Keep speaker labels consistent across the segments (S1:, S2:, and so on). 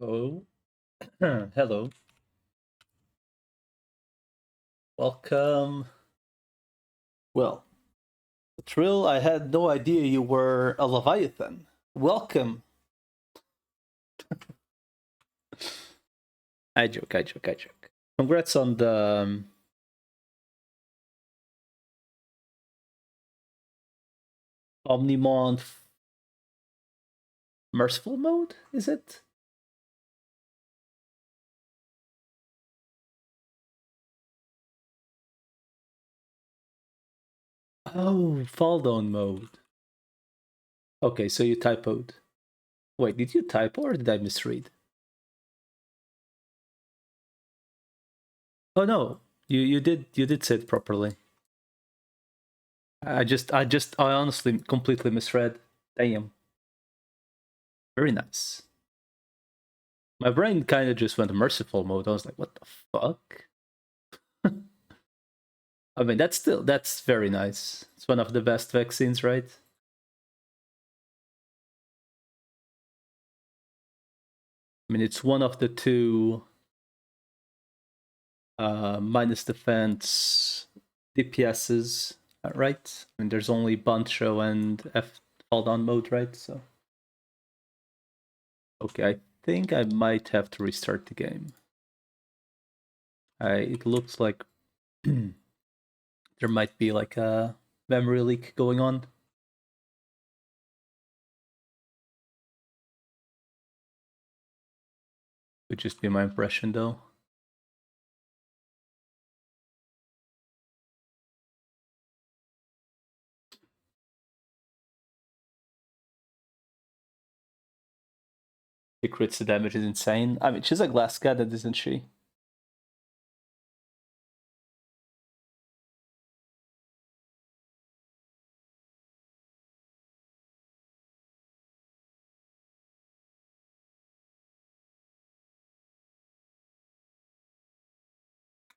S1: Oh, hello. Welcome. Well, Trill, I had no idea you were a Leviathan. Welcome. I joke. Congrats on the Omnimont Merciful mode, is it? Oh, fall down mode. Okay, so you typoed. Wait, did you typo or did I misread? Oh no, you did say it properly. I honestly completely misread. Damn. Very nice. My brain kind of just went merciful mode. I was like, what the fuck? I mean, that's very nice. It's one of the best vaccines, right? I mean, it's one of the two minus defense DPSs, right? I mean, there's only Bancho and F fall down mode, right? So, okay, I think I might have to restart the game. It looks like there might be like a memory leak going on. Would just be my impression, though. She crits the damage is insane. I mean, she's a glass cannon, isn't she?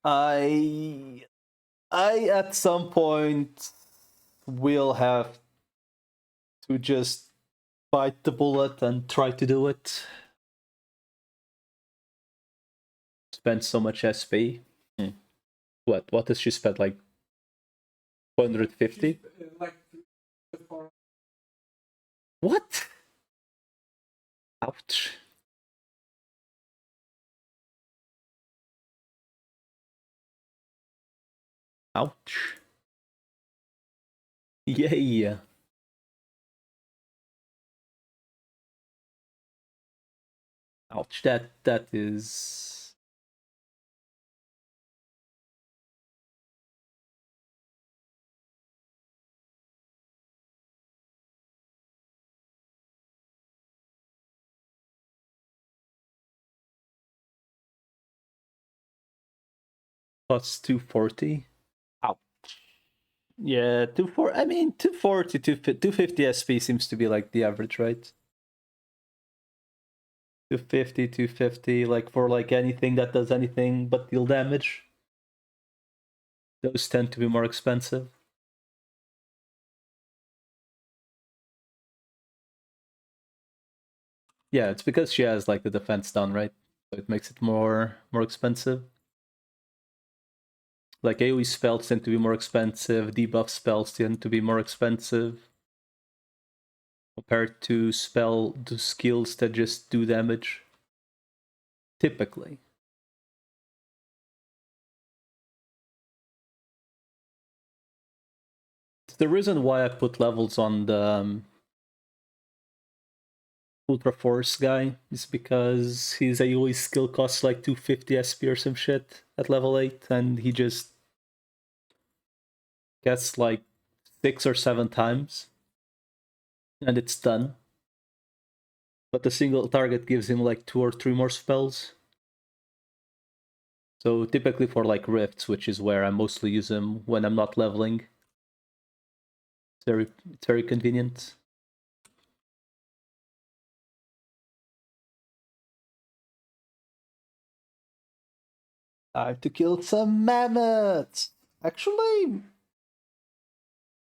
S1: I at some point will have to just bite the bullet and try to do it. Spend so much SP. What does she spend, like 450? What? Ouch. Ouch. Yeah. Ouch. That is plus 240. Ouch. Yeah, 240. I mean, 240, 250 SP seems to be like the average, right? 250, 250, like for like anything that does anything but deal damage. Those tend to be more expensive. Yeah, it's because she has like the defense down, right? So it makes it more expensive. Like AoE spells tend to be more expensive, debuff spells tend to be more expensive compared to skills that just do damage. Typically. It's the reason why I put levels on the Ultra Force guy is because his AoE skill costs like 250 SP or some shit at level 8, and he just gets like 6 or 7 times, and it's done. But the single target gives him like 2 or 3 more spells. So typically for like rifts, which is where I mostly use them when I'm not leveling, it's very convenient. I have to kill some mammoths. Actually,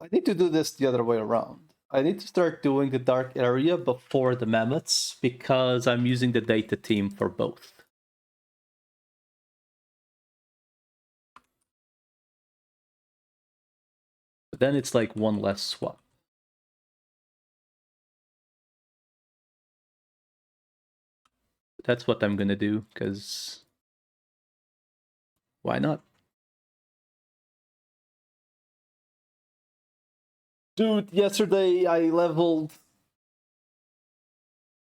S1: I need to do this the other way around. I need to start doing the dark area before the mammoths because I'm using the data team for both. But then it's like one less swap. That's what I'm gonna do, because why not? Dude, yesterday I leveled...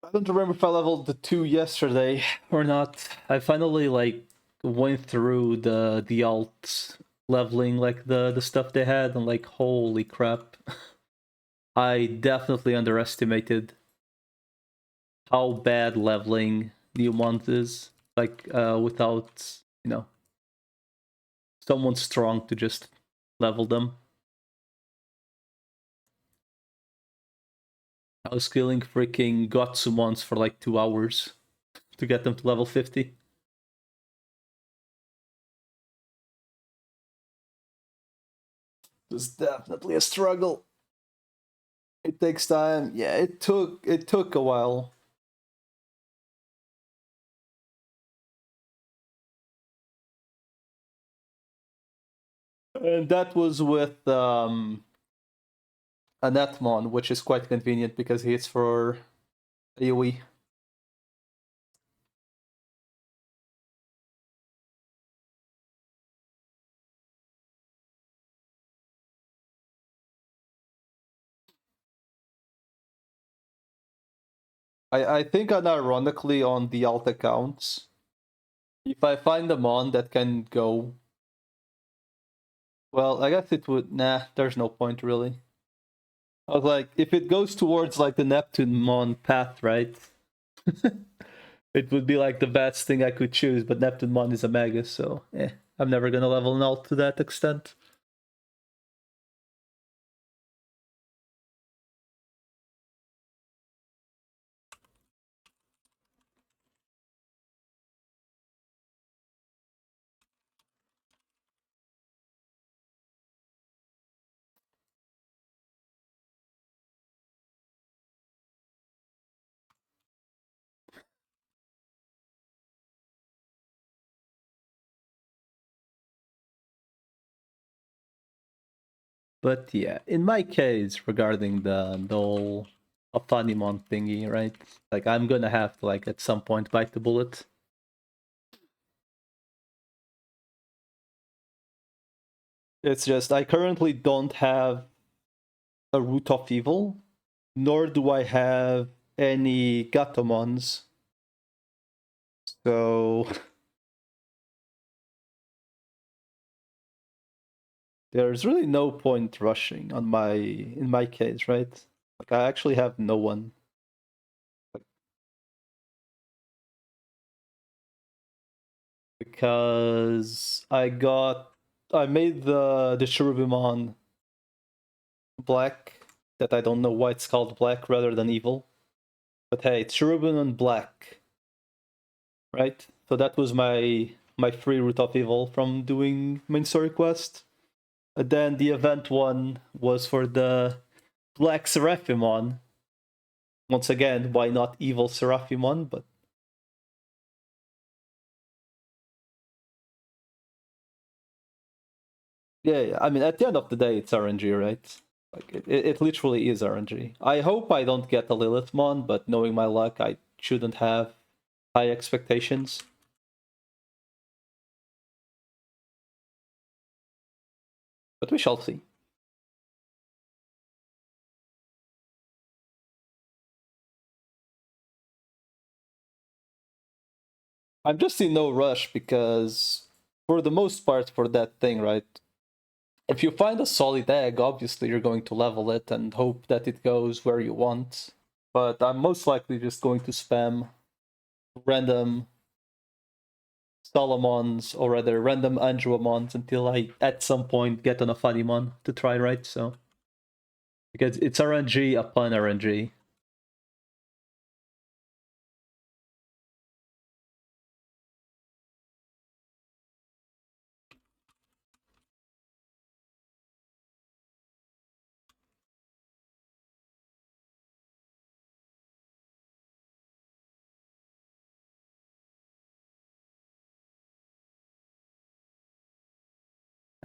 S1: I don't remember if I leveled the 2 yesterday or not. I finally, like, went through the alt leveling, like, the stuff they had, and, like, holy crap. I definitely underestimated how bad leveling new month is. Like, without, you know, someone strong to just level them. I was killing freaking Gotsumons for like 2 hours to get them to level 50. It was definitely a struggle. It takes time. Yeah, it took a while. And that was with a Netmon, which is quite convenient because he hits for AoE. I think unironically on the alt accounts, if I find a mon that can go, well, I guess it would. Nah, there's no point really. I was like, if it goes towards like the Neptune mon path, right? It would be like the best thing I could choose, but Neptune mon is a Magus, so I'm never gonna level an alt to that extent. But yeah, in my case, regarding the whole Afanimon thingy, right? Like I'm gonna have to like at some point bite the bullet. It's just I currently don't have a root of evil, nor do I have any Gatomons. So there's really no point rushing on in my case, right? Like I actually have no one. Because I made the Cherubimon black, that I don't know why it's called black rather than evil. But hey, it's Cherubimon black. Right? So that was my free root of evil from doing main story quest. And then the event one was for the Black Seraphimon. Once again, why not evil Seraphimon? But yeah, I mean, at the end of the day, it's RNG, right? Like it literally is RNG. I hope I don't get the Lilithmon, but knowing my luck, I shouldn't have high expectations. But we shall see. I'm just in no rush because, for the most part, for that thing, right? If you find a solid egg, obviously you're going to level it and hope that it goes where you want. But I'm most likely just going to spam random Solomons, or rather random Anduamons, until I at some point get on a Funimon to try, right? So because it's RNG upon RNG.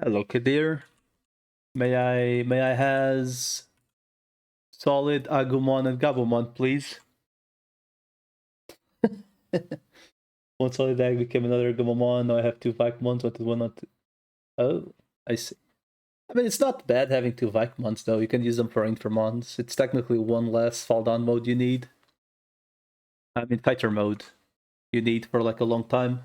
S1: Hello, Kadir. May I has solid Agumon and Gabumon, please? One solid egg became another Agumon. Now I have two Vikemons. What is one not? Oh, I see. I mean, it's not bad having two Vikemons though. You can use them for Infamons. It's technically one less fall down mode you need. I mean, fighter mode you need for like a long time.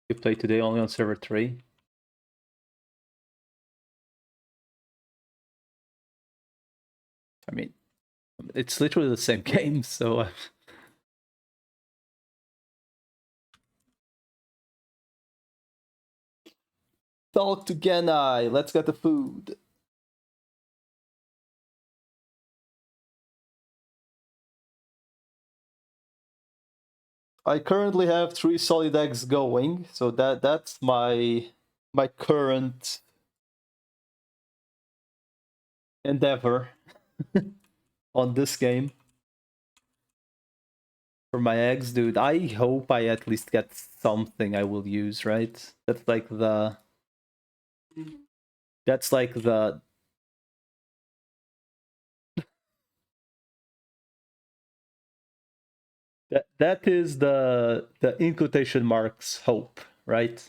S1: You play today only on server 3. I mean, it's literally the same game, so. Talk to Genai. Let's get the food. I currently have 3 solid eggs going, so that's my current endeavor on this game. For my eggs, dude, I hope I at least get something I will use, right? That's like the that is the in quotation marks hope, right?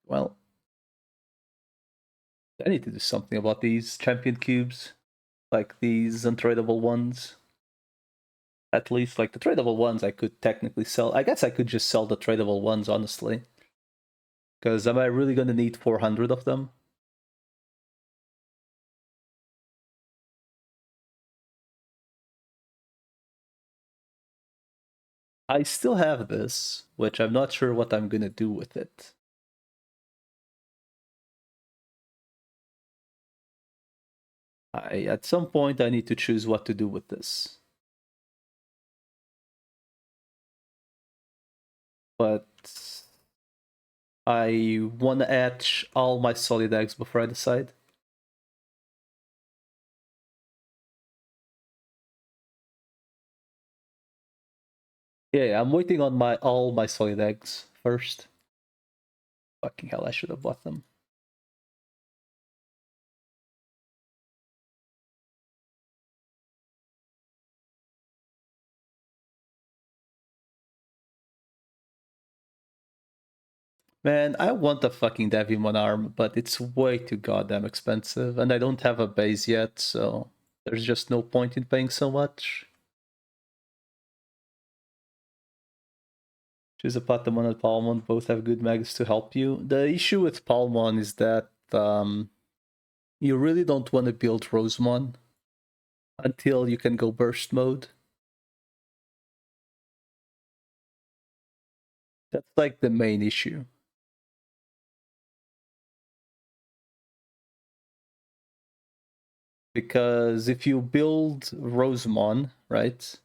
S1: Well, I need to do something about these champion cubes, like these untradeable ones. At least, like the tradable ones, I could technically sell. I guess I could just sell the tradable ones, honestly. Because am I really gonna need 400 of them? I still have this, which I'm not sure what I'm gonna do with it. At some point I need to choose what to do with this. But I want to etch all my solid eggs before I decide. Yeah, I'm waiting on all my solid eggs first. Fucking hell, I should have bought them. Man, I want a fucking Devimon arm, but it's way too goddamn expensive, and I don't have a base yet, so there's just no point in paying so much. Choose a Patamon and Palmon, both have good mags to help you. The issue with Palmon is that you really don't want to build Rosemon until you can go burst mode. That's like the main issue. Because if you build Rosemon, right,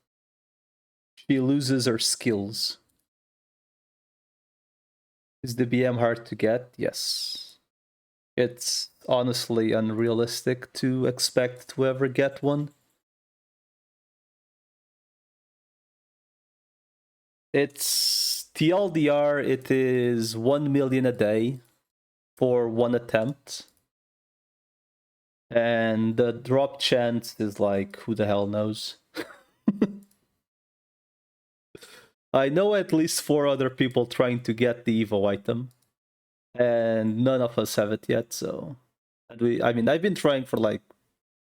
S1: she loses her skills. Is the BM hard to get? Yes. It's honestly unrealistic to expect to ever get one. It's TLDR, it is 1 million a day for one attempt. And the drop chance is like, who the hell knows? I know at least 4 other people trying to get the Evo item, and none of us have it yet, so... I mean, I've been trying for like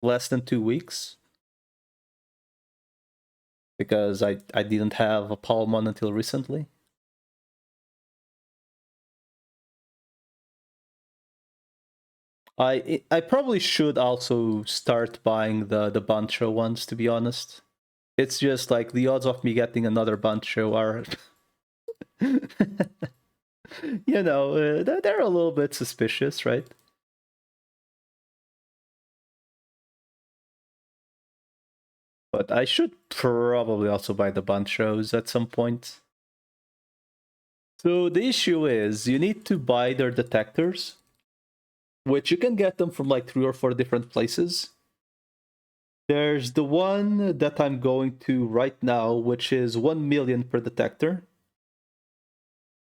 S1: less than 2 weeks, because I didn't have a Palmon until recently. I probably should also start buying the Bancho ones, to be honest. It's just like the odds of me getting another Bancho are... you know, they're a little bit suspicious, right? But I should probably also buy the Banchos at some point. So the issue is you need to buy their detectors, which you can get them from like 3 or 4 different places. There's the one that I'm going to right now, which is 1 million per detector.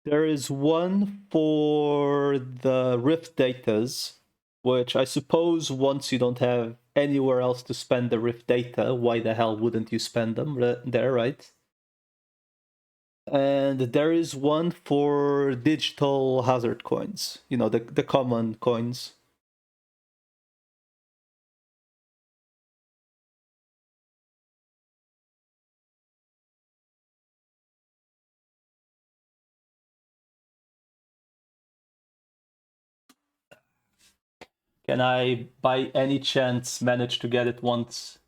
S1: There is one for the Rift datas, which I suppose once you don't have anywhere else to spend the Rift data, why the hell wouldn't you spend them there, right? And there is one for digital hazard coins, you know, the common coins. Can I, by any chance, manage to get it once?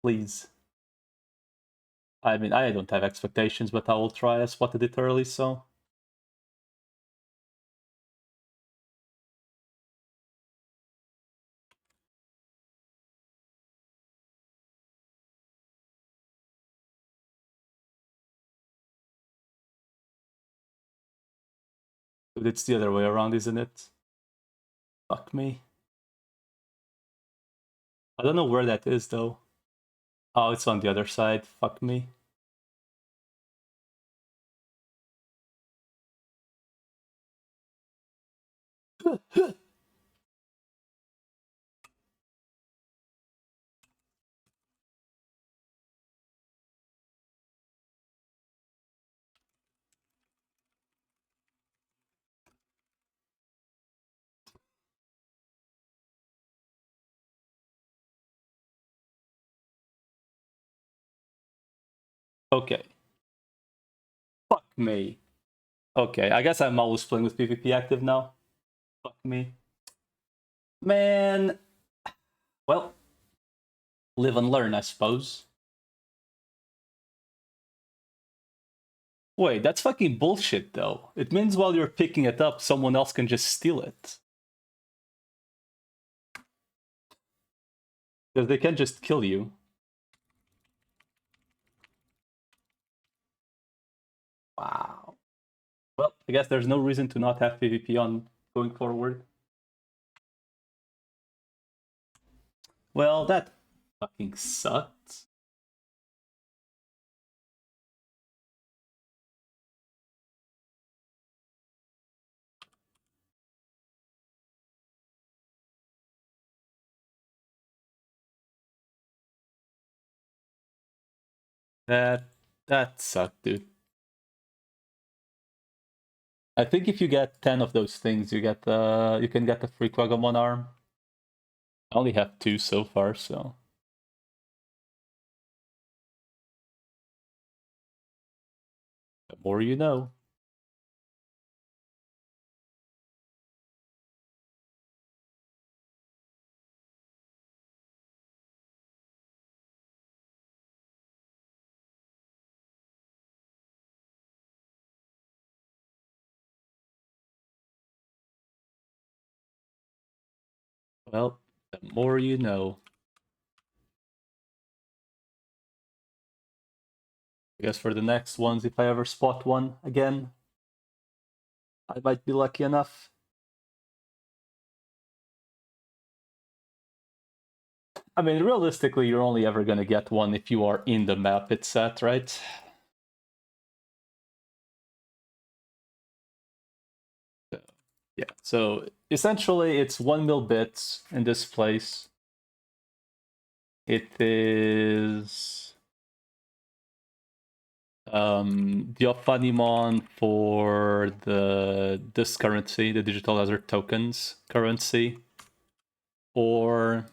S1: Please. I mean, I don't have expectations, but I will try. I spotted it early, so... But it's the other way around, isn't it? Fuck me. I don't know where that is, though. Oh, it's on the other side. Fuck me. Okay. Fuck me. Okay, I guess I'm always playing with PvP active now. Fuck me. Man. Well, live and learn, I suppose. Wait, that's fucking bullshit, though. It means while you're picking it up, someone else can just steal it. Because they can just kill you. Wow. Well, I guess there's no reason to not have PvP on going forward. Well, that fucking sucked. That sucked, dude. I think if you get 10 of those things, you can get the free Quagamon arm. I only have 2 so far, so... The more you know. Well, the more you know. I guess for the next ones, if I ever spot one again, I might be lucky enough. I mean, realistically, you're only ever gonna get one if you are in the map it's set, right? So, yeah, so essentially it's 1 mil bits in this place. It is the Ophanimon for this currency, the digital hazard tokens currency, or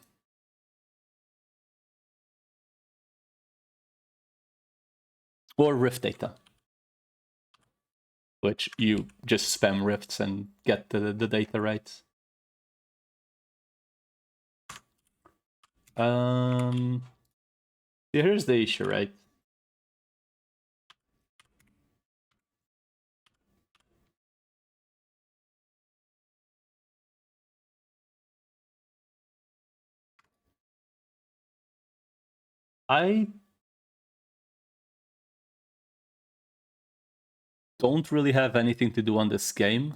S1: rift data, which you just spam rifts and get the data right. Here's the issue, right? I don't really have anything to do on this game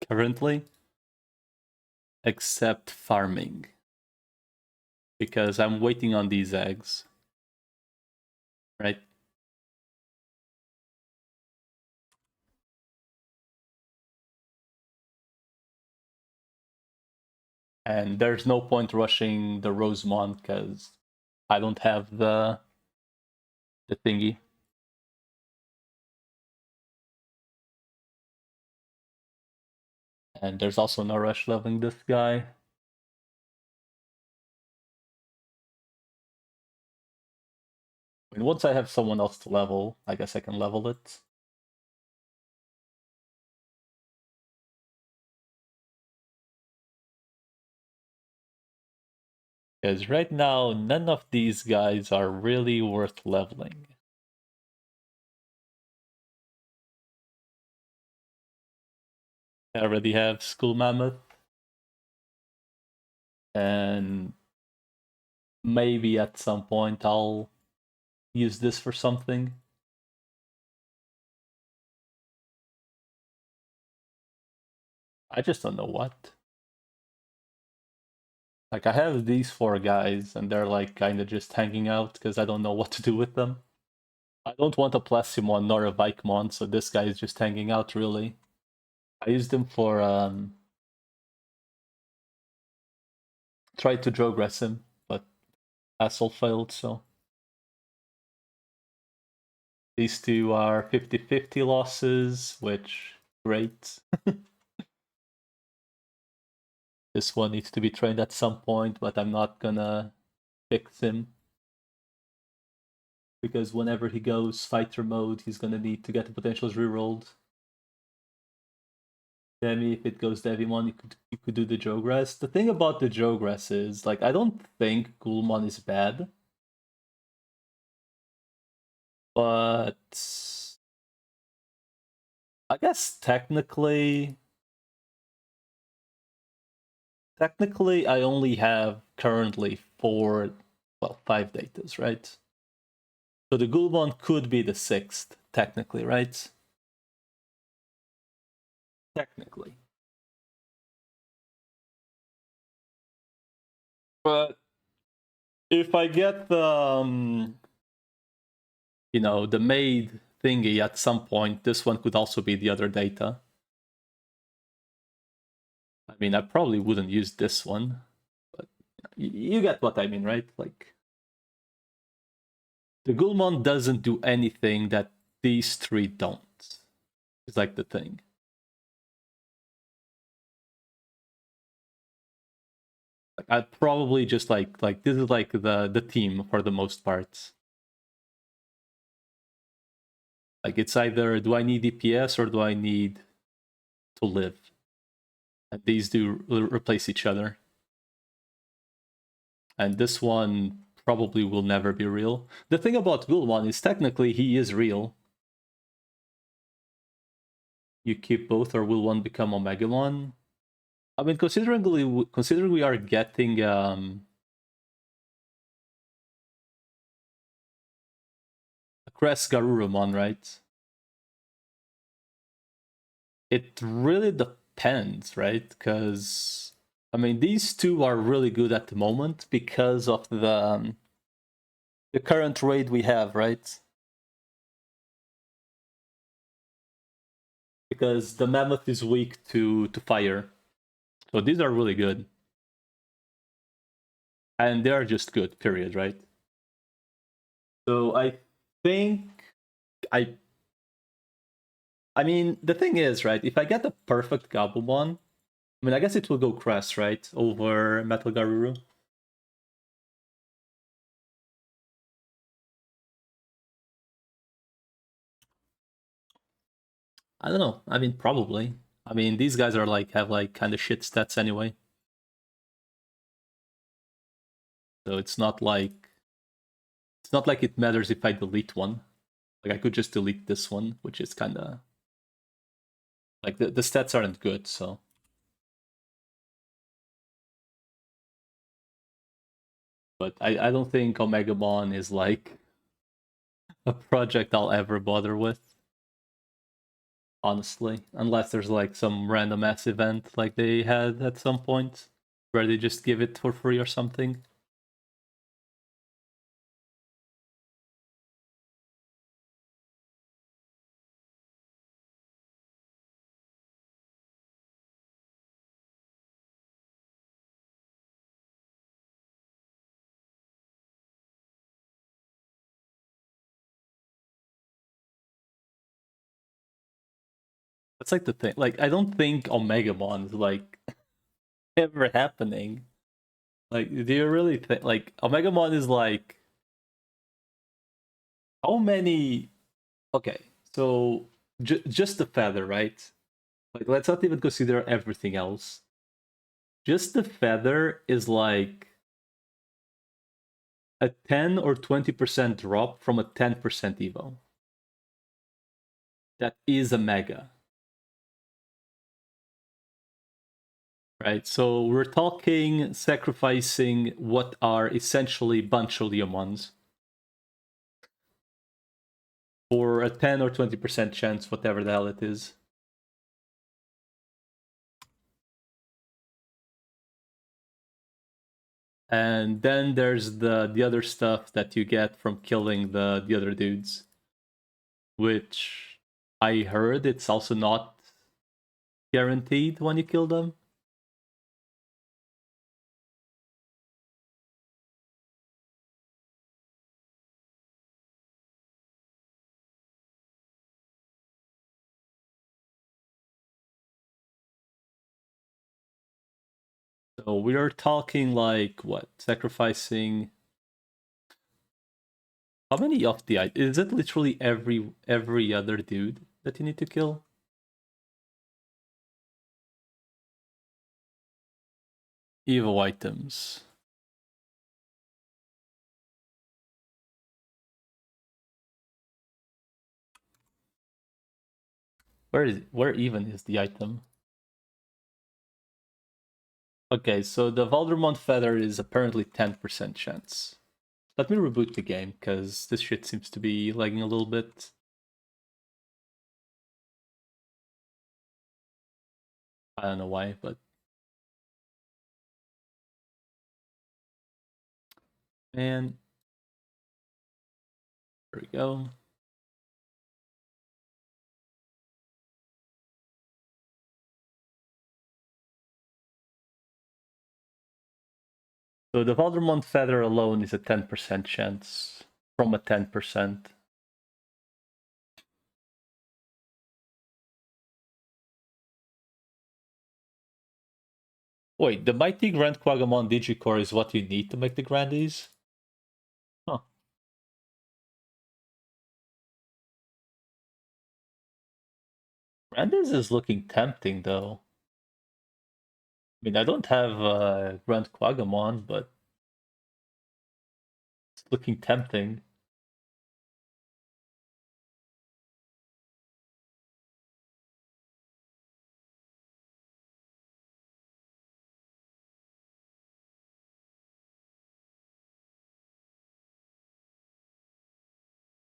S1: currently, except farming. Because I'm waiting on these eggs. Right? And there's no point rushing the Rosemont because I don't have the thingy. And there's also no rush leveling this guy. I mean, once I have someone else to level, I guess I can level it. Because right now, none of these guys are really worth leveling. I already have School Mammoth. And maybe at some point I'll use this for something. I just don't know what. Like, I have these 4 guys, and they're like kind of just hanging out because I don't know what to do with them. I don't want a Plasmon nor a Vikemon, so this guy is just hanging out, really. I used him for, tried to Drogress him, but Asshole failed, so. These 2 are 50-50 losses, which, great. This one needs to be trained at some point, but I'm not gonna fix him. Because whenever he goes fighter mode, he's gonna need to get the potentials rerolled. Demi, if it goes to Devimon, you could do the Jogress. The thing about the Jogress is, like, I don't think Gulmon is bad. But I guess technically I only have currently 5 datas, right? So the Gulmon could be the 6th, technically, right? Technically. But if I get the the maid thingy at some point, this one could also be the other data. I mean, I probably wouldn't use this one, but you get what I mean, right? Like, the Gulmon doesn't do anything that these 3 don't. It's like the thing. Like, I'd probably just like this is like the team for the most part. Like, it's either do I need DPS or do I need to live? And these do replace each other. And this one probably will never be real. The thing about Gulmon is technically he is real. You keep both, or will one become Omegamon? I mean, considering we are getting a Crest Garurumon, right? It really depends, right? Because I mean, these 2 are really good at the moment because of the current raid we have, right? Because the Mammoth is weak to fire, so these are really good, and they are just good. Period, right? So I think I mean, the thing is, right, if I get the perfect Gabumon, I mean, I guess it will go Crest, right, over Metal Garuru. I don't know. I mean, probably. I mean, these guys are like, have like kind of shit stats anyway. So it's not like it matters if I delete one. Like, I could just delete this one, which is kind of like the stats aren't good, so. But I don't think Omegamon is like a project I'll ever bother with, honestly. Unless there's like some random ass event like they had at some point where they just give it for free or something. That's like the thing. Like I don't think Omegamon is like ever happening. Like, do you really think like Omegamon is like how many? Okay, so just the feather, right? Like, let's not even consider everything else. Just the feather is like a 10 or 20% drop from a 10% evo. That is a mega. Right? So we're talking sacrificing what are essentially Bancholiumons for a 10 or 20% chance, whatever the hell it is. And then there's the other stuff that you get from killing the other dudes, which I heard it's also not guaranteed when you kill them. So we are talking like what? Sacrificing how many of the is it literally every other dude that you need to kill? Evo items. Where even is the item? Okay, so the Valdemont Feather is apparently 10% chance. Let me reboot the game, because this shit seems to be lagging a little bit. I don't know why, but... And... There we go. So the Valdemont Feather alone is a 10% chance from a 10%. Wait, the Mighty Grand Quagamon Digicore is what you need to make the Grandies? Huh. Grandies is looking tempting, though. I mean, I don't have Grand Quagamon, but it's looking tempting.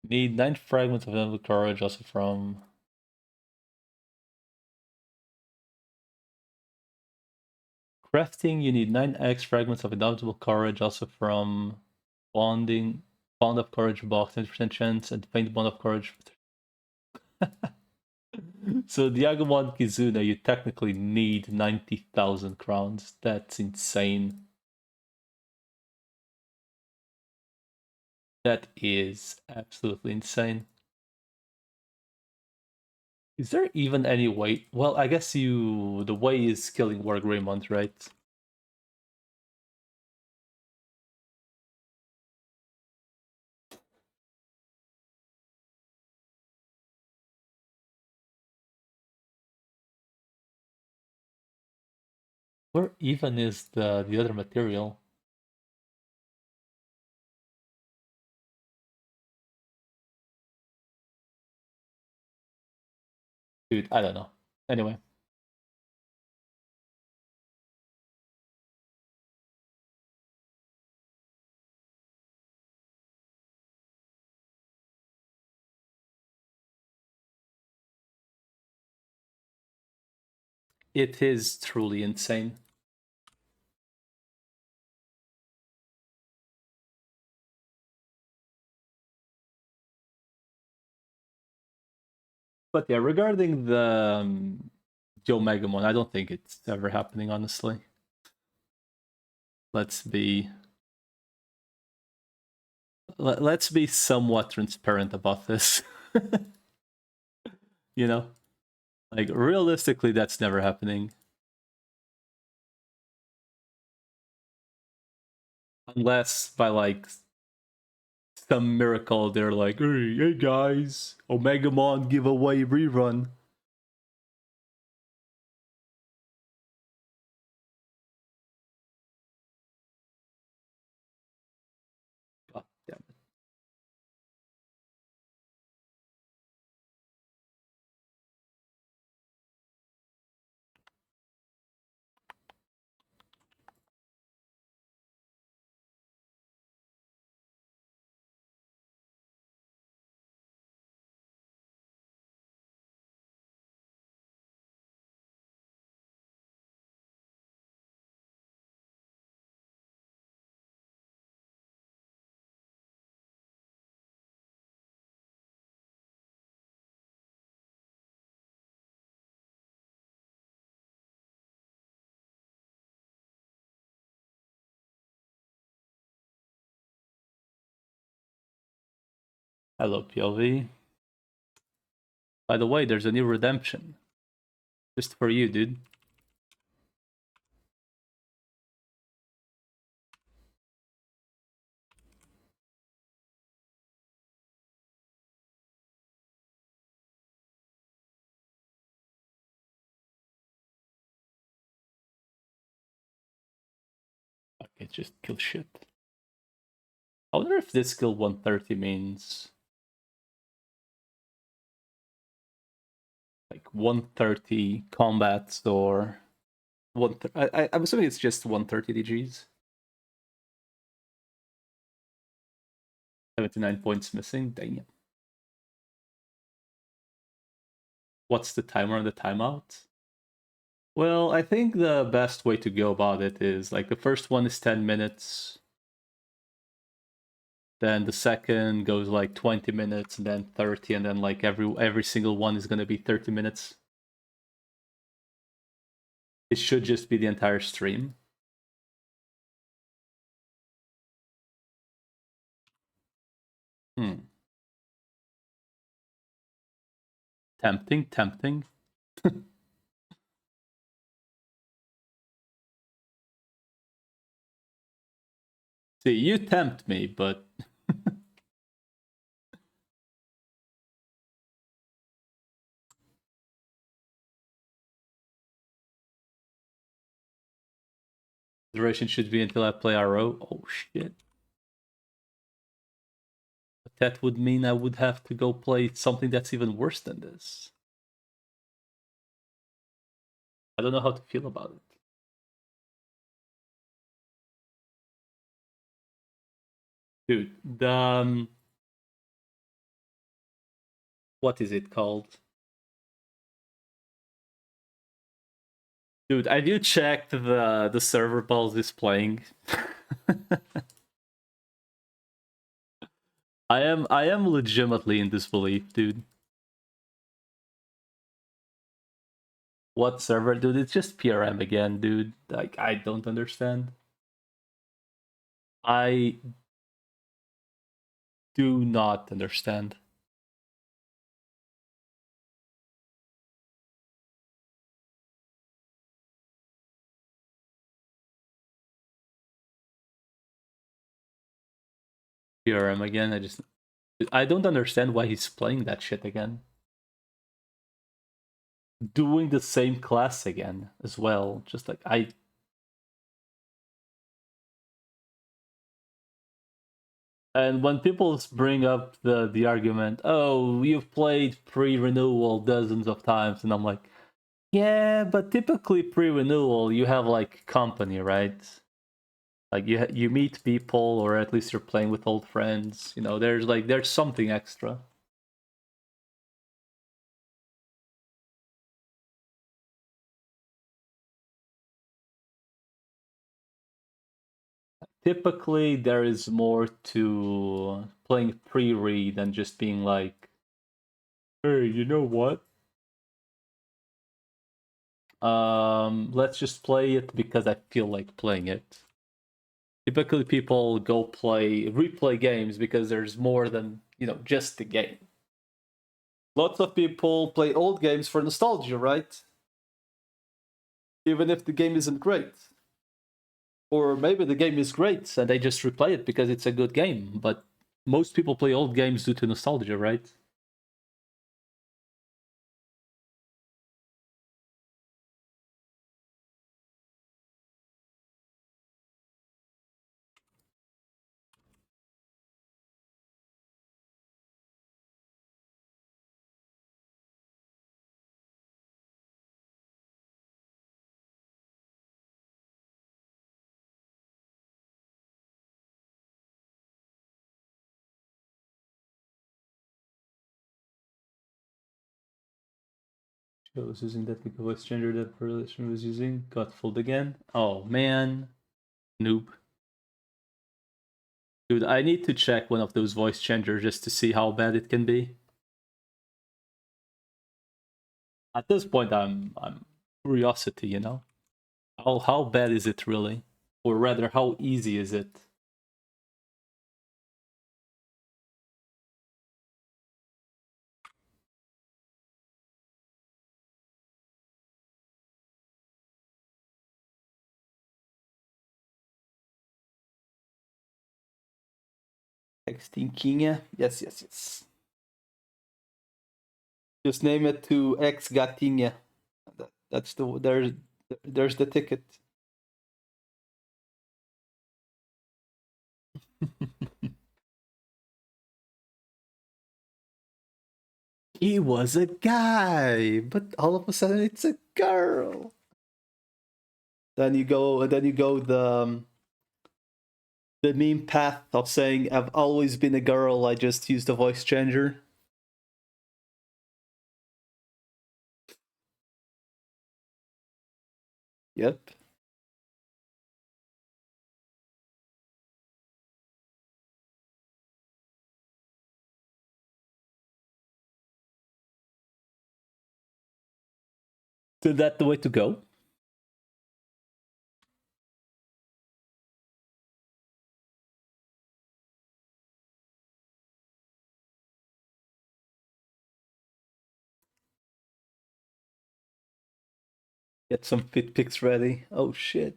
S1: Need 9 fragments of Inevitable Courage, also from... Crafting, you need 9x fragments of Indomitable Courage, also from Bonding, Bond of Courage box, 20% chance, and Paint Bond of Courage. So Diagomon Kizuna, you technically need 90,000 crowns. That's insane. That is absolutely insane. Is there even any way? Well, I guess the way is killing War Greymont, right? Where even is the other material? Dude, I don't know. Anyway. It is truly insane. But yeah, regarding the Joe Megamon, I don't think it's ever happening, honestly. Let's be let's be somewhat transparent about this. You know? Like realistically that's never happening. Unless by like some miracle they're like, hey guys, Omegamon giveaway rerun. God damn it. Hello PLV. By the way, there's a new redemption. Just for you, dude. Okay, just kill shit. I wonder if this skill 130 means like 130 combats or I'm assuming it's just 130 DGs. 79 points missing. Dang it. What's the timer on the timeout? Well, I think the best way to go about it is like the first one is 10 minutes. Then the second goes like 20 minutes and then 30 and then like every single one is going to be 30 minutes. It should just be the entire stream. Tempting. See, you tempt me, but duration should be until I play RO. Oh shit. But that would mean I would have to go play something that's even worse than this. I don't know how to feel about it. Dude, the what is it called? Dude, have you checked the server balls is playing? I am legitimately in disbelief, dude. What server, dude? It's just PRM again, dude. Like I don't understand. I do not understand. PRM again. I don't understand why he's playing that shit again. Doing the same class again as well. Just like and when people bring up the argument, oh, you've played pre-renewal dozens of times, and I'm like, yeah, but typically pre-renewal you have like company, right? Like you meet people, or at least you're playing with old friends. You know, there's something extra. typically there is more to playing pre-re than just being like, hey, you know what? Let's just play it because I feel like playing it. Typically people go replay games because there's more than, just the game. Lots of people play old games for nostalgia, right? Even if the game isn't great. Or maybe the game is great and they just replay it because it's a good game. But most people play old games due to nostalgia, right? I was using that voice changer that Perlation was using. Got fooled again. Oh man. Noob. Dude, I need to check one of those voice changers just to see how bad it can be. At this point, I'm curiosity, How bad is it really? Or rather, how easy is it? Extinquinha? Yes, yes, yes. Just name it to Ex Gatinha. That's there's the ticket. He was a guy, but all of a sudden it's a girl. Then you go the meme path of saying I've always been a girl. I just used a voice changer. Yep. So that's the way to go. Get some fit pics ready. Oh shit.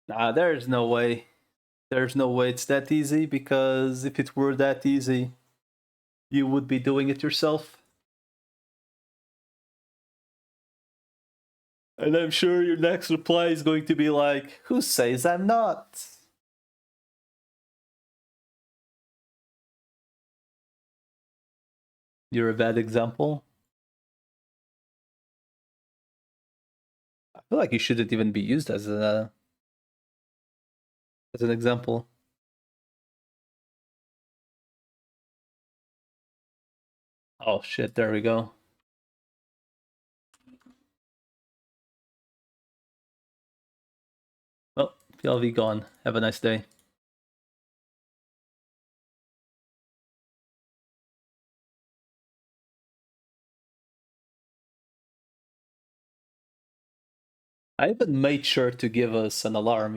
S1: Nah, there's no way. There's no way it's that easy because if it were that easy, you would be doing it yourself. And I'm sure your next reply is going to be like, who says I'm not? You're a bad example. I feel like you shouldn't even be used as an example. Oh shit, there we go. Well, PLV gone. Have a nice day. I even made sure to give us an alarm.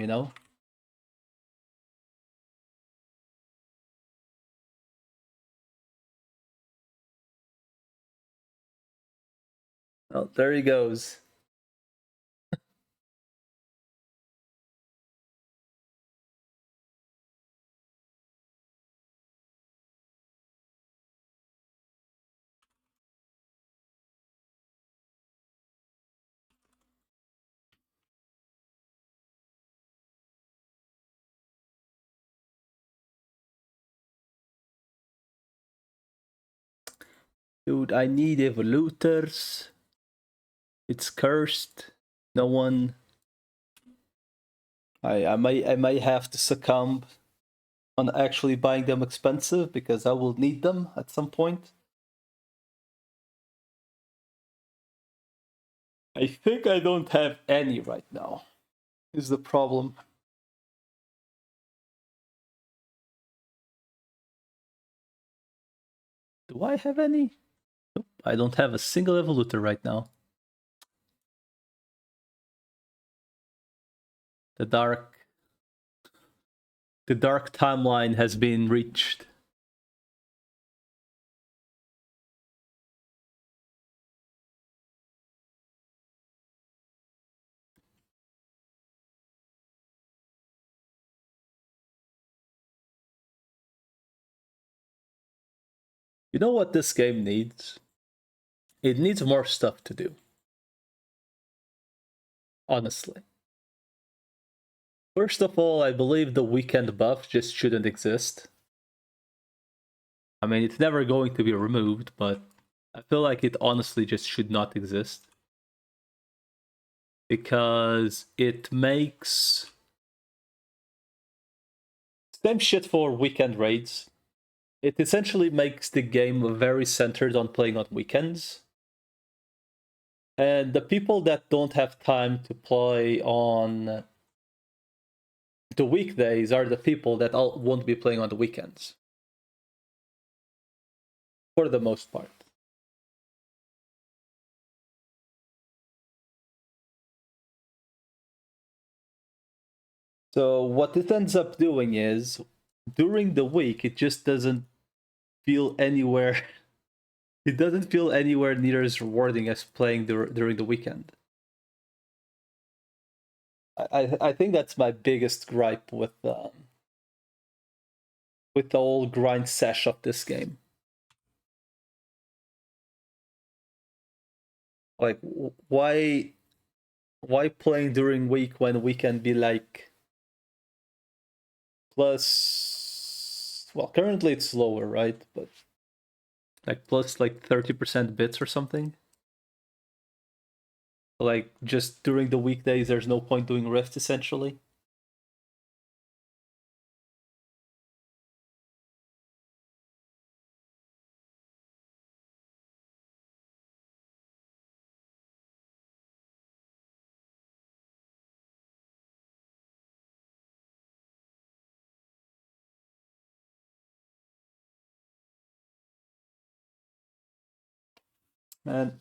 S1: Oh, there he goes. Dude, I need evolutors. It's cursed. No one. I may have to succumb on actually buying them expensive because I will need them at some point. I think I don't have any right now, is the problem. Do I have any? Nope, I don't have a single evolutor right now. The dark timeline has been reached. You know what this game needs? It needs more stuff to do. Honestly. First of all, I believe the weekend buff just shouldn't exist. I mean, it's never going to be removed, but I feel like it honestly just should not exist. Because it makes... Same shit for weekend raids. It essentially makes the game very centered on playing on weekends. And the people that don't have time to play on the weekdays are the people that won't be playing on the weekends. For the most part. So what it ends up doing is, during the week, it just doesn't feel anywhere... It doesn't feel anywhere near as rewarding as playing during the weekend. I think that's my biggest gripe with the whole grind sesh of this game. Like, why playing during week when we can be like plus... Well, currently it's lower, right? But like plus like 30% bits or something. Like, just during the weekdays, there's no point doing Rift, essentially. Man,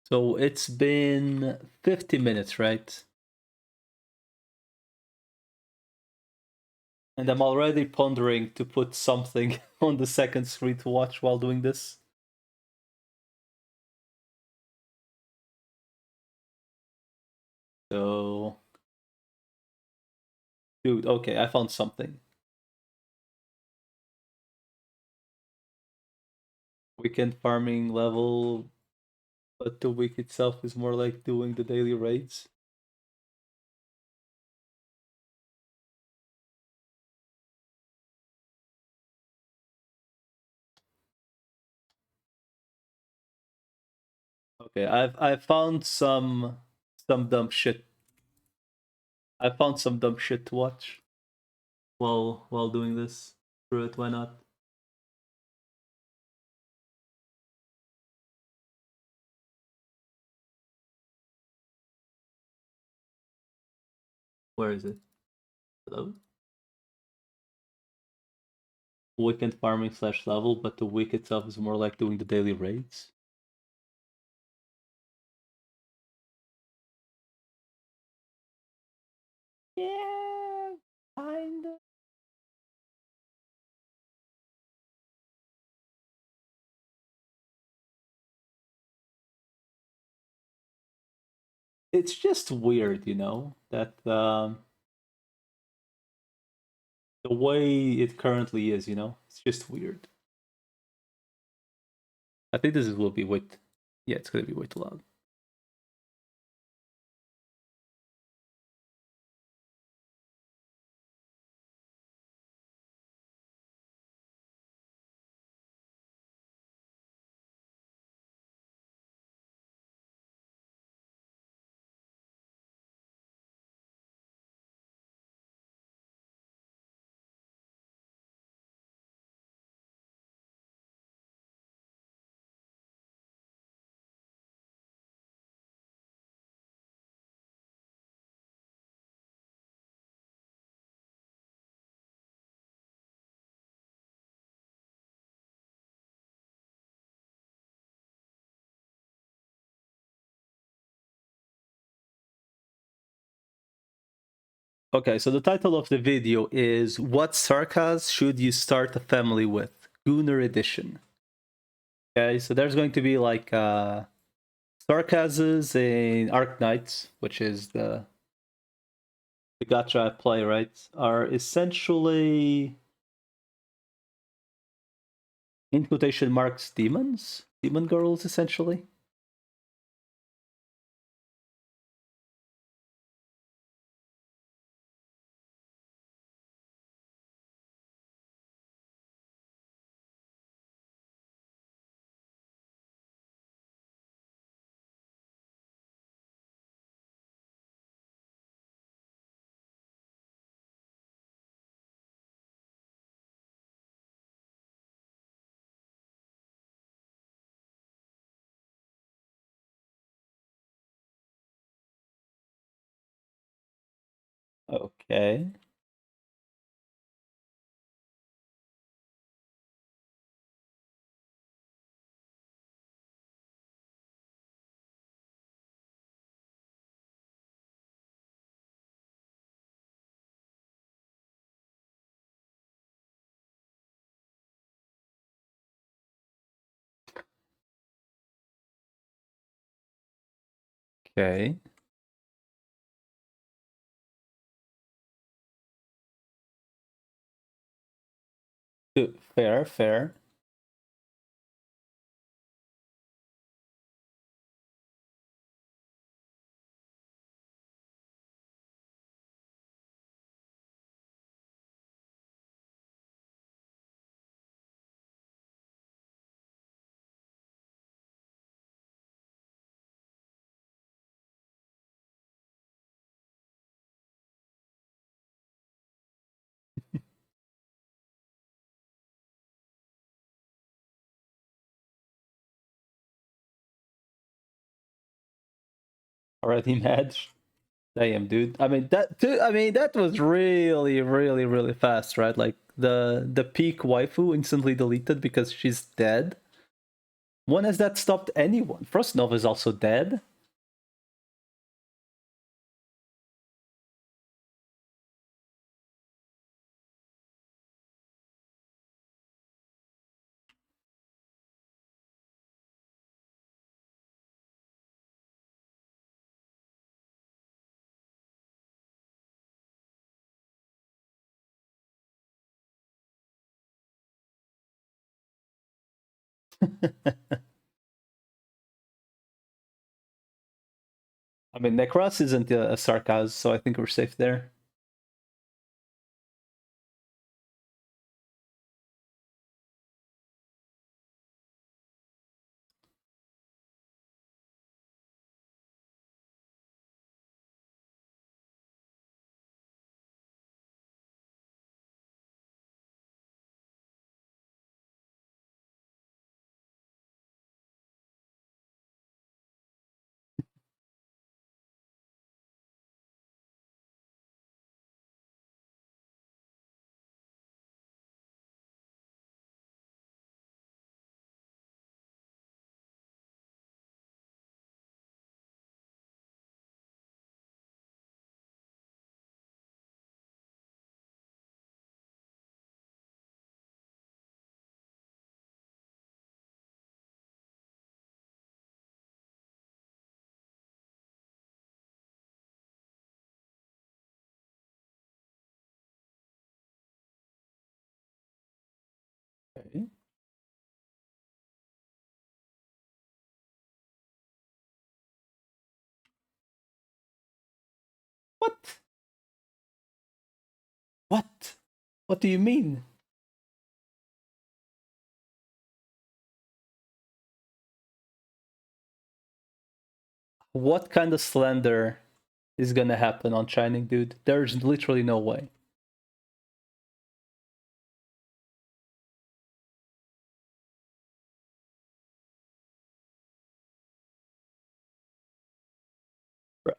S1: so it's been 50 minutes, right? And I'm already pondering to put something on the second screen to watch while doing this. So... Dude, okay, I found something. Weekend farming level, but the week itself is more like doing the daily raids. Okay, I've found some dumb shit. I found some dumb shit to watch while doing this. Screw it, why not? Where is it? Hello? Weekend farming slash level, but the week itself is more like doing the daily raids. Yeah, kinda. It's just weird, you know, that the way it currently is, you know, it's just weird. I think this will be way... Yeah, it's gonna be way too loud. Okay, so the title of the video is What Sarcas Should You Start a Family With? Gooner Edition. Okay, so there's going to be like Sarcas's in Arknights, which is the gacha I play, right? Are essentially, in quotation marks, demons? Demon girls, essentially. Okay. Okay. Fair, fair. Already mad. Damn, dude. I mean that was really, really, really fast, right? Like the peak waifu instantly deleted because she's dead. When has that stopped anyone? Frostnova is also dead. I mean, Necros isn't a sarcasm, so I think we're safe there. Okay. What? What? What do you mean? What kind of slander is gonna happen on Shining, dude? There's literally no way. Bruh.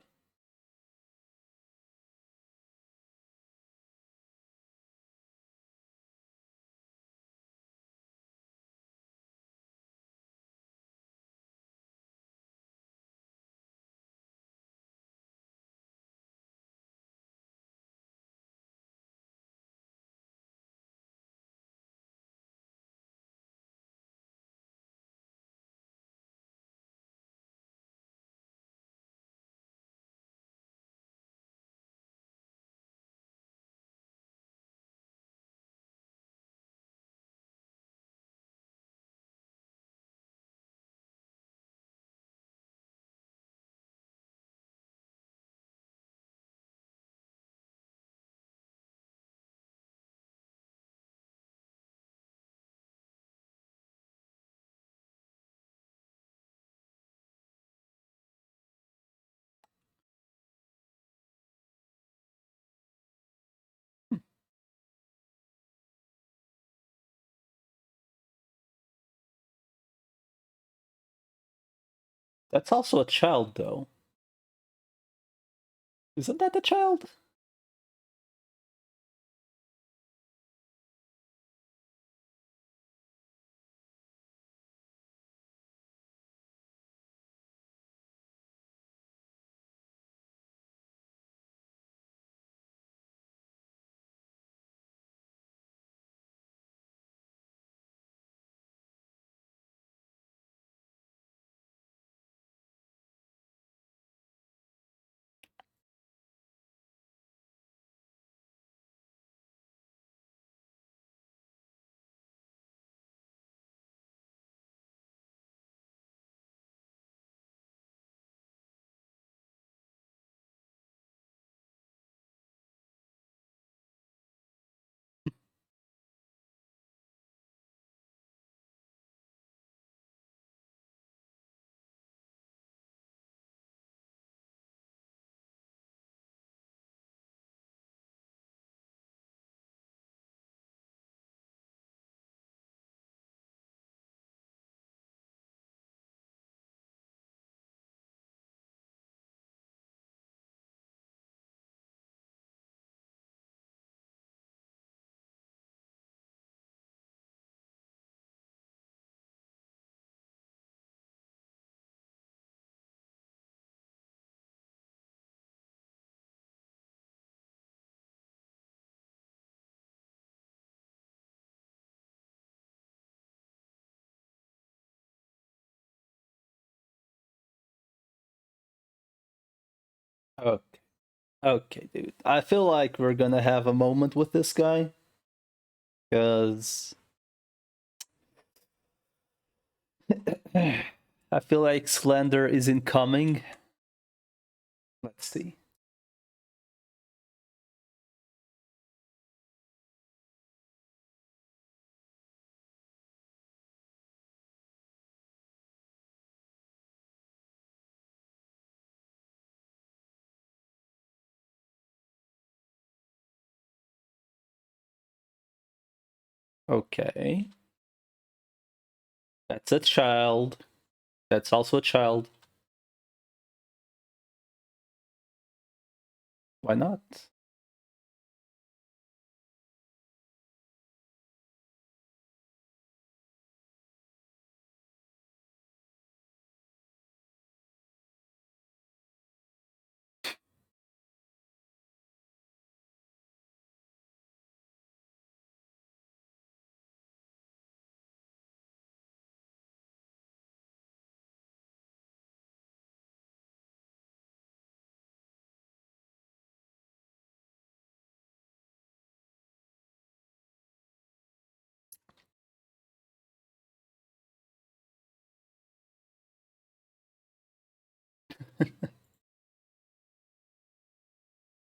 S1: That's also a child, though. Isn't that a child? Okay. Okay, dude. I feel like we're gonna have a moment with this guy. Because I feel like Slender is incoming. Let's see. Okay. That's a child. That's also a child. Why not?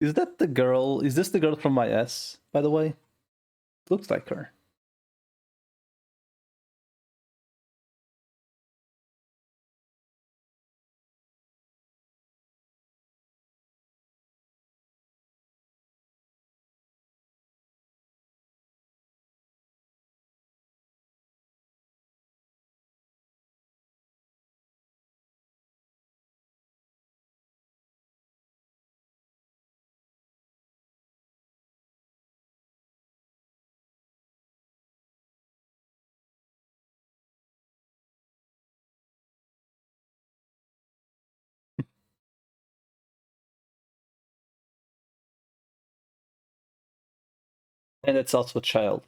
S1: Is that the girl? Is this the girl from my S, by the way? Looks like her. And it's also a child.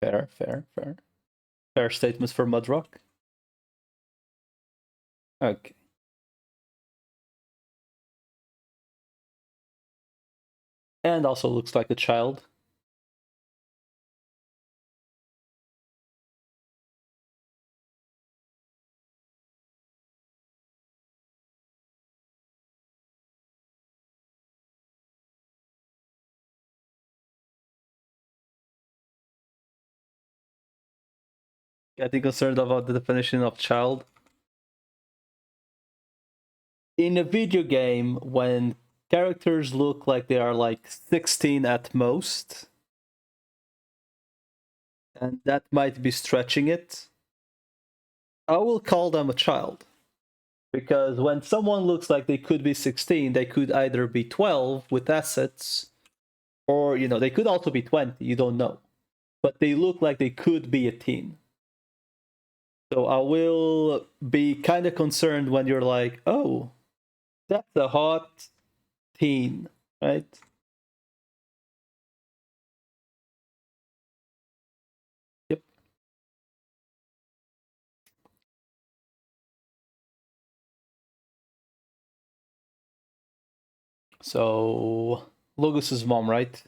S1: Fair, fair, fair. Fair statements for Mudrock. Okay. And also looks like a child. Getting concerned about the definition of child. In a video game, when characters look like they are like 16 at most, and that might be stretching it, I will call them a child. Because when someone looks like they could be 16, they could either be 12 with assets, or, they could also be 20, you don't know. But they look like they could be a teen. So I will be kind of concerned when you're like, oh, that's a hot teen, right? Yep. So, Logos's mom, right?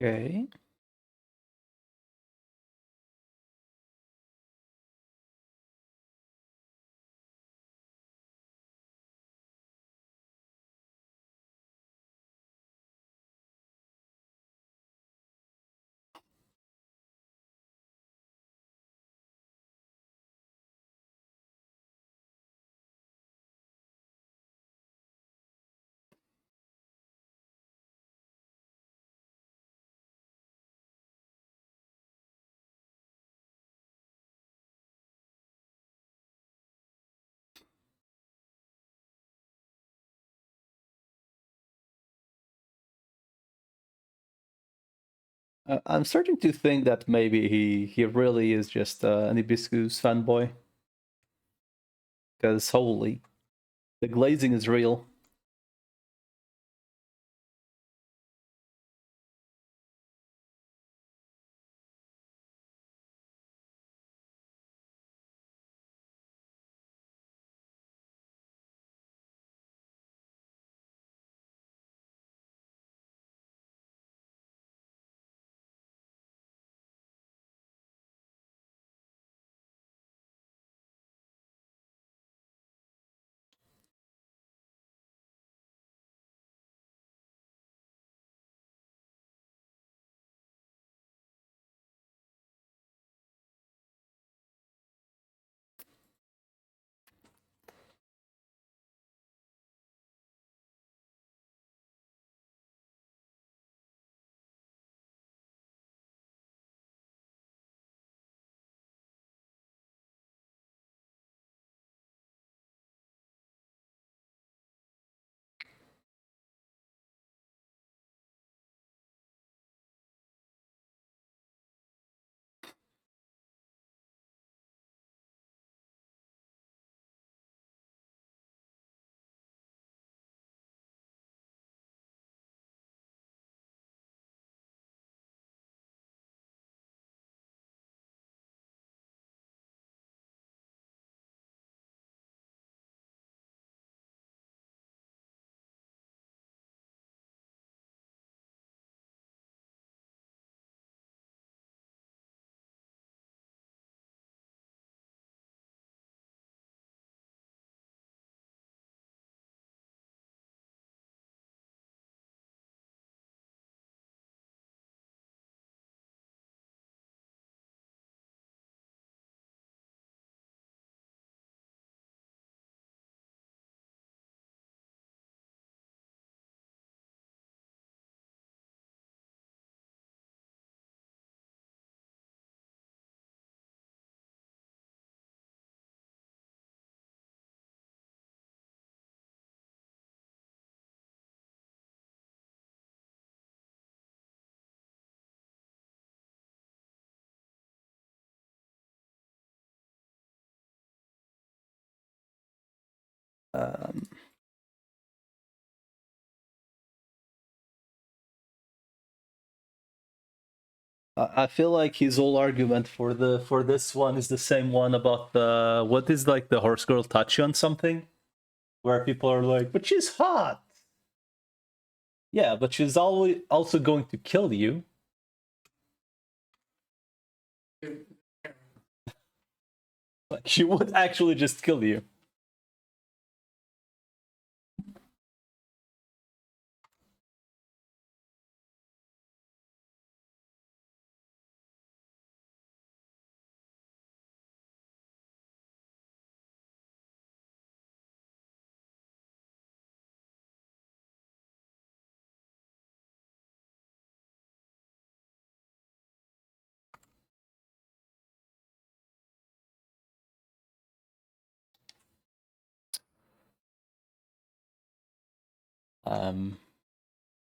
S1: Okay. I'm starting to think that maybe he really is just an Hibiscus fanboy. Because holy, the glazing is real. Um, I feel like his whole argument for this one is the same one about the what is like the horse girl touch you on something, where people are like, but she's hot. Yeah, but she's always also going to kill you. Like she would actually just kill you.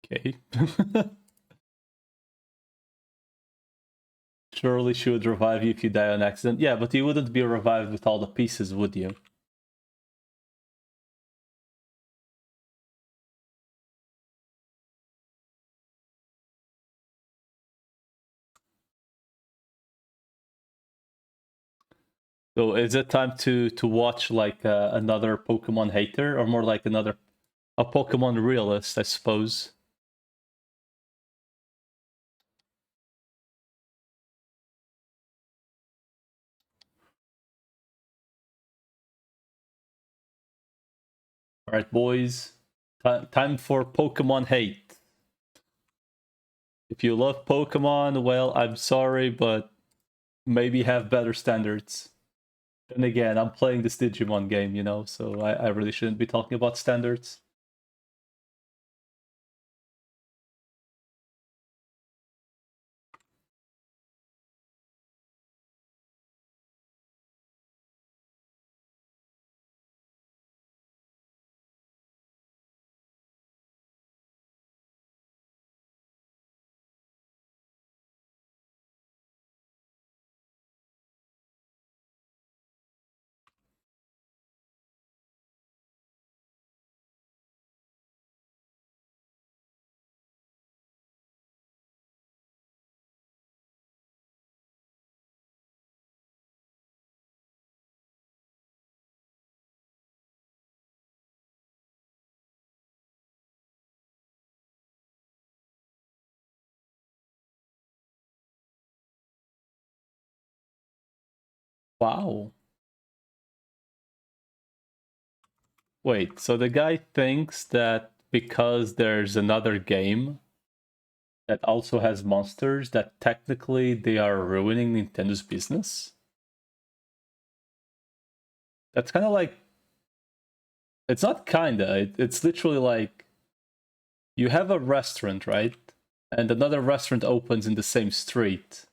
S1: Okay. Surely she would revive you if you die on accident. Yeah, but you wouldn't be revived with all the pieces, would you? So is it time to watch like another Pokemon hater, or more like a Pokemon realist, I suppose? Alright, boys. Time for Pokemon hate. If you love Pokemon, well, I'm sorry, but maybe have better standards. Then again, I'm playing this Digimon game, you know, so I really shouldn't be talking about standards. Wow. Wait, so the guy thinks that because there's another game that also has monsters, that technically they are ruining Nintendo's business? That's kind of like... It's not kinda, it's literally like... You have a restaurant, right? And another restaurant opens in the same street.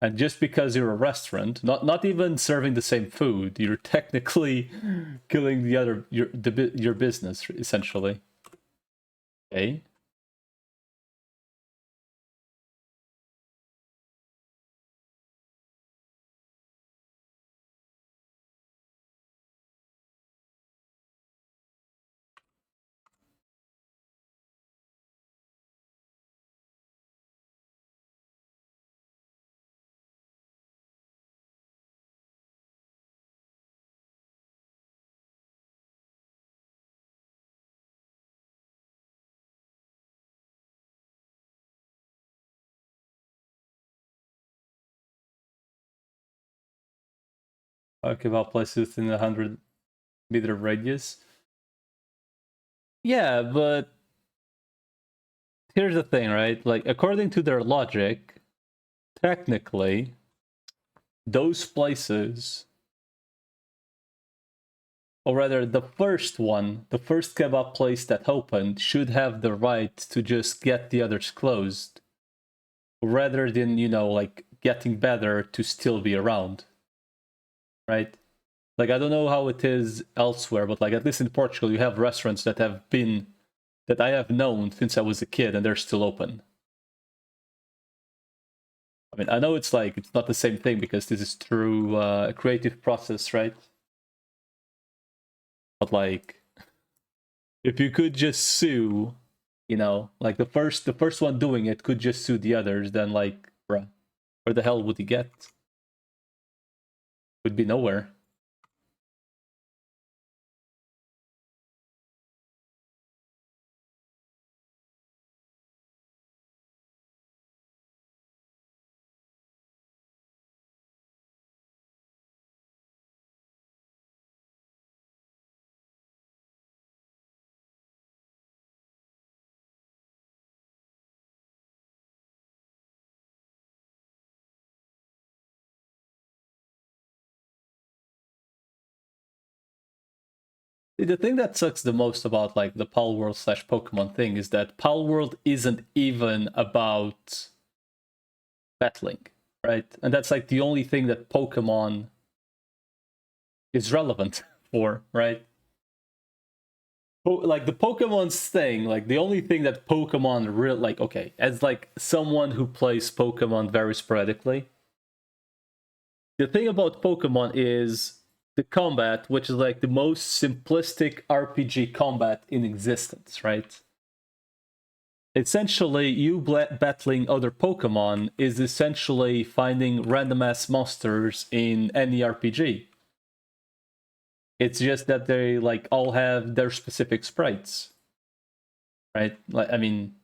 S1: And just because you're a restaurant, not even serving the same food, you're technically killing the other your business essentially. Okay. Talk about places within a 100-meter radius. Yeah, but here's the thing, right? Like, according to their logic, technically, those places, or rather the first one, the first kebab place that opened, should have the right to just get the others closed, rather than, you know, like, getting better to still be around. Right? Like, I don't know how it is elsewhere, but like, at least in Portugal, you have restaurants that have been, that I have known since I was a kid, and they're still open. I mean, I know it's like, it's not the same thing because this is through a creative process, right? But like, if you could just sue, you know, like the first one doing it could just sue the others, then like, bruh, where the hell would he get? Would be nowhere. The thing that sucks the most about like the Pal World slash Pokemon thing is that Pal World isn't even about battling, right? And that's like the only thing that Pokemon is relevant for, right? Like the Pokemon's thing, like the only thing that Pokemon real like, okay, as like someone who plays Pokemon very sporadically, the thing about Pokemon is the combat, which is like the most simplistic RPG combat in existence, right? Essentially, you battling other Pokemon is essentially finding random ass monsters in any RPG. It's just that they like all have their specific sprites, right? Like, I mean,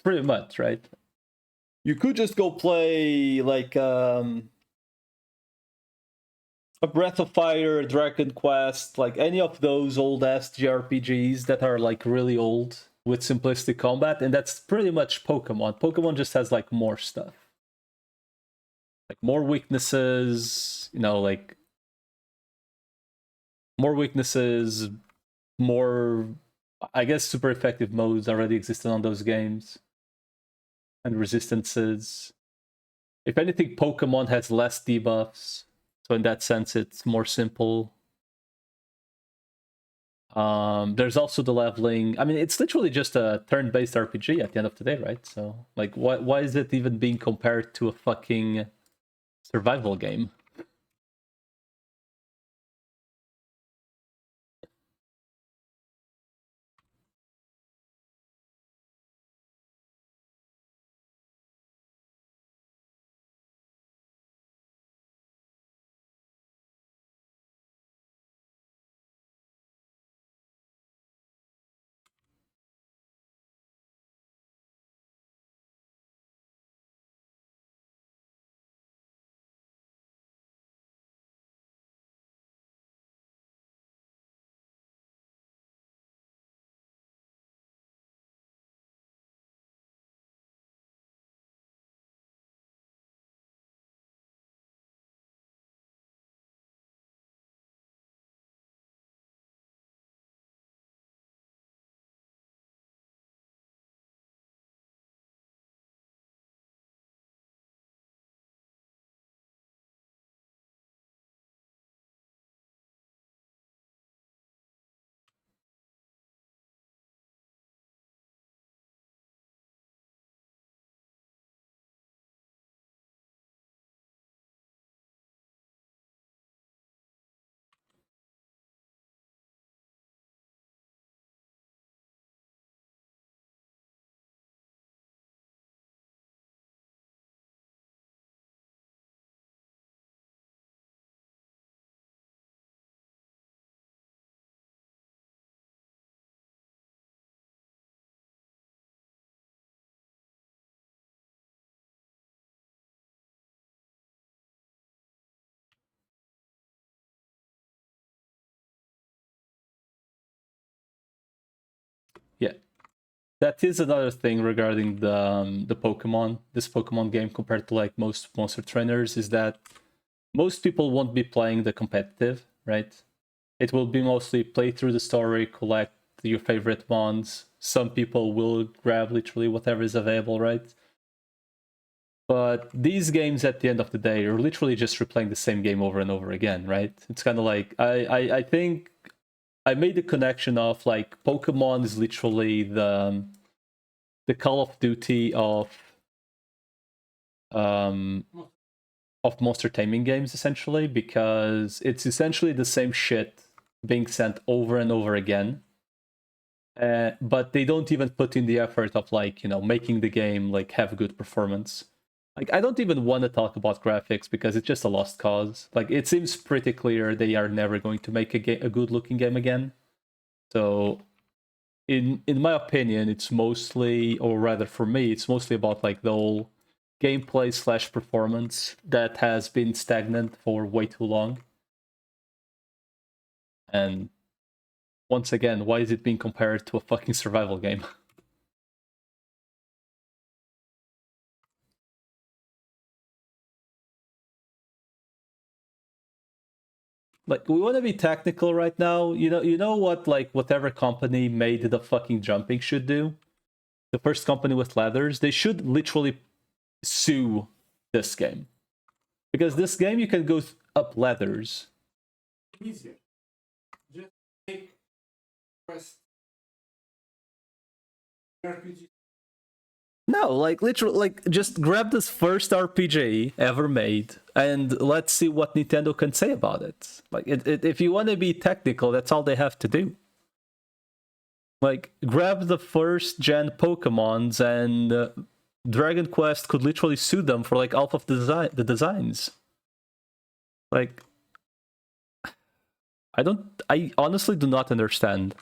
S1: pretty much, right? You could just go play like a Breath of Fire, Dragon Quest, like any of those old ass JRPGs that are like really old with simplistic combat, and that's pretty much Pokemon. Pokemon just has like more stuff, like more weaknesses, you know, like more weaknesses, more, I guess, super effective modes already existed on those games, and resistances. If anything, Pokemon has less debuffs, so in that sense, it's more simple. There's also the leveling. I mean, it's literally just a turn-based RPG at the end of the day, right? So, like, why is it even being compared to a fucking survival game? Yeah, that is another thing regarding the Pokemon, this Pokemon game compared to like most monster trainers, is that most people won't be playing the competitive, right? It will be mostly play through the story, collect your favorite mons. Some people will grab literally whatever is available, right? But these games at the end of the day are literally just replaying the same game over and over again, right? It's kind of like I think I made the connection of like Pokemon is literally the Call of Duty um of monster taming games, essentially, because it's essentially the same shit being sent over and over again. But they don't even put in the effort of like, you know, making the game like have a good performance. Like, I don't even want to talk about graphics because it's just a lost cause. Like, it seems pretty clear they are never going to make a good looking game again. So in my opinion, it's mostly, or rather for me, it's mostly about like the whole gameplay slash performance that has been stagnant for way too long. And once again, why is it being compared to a fucking survival game? Like, we want to be technical right now. You know what, like, whatever company made the fucking jumping should do? The first company with ladders, they should literally sue this game. Because this game, you can go up ladders.
S2: Easier. Just take quest RPG.
S1: No, like literally, like just grab this first RPG ever made and let's see what Nintendo can say about it. Like, if you want to be technical, that's all they have to do. Like, grab the first gen Pokemons, and Dragon Quest could literally sue them for like half of the designs. Like, I honestly do not understand.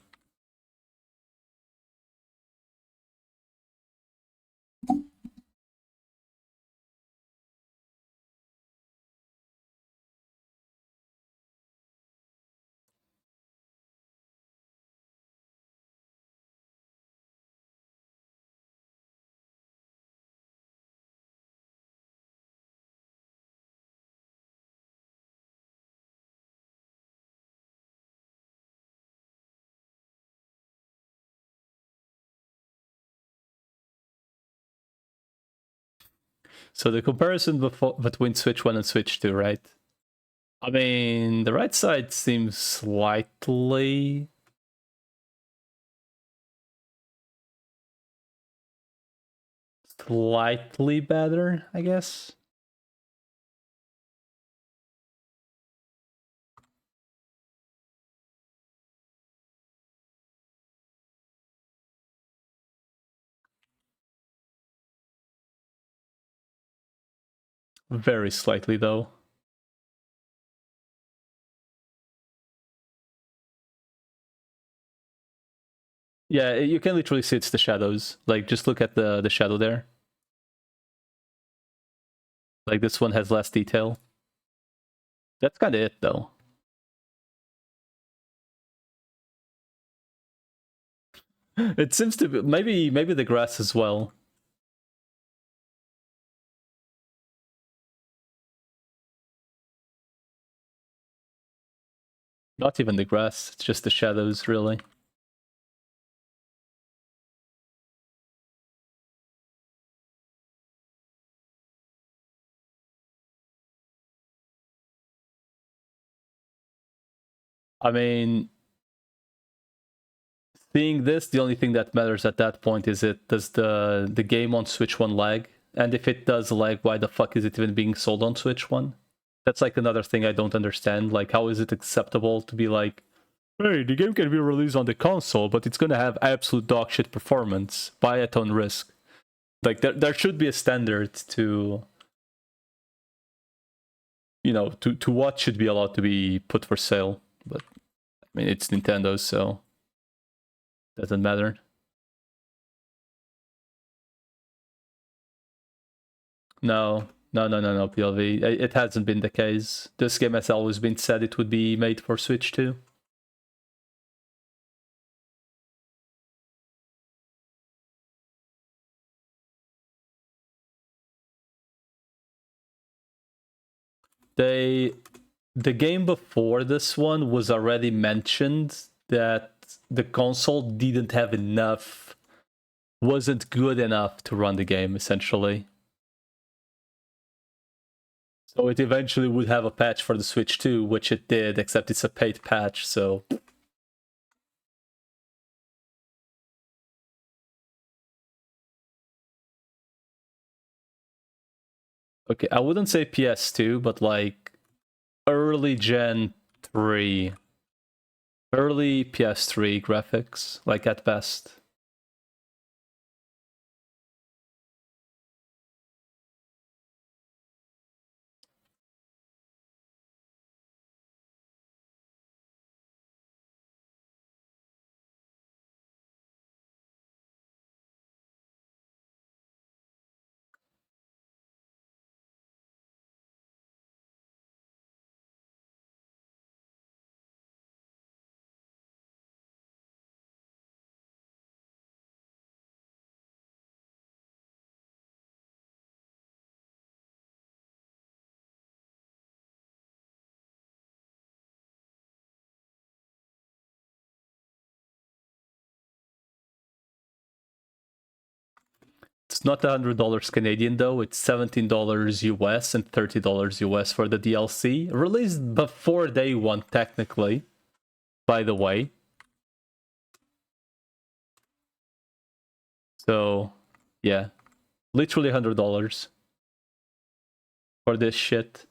S1: So the comparison between Switch 1 and Switch 2, right? I mean, the right side seems slightly better, I guess. Very slightly, though. Yeah, you can literally see it's the shadows. Like, just look at the shadow there. Like, this one has less detail. That's kind of it, though. It seems to be... Maybe the grass as well. Not even the grass, it's just the shadows, really. I mean, seeing this, the only thing that matters at that point is does the game on Switch 1 lag? And if it does lag, why the fuck is it even being sold on Switch 1? That's like another thing I don't understand. Like, how is it acceptable to be like, hey, the game can be released on the console, but it's gonna have absolute dogshit performance. Buy at own risk. Like, there should be a standard to, you know, to what should be allowed to be put for sale. But I mean, it's Nintendo, so doesn't matter. No, no, PLV. It hasn't been the case. This game has always been said it would be made for Switch 2. The game before this one was already mentioned that the console didn't have enough, wasn't good enough to run the game, essentially. So it eventually would have a patch for the Switch 2, which it did, except it's a paid patch, so... Okay, I wouldn't say PS2, but like early Gen 3. Early PS3 graphics, like at best. It's not $100 Canadian though, it's $17 US and $30 US for the DLC. Released before day one, technically, by the way. So, yeah. Literally $100 for this shit.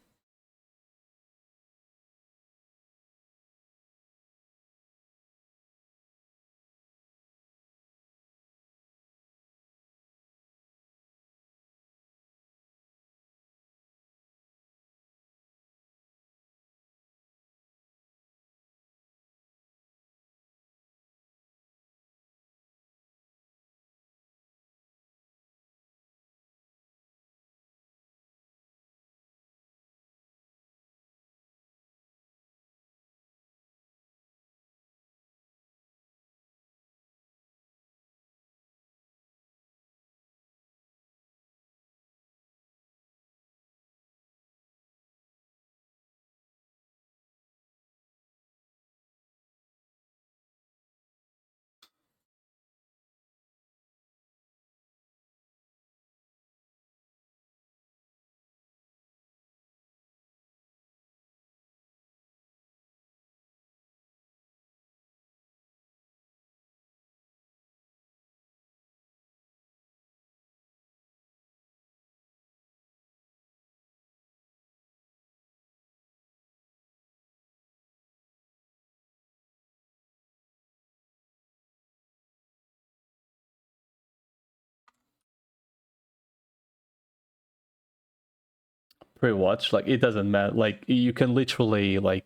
S1: Pretty much. Like, it doesn't matter. Like, you can literally, like,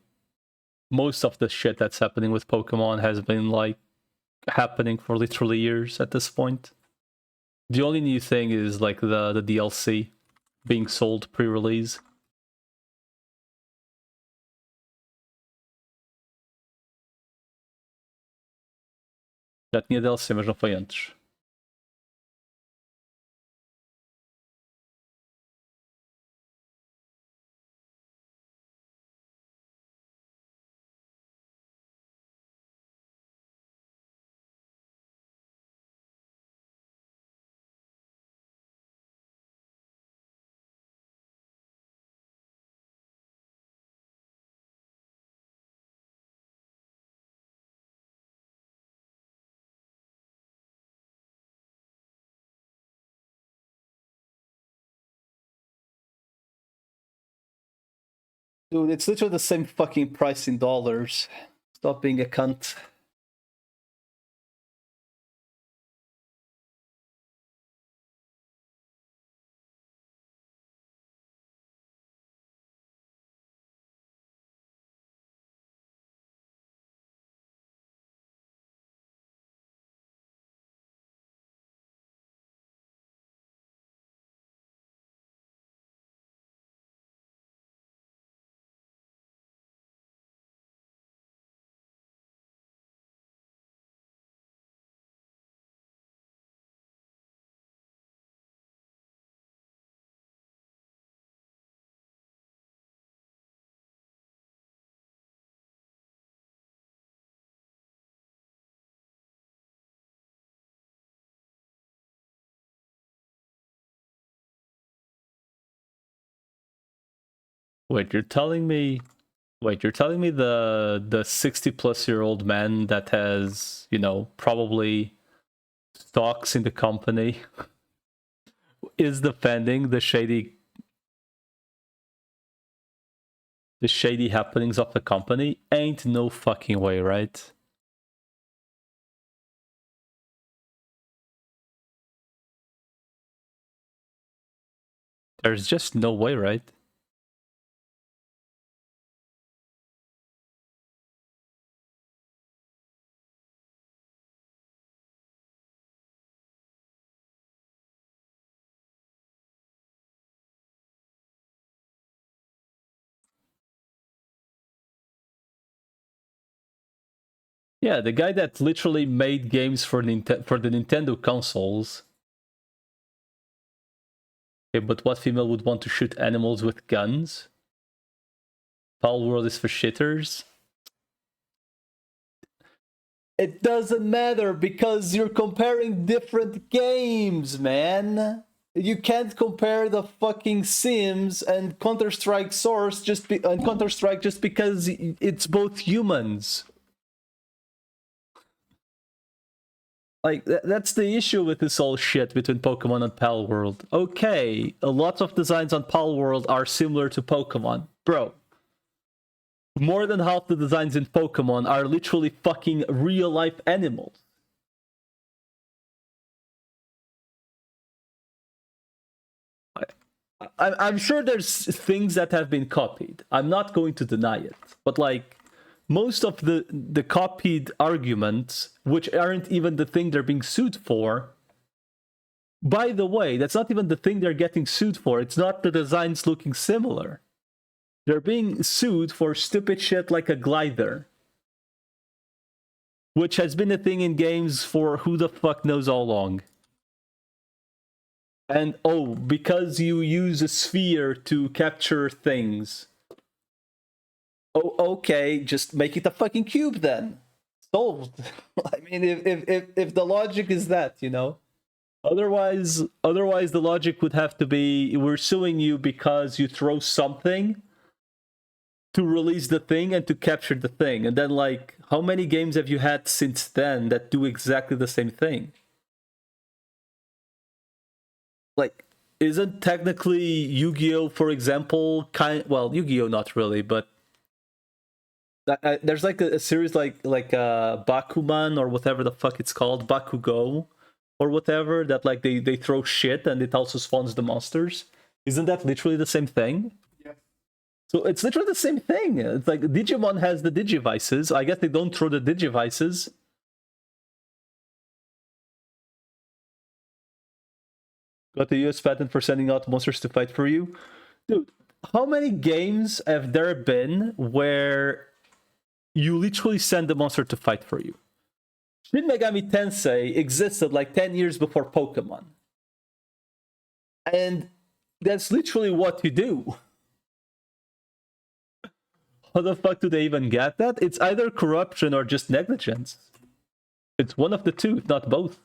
S1: most of the shit that's happening with Pokemon has been, like, happening for literally years at this point. The only new thing is, like, the DLC being sold pre-release. Já tinha DLC, mas não foi antes. Dude, it's literally the same fucking price in dollars. Stop being a cunt. Wait, you're telling me the 60-plus-year-old man that has, you know, probably stocks in the company is defending the shady happenings of the company? Ain't no fucking way, right? There's just no way, right? Yeah, the guy that literally made games for the Nintendo consoles. Okay, but what female would want to shoot animals with guns? Pal World is for shitters. It doesn't matter because you're comparing different games, man. You can't compare the fucking Sims and Counter-Strike Source and Counter-Strike just because it's both humans. Like, that's the issue with this whole shit between Pokemon and Pal World. Okay, a lot of designs on Pal World are similar to Pokemon. Bro, more than half the designs in Pokemon are literally fucking real-life animals. I'm sure there's things that have been copied. I'm not going to deny it. But, like, most of the copied arguments, which aren't even the thing they're being sued for, by the way, that's not even the thing they're getting sued for. It's not the designs looking similar. They're being sued for stupid shit like a glider, which has been a thing in games for who the fuck knows how long. And oh, because you use a sphere to capture things. Oh, okay, just make it a fucking cube then. Solved. I mean, if the logic is that, you know. Otherwise the logic would have to be, we're suing you because you throw something to release the thing and to capture the thing. And then, like, how many games have you had since then that do exactly the same thing? Like, isn't technically Yu-Gi-Oh, for example, well, Yu-Gi-Oh not really, but there's like a series like Bakuman or whatever the fuck it's called, Bakugo or whatever, that like they throw shit and it also spawns the monsters. Isn't that literally the same thing? So it's literally the same thing. It's like Digimon has the Digivices. I guess they don't throw the Digivices. Got the US patent for sending out monsters to fight for you. Dude, how many games have there been where you literally send the monster to fight for you? Shin Megami Tensei existed like 10 years before Pokemon. And that's literally what you do. How the fuck do they even get that? It's either corruption or just negligence. It's one of the two, if not both.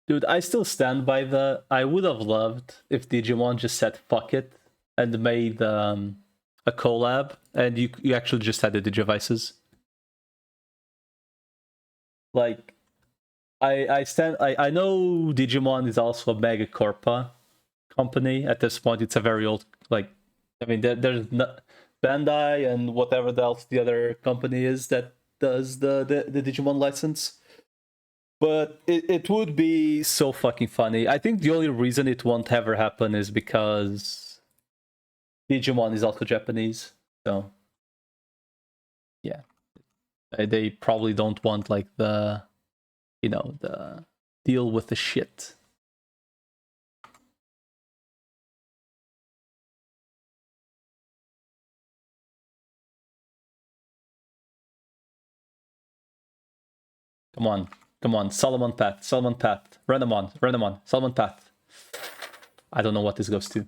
S1: Dude, I still stand by the. I would have loved if Digimon just said fuck it and made a collab, and you actually just had the Digivices. Like, I know Digimon is also a mega corpa company at this point. It's a very old, like, I mean, there's no, Bandai and whatever else the other company is that does the Digimon license. But it would be so fucking funny. I think the only reason it won't ever happen is because Digimon is also Japanese. So yeah, they probably don't want like the, you know, the deal with the shit. Come on, Solomon Path, Renamon, Solomon Path. I don't know what this goes to.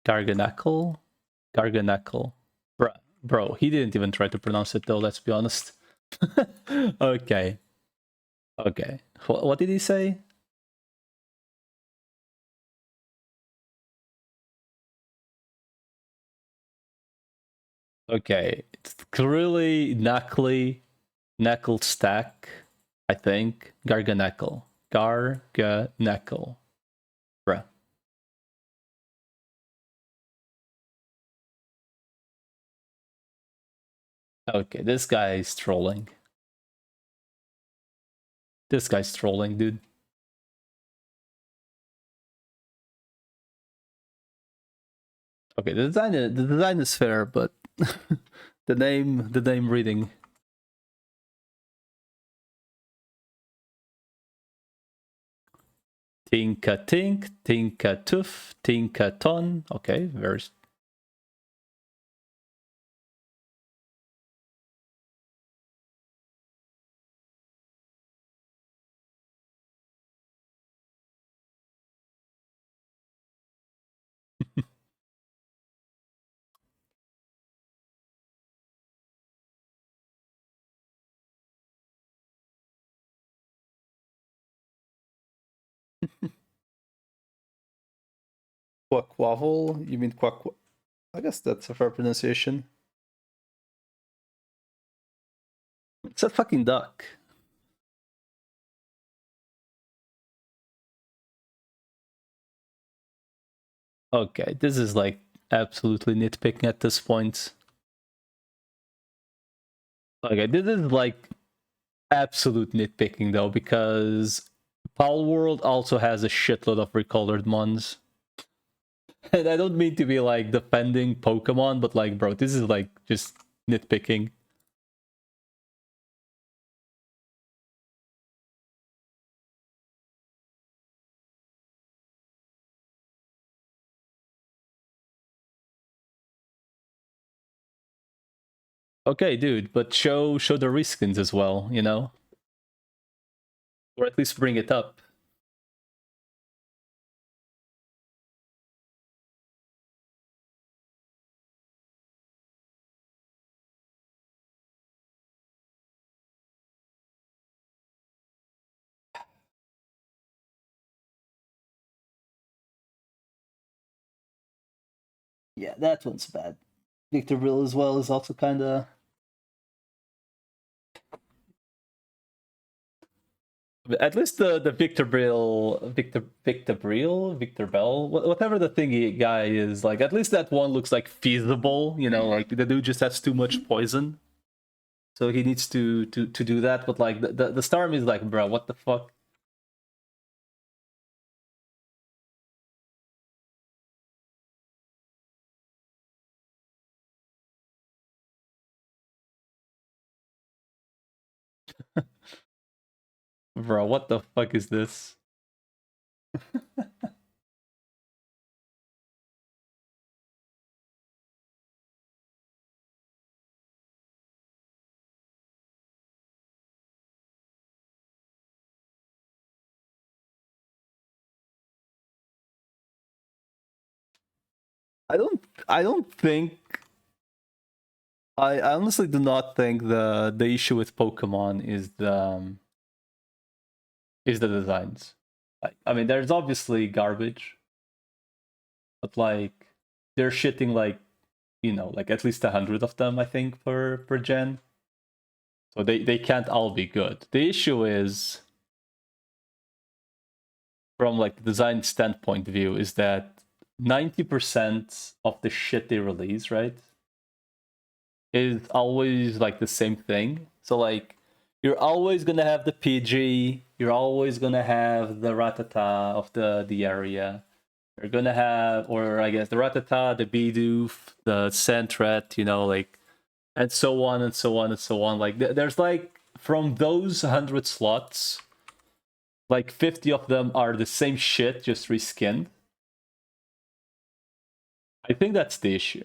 S1: Garganacle? Garganacle. Bro, he didn't even try to pronounce it though, let's be honest. Okay. Okay. What did he say? Okay. It's clearly Knuckle Stack, I think. Garganacle. Garganacle. Bruh. Okay, this guy is trolling. This guy's trolling, dude. Okay, the design is fair, but the name reading. Tinka tink, tinka toof, tinka ton. Okay, very. Quackwavel? You mean quack? I guess that's a fair pronunciation. It's a fucking duck. Okay, this is like absolutely nitpicking at this point. Okay, this is like absolute nitpicking though, because Pal World also has a shitload of recolored mons. And I don't mean to be like defending Pokemon, but like, bro, this is like just nitpicking. Okay, dude, but show the reskins as well, you know? Or at least bring it up. Yeah, that one's bad. Victorville as well is also kind of. At least the Victor Bell, whatever the thingy guy is, like at least that one looks like feasible, you know, like the dude just has too much poison. So he needs to do that, but like the Starm is like, bro, what the fuck? Bro, what the fuck is this? I don't think I honestly do not think the issue with Pokemon is the designs. Like, I mean, there's obviously garbage, but like they're shitting like, you know, like at least 100 of them, I think, per gen. So they can't all be good. The issue is, from like the design standpoint view, is that 90% of the shit they release, right, is always like the same thing. So like you're always gonna have the PG, you're always gonna have the Ratata of the area. You're gonna have, or I guess the Ratata, the Bidoof, the Sandret, you know, like, and so on and so on and so on. Like there's like, from those 100 slots, like 50 of them are the same shit, just reskinned. I think that's the issue.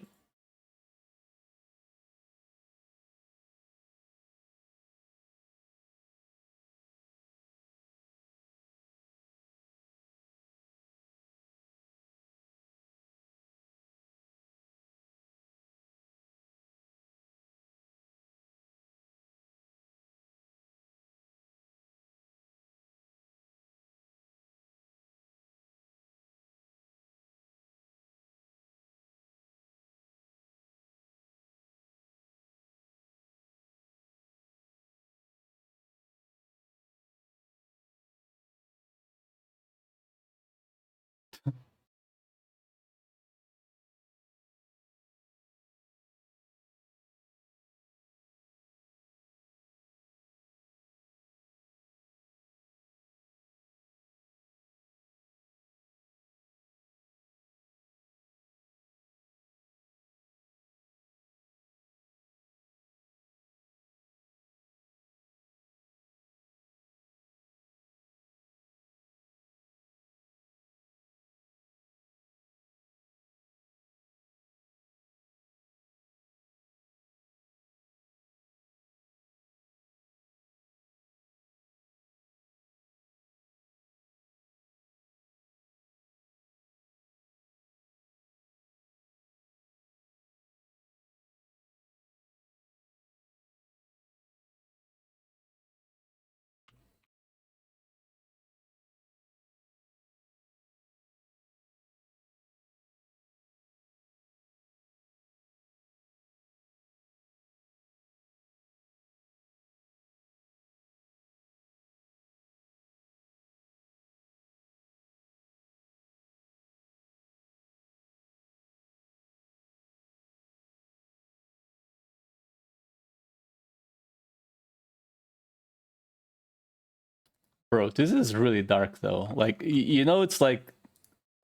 S1: Bro, this is really dark though. Like, you know, it's like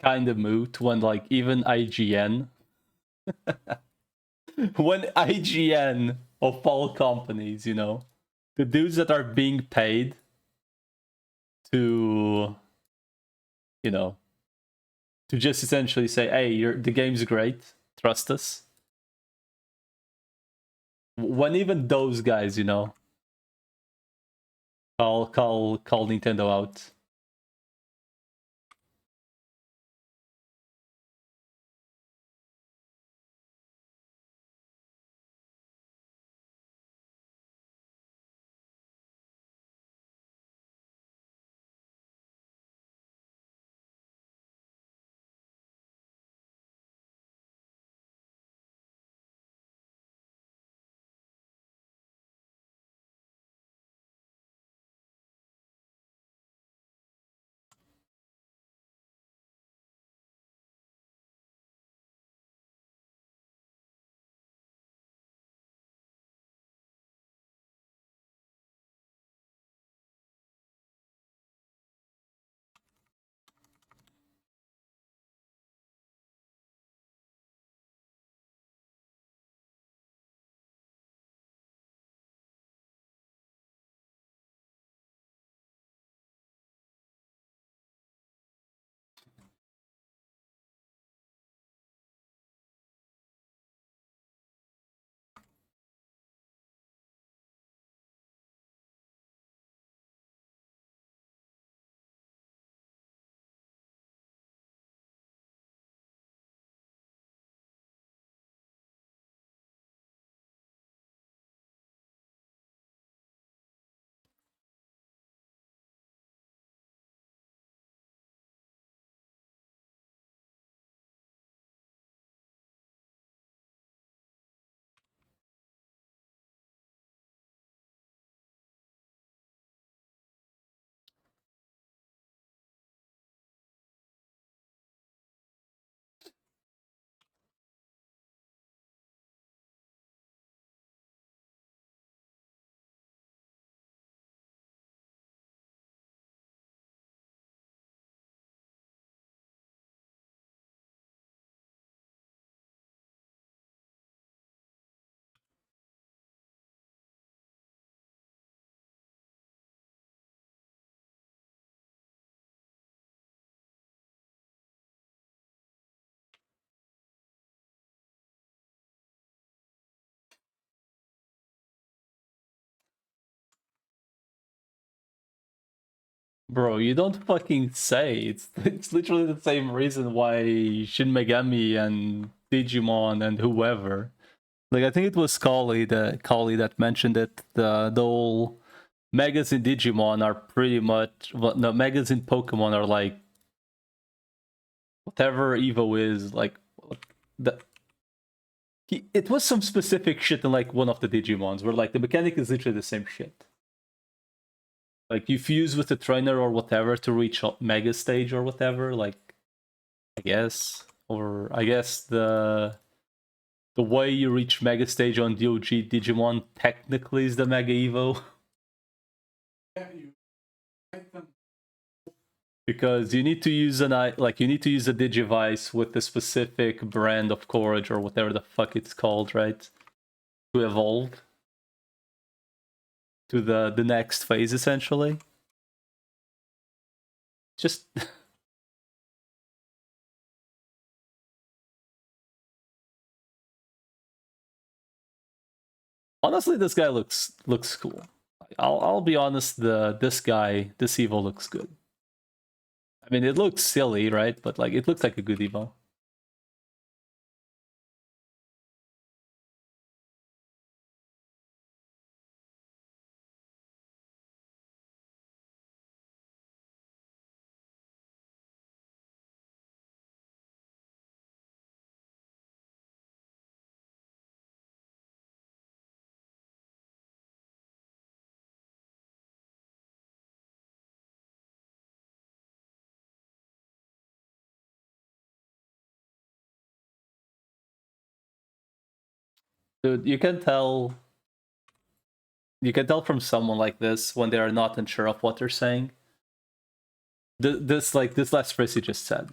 S1: kind of moot when like even IGN, when IGN of all companies, you know, the dudes that are being paid to, you know, to just essentially say, hey, the game's great, trust us. When even those guys, you know, call Nintendo out. Bro, you don't fucking say. It's literally the same reason why Shin Megami and Digimon and whoever. Like I think it was Kali that mentioned it. The whole megas in Digimon are pretty much, well, no, megas in Pokemon are like whatever Evo is, like the it was some specific shit in like one of the Digimons where like the mechanic is literally the same shit. Like you fuse with the trainer or whatever to reach mega stage or whatever, like I guess. Or I guess the way you reach mega stage on DOG Digimon technically is the Mega Evo.
S2: Yeah, you write them.
S1: Because you need to use you need to use a Digivice with a specific brand of courage or whatever the fuck it's called, right? To evolve to the next phase essentially. Just honestly, this guy looks cool. I'll be honest, this Evo looks good. I mean, it looks silly, right? But like, it looks like a good Evo. Dude, you can tell from someone like this when they are not unsure of what they're saying. This last phrase he just said.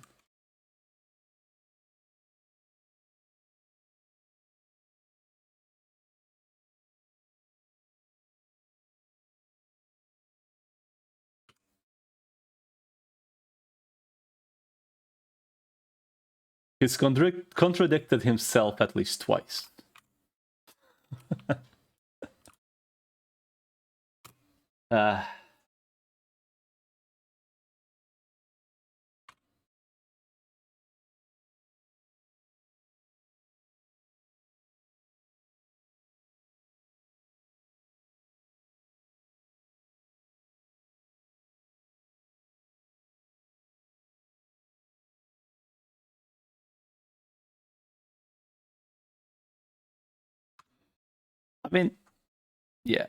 S1: He's contradicted himself at least twice. uh, I mean, yeah.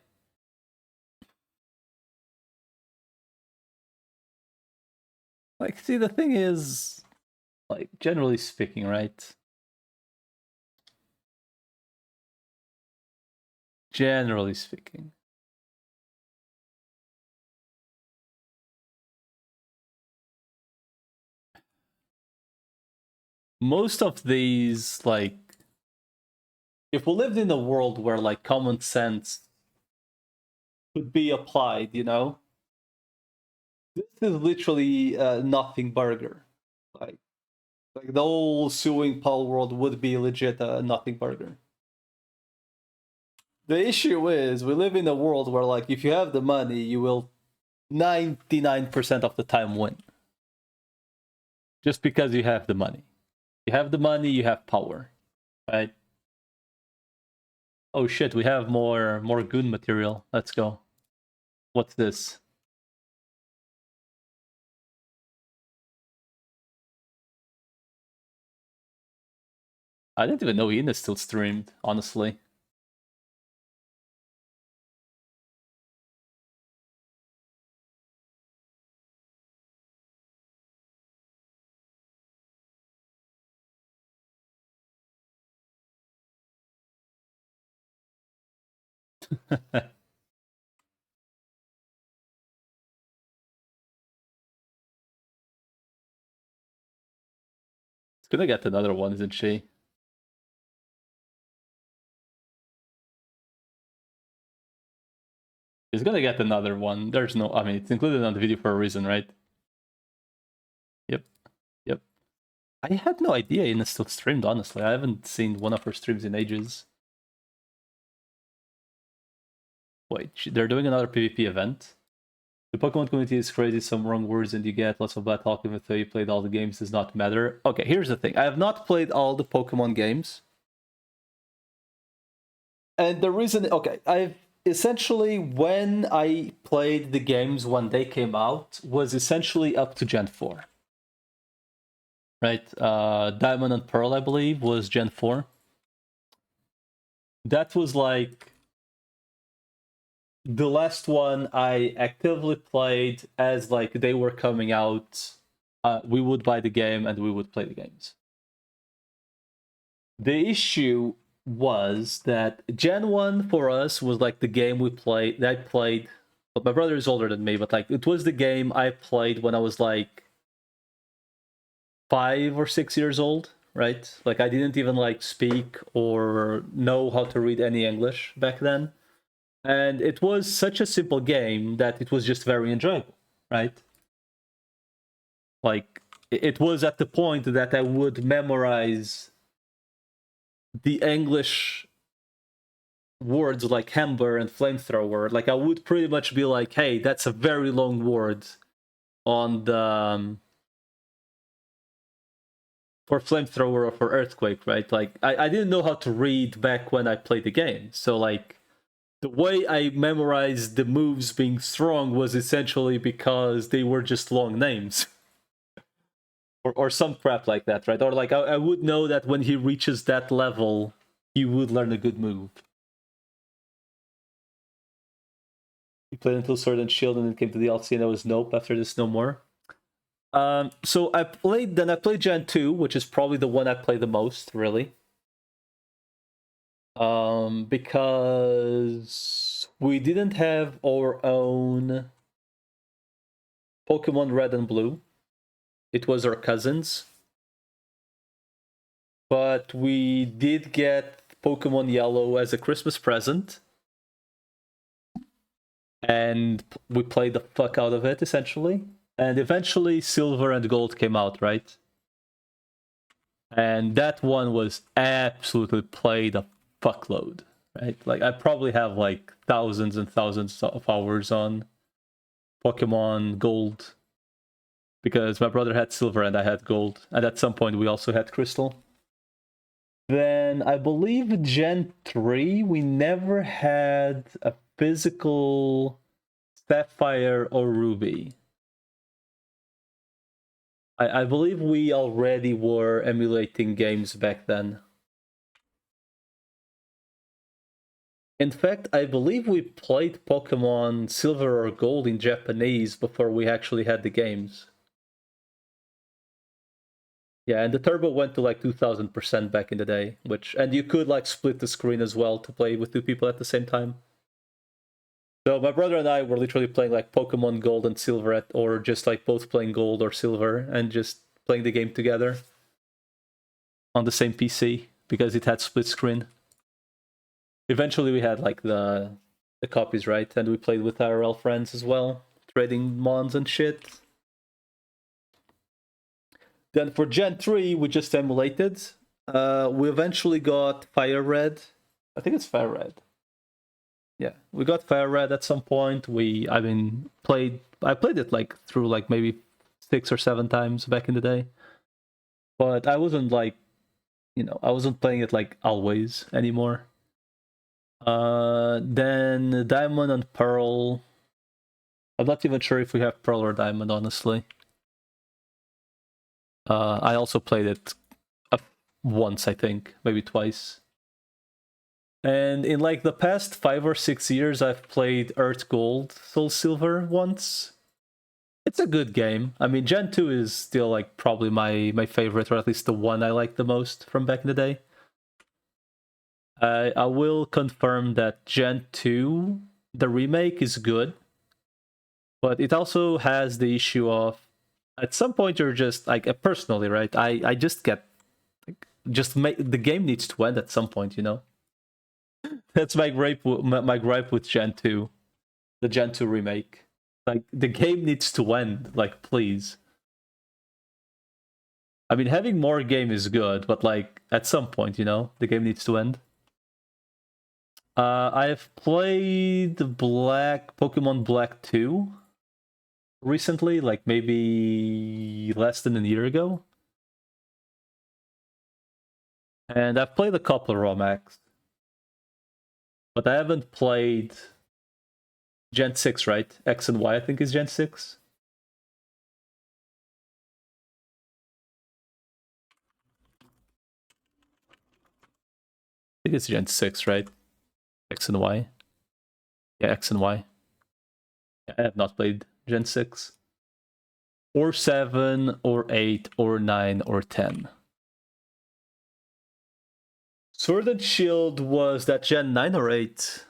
S1: Like, see, the thing is, like, generally speaking, right? Generally speaking. Most of these, like, if we lived in a world where, like, common sense could be applied, you know? This is literally a nothing burger. Like the whole suing Paul world would be legit a nothing burger. The issue is we live in a world where, like, if you have the money, you will 99% of the time win. Just because you have the money. You have the money, you have power, right? Oh shit, we have more goon material. Let's go. What's this? I didn't even know Ian is still streamed, honestly. It's gonna get another one, isn't she? She's gonna get another one. There's no, I mean, it's included on the video for a reason, right? Yep. Yep. I had no idea Ina still streamed, honestly. I haven't seen one of her streams in ages. Wait, they're doing another PvP event? The Pokemon community is crazy, some wrong words and you get lots of bad talk even though you played all the games does not matter. Okay, here's the thing. I have not played all the Pokemon games. And the reason, okay, I've essentially, when I played the games when they came out, was essentially up to Gen 4. Right? Diamond and Pearl, I believe, was Gen 4. That was like the last one I actively played as like they were coming out. We would buy the game and we would play the games. The issue was that Gen 1 for us was like the game we played that I played, but my brother is older than me, but like it was the game I played when I was like 5 or 6 years old, right? Like I didn't even like speak or know how to read any English back then. And it was such a simple game that it was just very enjoyable, right? Like it was at the point that I would memorize the English words like hammer and flamethrower. Like I would pretty much be like, hey, that's a very long word on the for flamethrower or for earthquake, right? Like I didn't know how to read back when I played the game. So like the way I memorized the moves being strong was essentially because they were just long names. Or some crap like that, right? Or like I would know that when he reaches that level, he would learn a good move. He played until Sword and Shield and then came to the DLC and I was nope, after this no more. So I played Gen 2, which is probably the one I play the most, really. Because we didn't have our own Pokemon Red and Blue. It was our cousins. But we did get Pokemon Yellow as a Christmas present. And we played the fuck out of it, essentially. And eventually Silver and Gold came out, right? And that one was absolutely played a fuckload, right? Like, I probably have like thousands and thousands of hours on Pokemon Gold, because my brother had Silver and I had Gold, and at some point we also had Crystal. Then I believe Gen 3, we never had a physical Sapphire or Ruby. I believe we already were emulating games back then. In fact, I believe we played Pokemon Silver or Gold in Japanese before we actually had the games. Yeah, and the turbo went to like 2000% back in the day, and you could like split the screen as well to play with two people at the same time. So my brother and I were literally playing like Pokemon Gold and Silver, or just like both playing Gold or Silver and just playing the game together on the same PC because it had split screen. Eventually we had like the copies, right? And we played with IRL friends as well, trading mons and shit. Then for Gen 3, we just emulated. We eventually got Fire Red. I think it's Fire Red. Yeah, we got Fire Red at some point. I played it like through like maybe 6 or 7 times back in the day. But I wasn't like, I wasn't playing it like always anymore. Then Diamond and Pearl. I'm not even sure if we have Pearl or Diamond, honestly. I also played it once, I think, maybe twice. And in like the past 5 or 6 years, I've played Earth Gold, Soul Silver once. It's a good game. I mean, Gen 2 is still like probably my favorite, or at least the one I like the most from back in the day. I will confirm that Gen 2, the remake, is good. But it also has the issue of, at some point you're just like, personally, right? I just get like, the game needs to end at some point, That's my gripe. My gripe with Gen 2, the Gen 2 remake. Like, the game needs to end. Like, please. I mean, having more game is good, but like at some point, the game needs to end. I've played Pokemon Black 2 recently, like maybe less than a year ago. And I've played a couple of ROMAX. But I haven't played Gen 6, right? X and Y, I think, is Gen 6. I think it's Gen 6, right? X and Y. Yeah, X and Y. Yeah, I have not played Gen 6. Or 7, or 8, or 9, or 10. Sword and Shield was that Gen 9 or 8?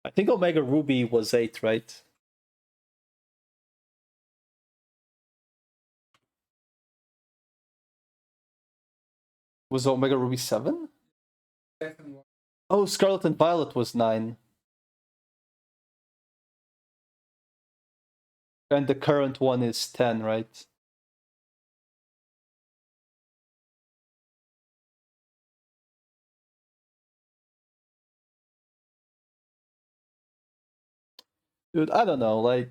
S1: I think Omega Ruby was 8, right? Was Omega Ruby 7?
S2: Second one.
S1: Oh, Scarlet and Violet was 9. And the current one is 10, right? Dude, I don't know, like,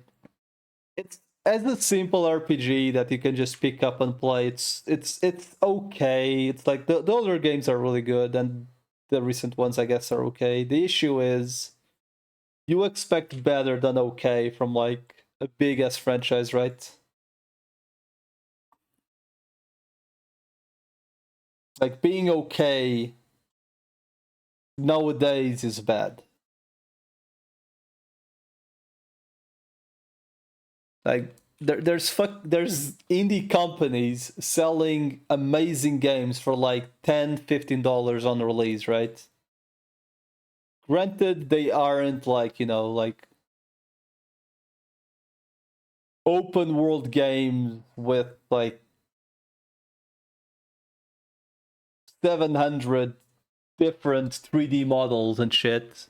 S1: it's as a simple RPG that you can just pick up and play. It's okay. It's like the older games are really good, and the recent ones, I guess, are okay. The issue is you expect better than okay from like a big ass franchise, right? Like, being okay nowadays is bad. Like, there's indie companies selling amazing games for like $10-15 on release, right? Granted, they aren't like, you know, like open world games with like 700 different 3D models and shit.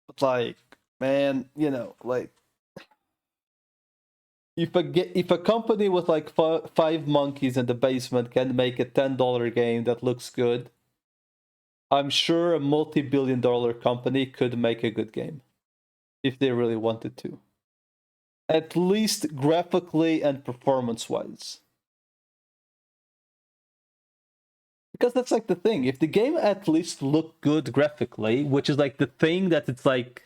S1: But like, man, you know, like if a company with like five monkeys in the basement can make a $10 game that looks good, I'm sure a multi-billion-dollar company could make a good game if they really wanted to. At least graphically and performance-wise. Because that's like the thing. If the game at least looked good graphically, which is like the thing that it's like,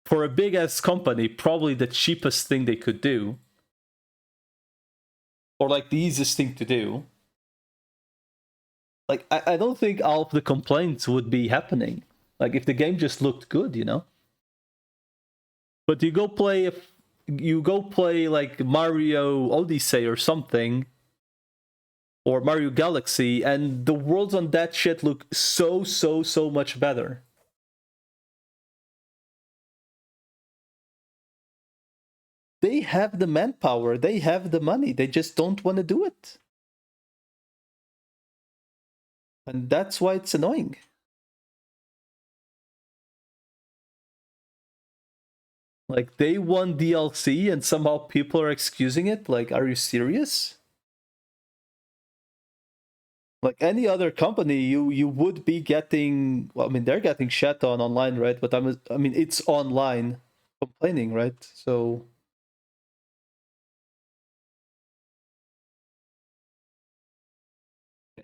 S1: for a big ass company, probably the cheapest thing they could do, or like the easiest thing to do. Like, I don't think all of the complaints would be happening. Like, if the game just looked good, you know? But you go play like Mario Odyssey or something, or Mario Galaxy, and the worlds on that shit look so much better. They have the manpower, they have the money, they just don't want to do it. And that's why it's annoying. Like, they won DLC and somehow people are excusing it? Like, are you serious? Like any other company, you would be getting, well, I mean, they're getting shat on online, right? But I mean, it's online complaining, right? So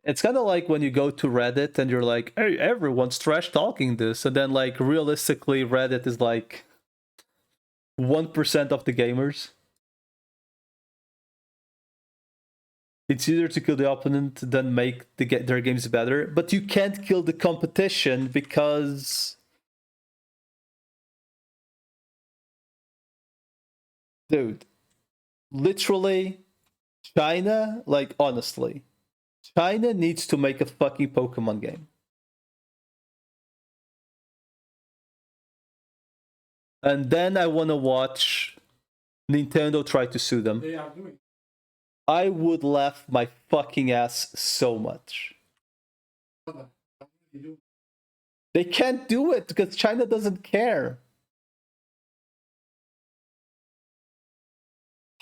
S1: it's kind of like when you go to Reddit and you're like, hey, everyone's trash talking this, and then like realistically, Reddit is like 1% of the gamers. It's easier to kill the opponent than make their games better, but you can't kill the competition because, dude, literally, China, like honestly, China needs to make a fucking Pokemon game. And then I want to watch Nintendo try to sue them.
S2: They are doing.
S1: I would laugh my fucking ass so much. They can't do it because China doesn't care.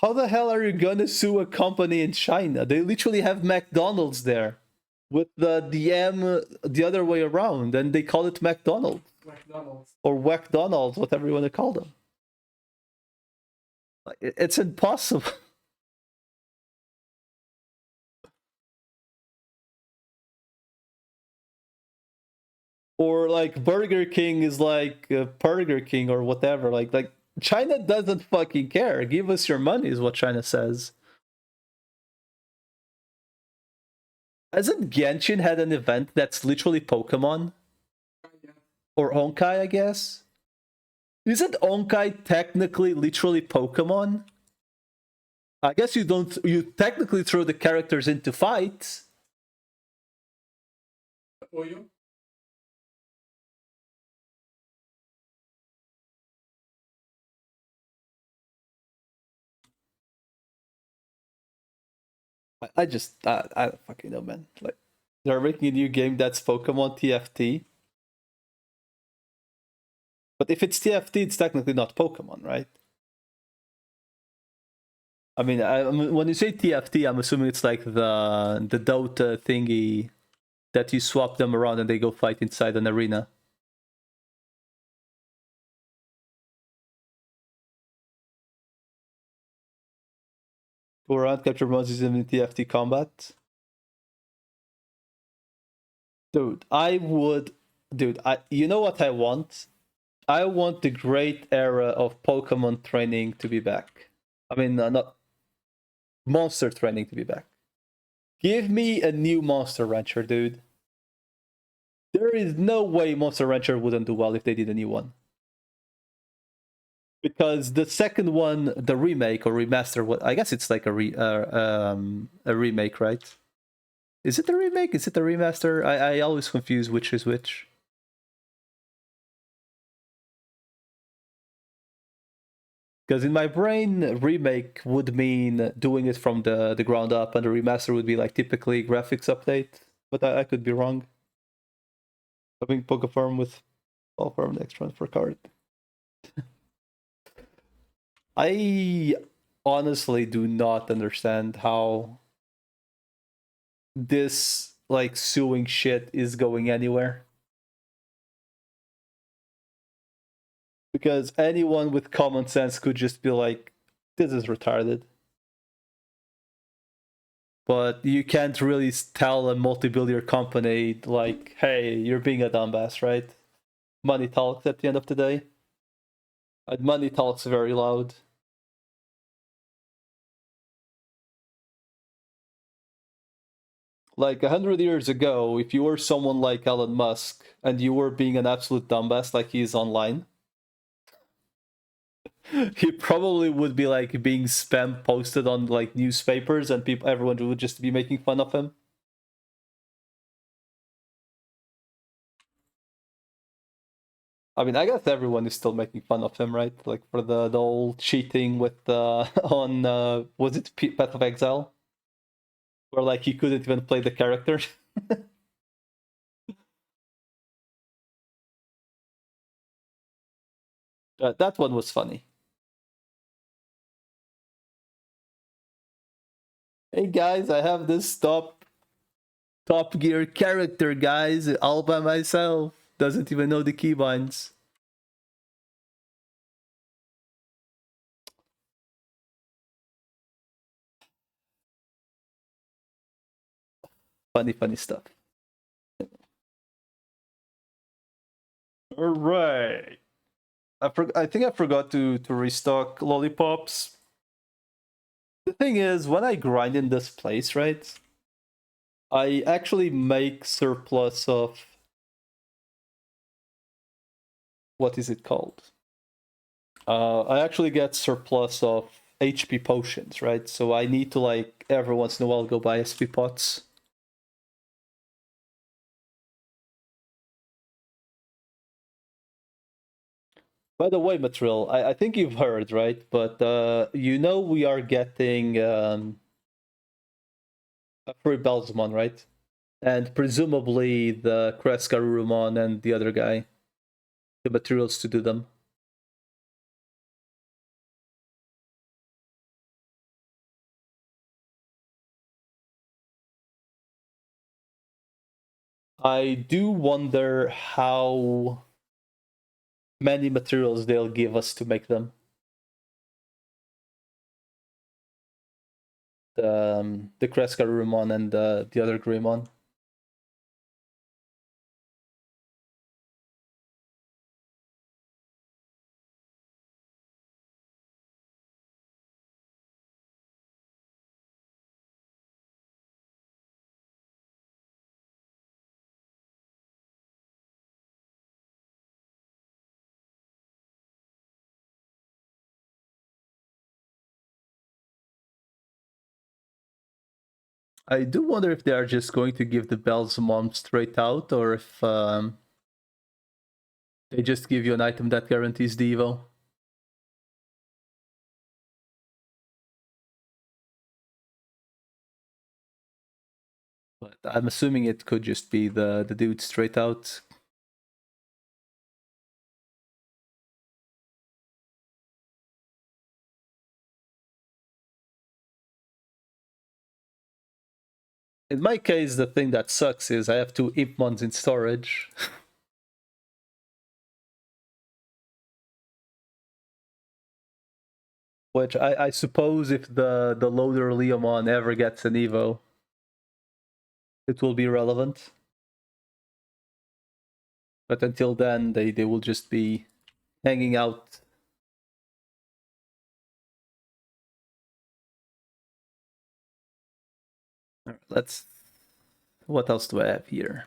S1: How the hell are you gonna sue a company in China? They literally have McDonald's there with the M the other way around, and they call it McDonald's. Or McDonald's, whatever you want to call them. It's impossible. Or like Burger King is like Burger King or whatever. Like China doesn't fucking care. Give us your money is what China says. Hasn't Genshin had an event that's literally Pokemon? Or Honkai, I guess? Isn't Honkai technically literally Pokemon? I guess you technically throw the characters into fights.
S2: Oyo?
S1: I don't fucking know, man. Like, they're making a new game that's Pokemon TFT. But if it's TFT, it's technically not Pokemon, right? I mean, when you say TFT, I'm assuming it's like the Dota thingy that you swap them around and they go fight inside an arena. Go around, capture monsters in TFT combat. Dude, you know what I want? I want the great era of Pokemon training to be back. I mean, not monster training to be back. Give me a new Monster Rancher, dude. There is no way Monster Rancher wouldn't do well if they did a new one. Because the second one, the remake or remaster, what I guess it's like a remake, right? Is it a remake? Is it a remaster? I always confuse which is which. Because in my brain, remake would mean doing it from the ground up, and the remaster would be like typically graphics update. But I could be wrong. Having Poke Farm with All Farm next transfer card. I honestly do not understand how this like suing shit is going anywhere. Because anyone with common sense could just be like, this is retarded. But you can't really tell a multi-billion company like, hey, you're being a dumbass, right? Money talks at the end of the day. And money talks very loud. Like 100 years ago, if you were someone like Elon Musk and you were being an absolute dumbass like he is online, he probably would be like being spam posted on like newspapers and everyone would just be making fun of him. I mean, I guess everyone is still making fun of him, right? Like for the whole cheating with on was it Path of Exile, where like he couldn't even play the character. That one was funny. Hey guys, I have this Top Gear character, guys, all by myself. Doesn't even know the keybinds. Funny stuff. All right. I think I forgot to restock lollipops. The thing is, when I grind in this place, right, I actually make surplus of what is it called? I actually get surplus of HP potions, right? So I need to like every once in a while go buy SP pots. By the way, Matril, I think you've heard, right? But you know we are getting a free Belzamon, right? And presumably the Kreskarurumon and the other guy, the materials to do them. I do wonder how many materials they'll give us to make them. The Kreskarurumon and the other Greymon. I do wonder if they are just going to give the Belzamon straight out, or if they just give you an item that guarantees the Evo. But I'm assuming it could just be the dude straight out. In my case, the thing that sucks is I have 2 Impmons in storage. Which I suppose if the loader Leomon ever gets an Evo, it will be relevant. But until then, they will just be hanging out. Let's... What else do I have here?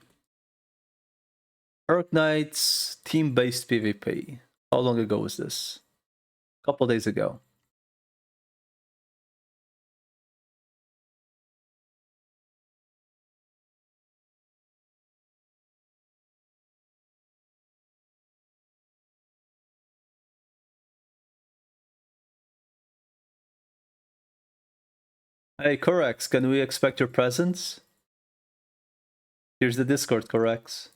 S1: Arknights, team-based PvP. How long ago was this? couple days ago. Hey, Corex, can we expect your presence? Here's the Discord, Corex.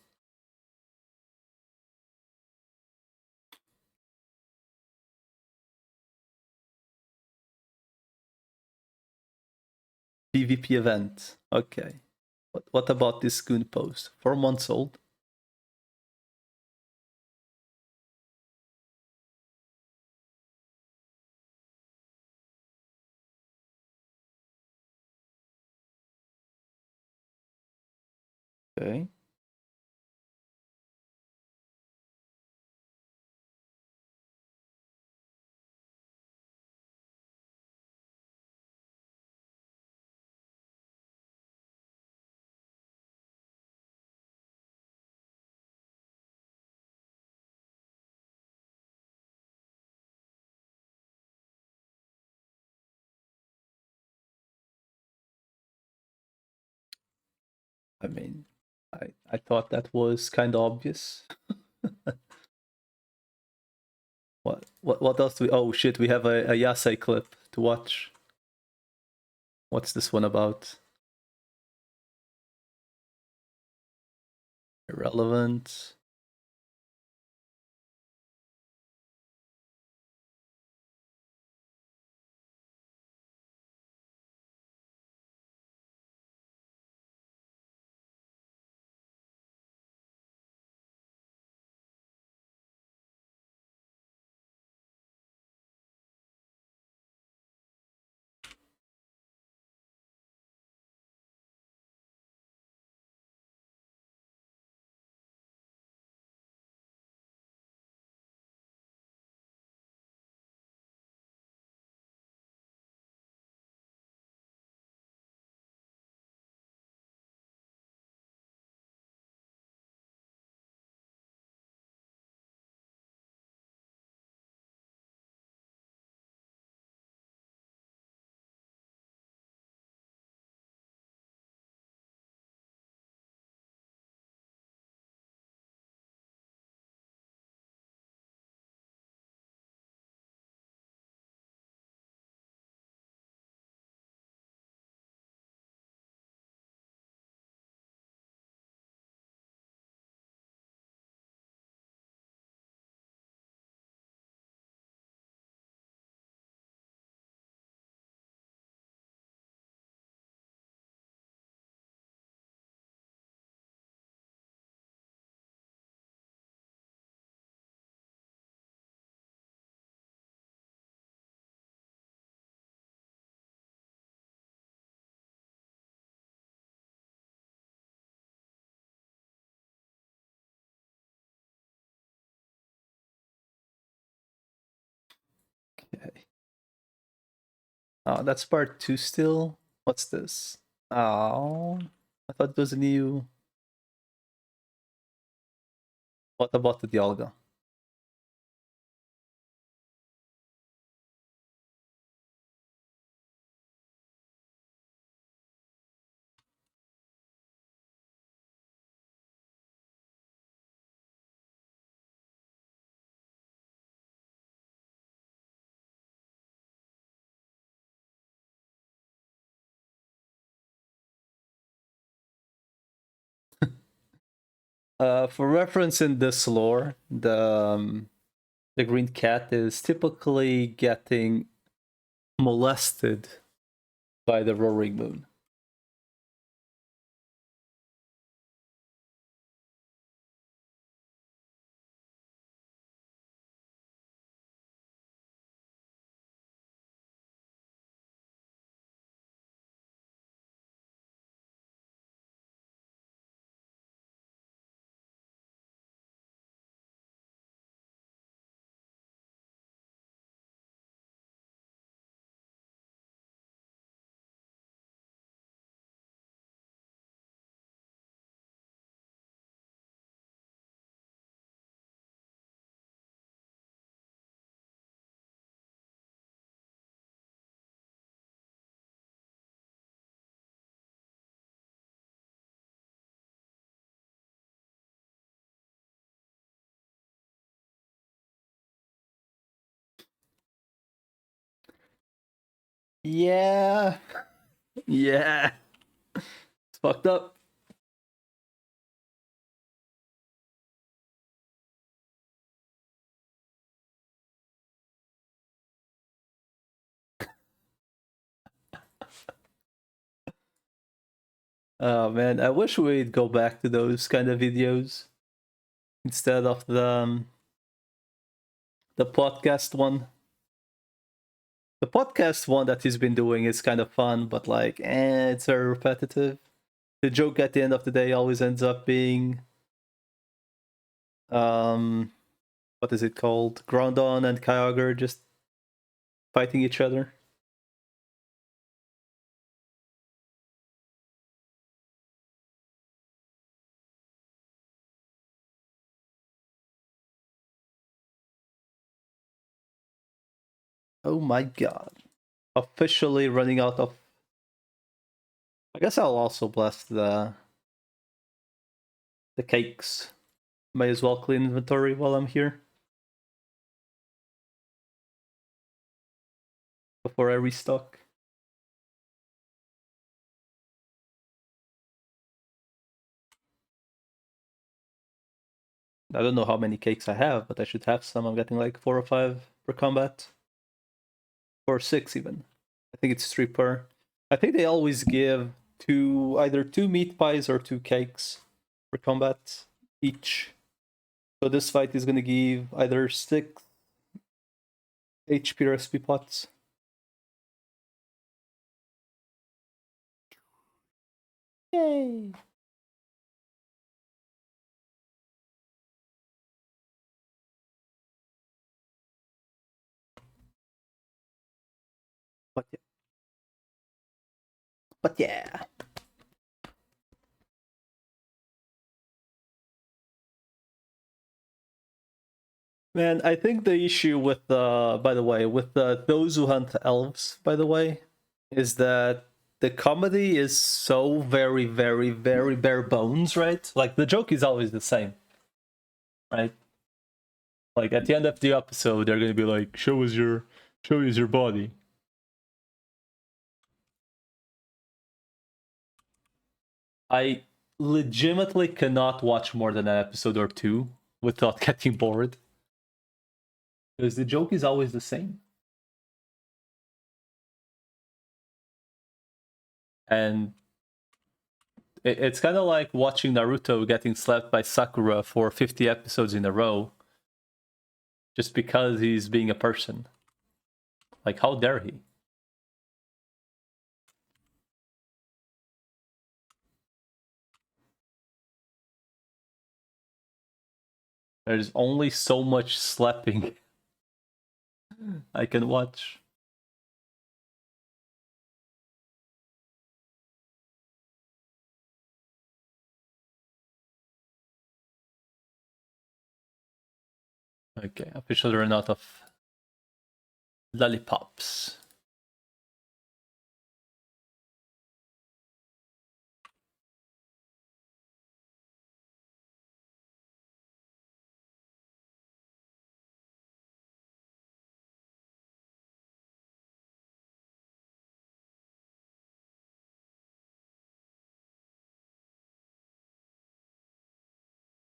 S1: PvP event. Okay. What about this Goon post? 4 months old. Okay. I mean, I thought that was kind of obvious. What else do we? Oh shit, we have a Yasei clip to watch. What's this one about? Irrelevant. Okay. Oh, that's part 2 still. What's this? Oh, I thought it was a new. What about the Dialga? For reference in this lore, the green cat is typically getting molested by the roaring moon. Yeah. Yeah. It's fucked up. Oh man, I wish we'd go back to those kind of videos instead of the podcast one. The podcast one that he's been doing is kind of fun, but like, it's very repetitive. The joke at the end of the day always ends up being, um, what is it called? Grondon and Kyogre just fighting each other. Oh my god. Officially running out of. I guess I'll also bless the cakes. Might as well clean inventory while I'm here. Before I restock. I don't know how many cakes I have, but I should have some. I'm getting like 4 or 5 per combat. Or 6 even. I think it's 3 per. I think they always give either 2 meat pies or 2 cakes per combat each. So this fight is gonna give either 6 HP recipe pots. Yay! But yeah. But yeah. Man, I think the issue with by the way, with those who hunt elves, by the way, is that the comedy is so very, very, very bare bones, right? Like the joke is always the same, right? Like at the end of the episode, they're gonna be like, show us your body." I legitimately cannot watch more than an episode or two without getting bored. Because the joke is always the same. And it's kind of like watching Naruto getting slapped by Sakura for 50 episodes in a row just because he's being a person. Like, how dare he? There's only so much slapping I can watch. Okay, officially run out of lollipops.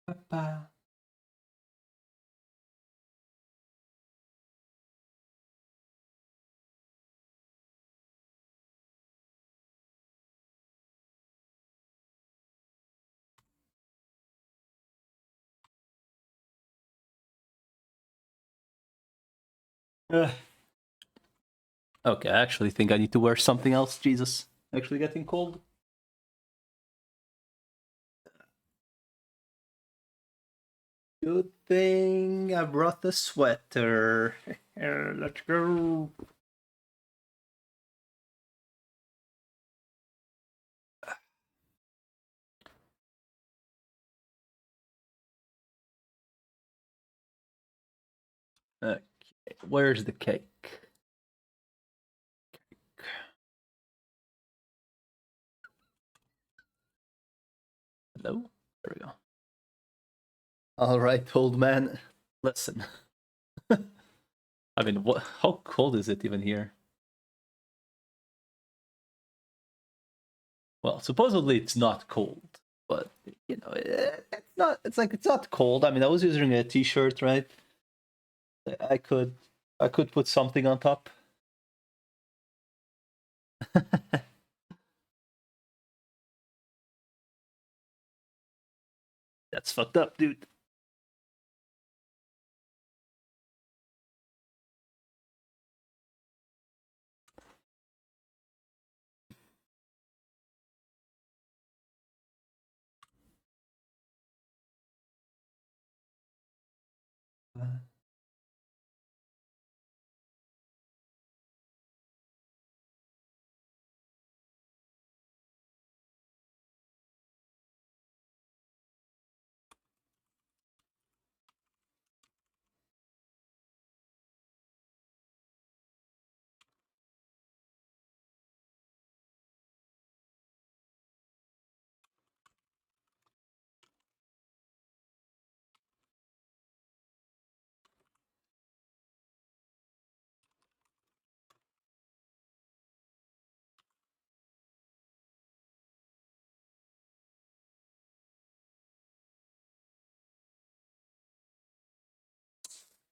S1: Ba-ba. Ugh. Okay, I actually think I need to wear something else. Jesus, actually getting cold. Good thing I brought the sweater. Let's go. Okay, where's the cake? Hello? There we go. All right, old man. Listen. I mean, how cold is it even here? Well, supposedly it's not cold, but you know, it's not. It's like it's not cold. I mean, I was using a t-shirt, right? I could, I could put something on top. That's fucked up, dude.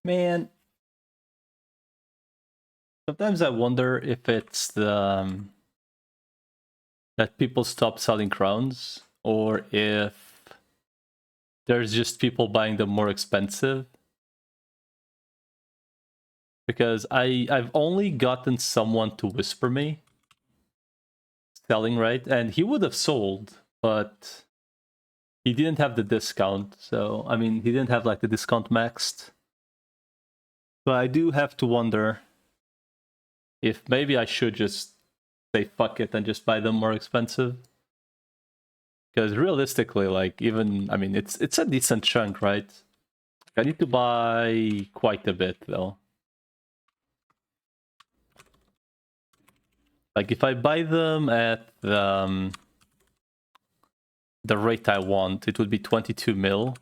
S1: Man, sometimes I wonder if it's the that people stop selling crowns, or if there's just people buying them more expensive. Because I've only gotten someone to whisper me selling, right? And he would have sold, but he didn't have the discount. So I mean, he didn't have like the discount maxed. So I do have to wonder if maybe I should just say fuck it and just buy them more expensive. Because realistically, like even I mean, it's a decent chunk, right? I need to buy quite a bit though. Like if I buy them at the rate I want, it would be 22 mil.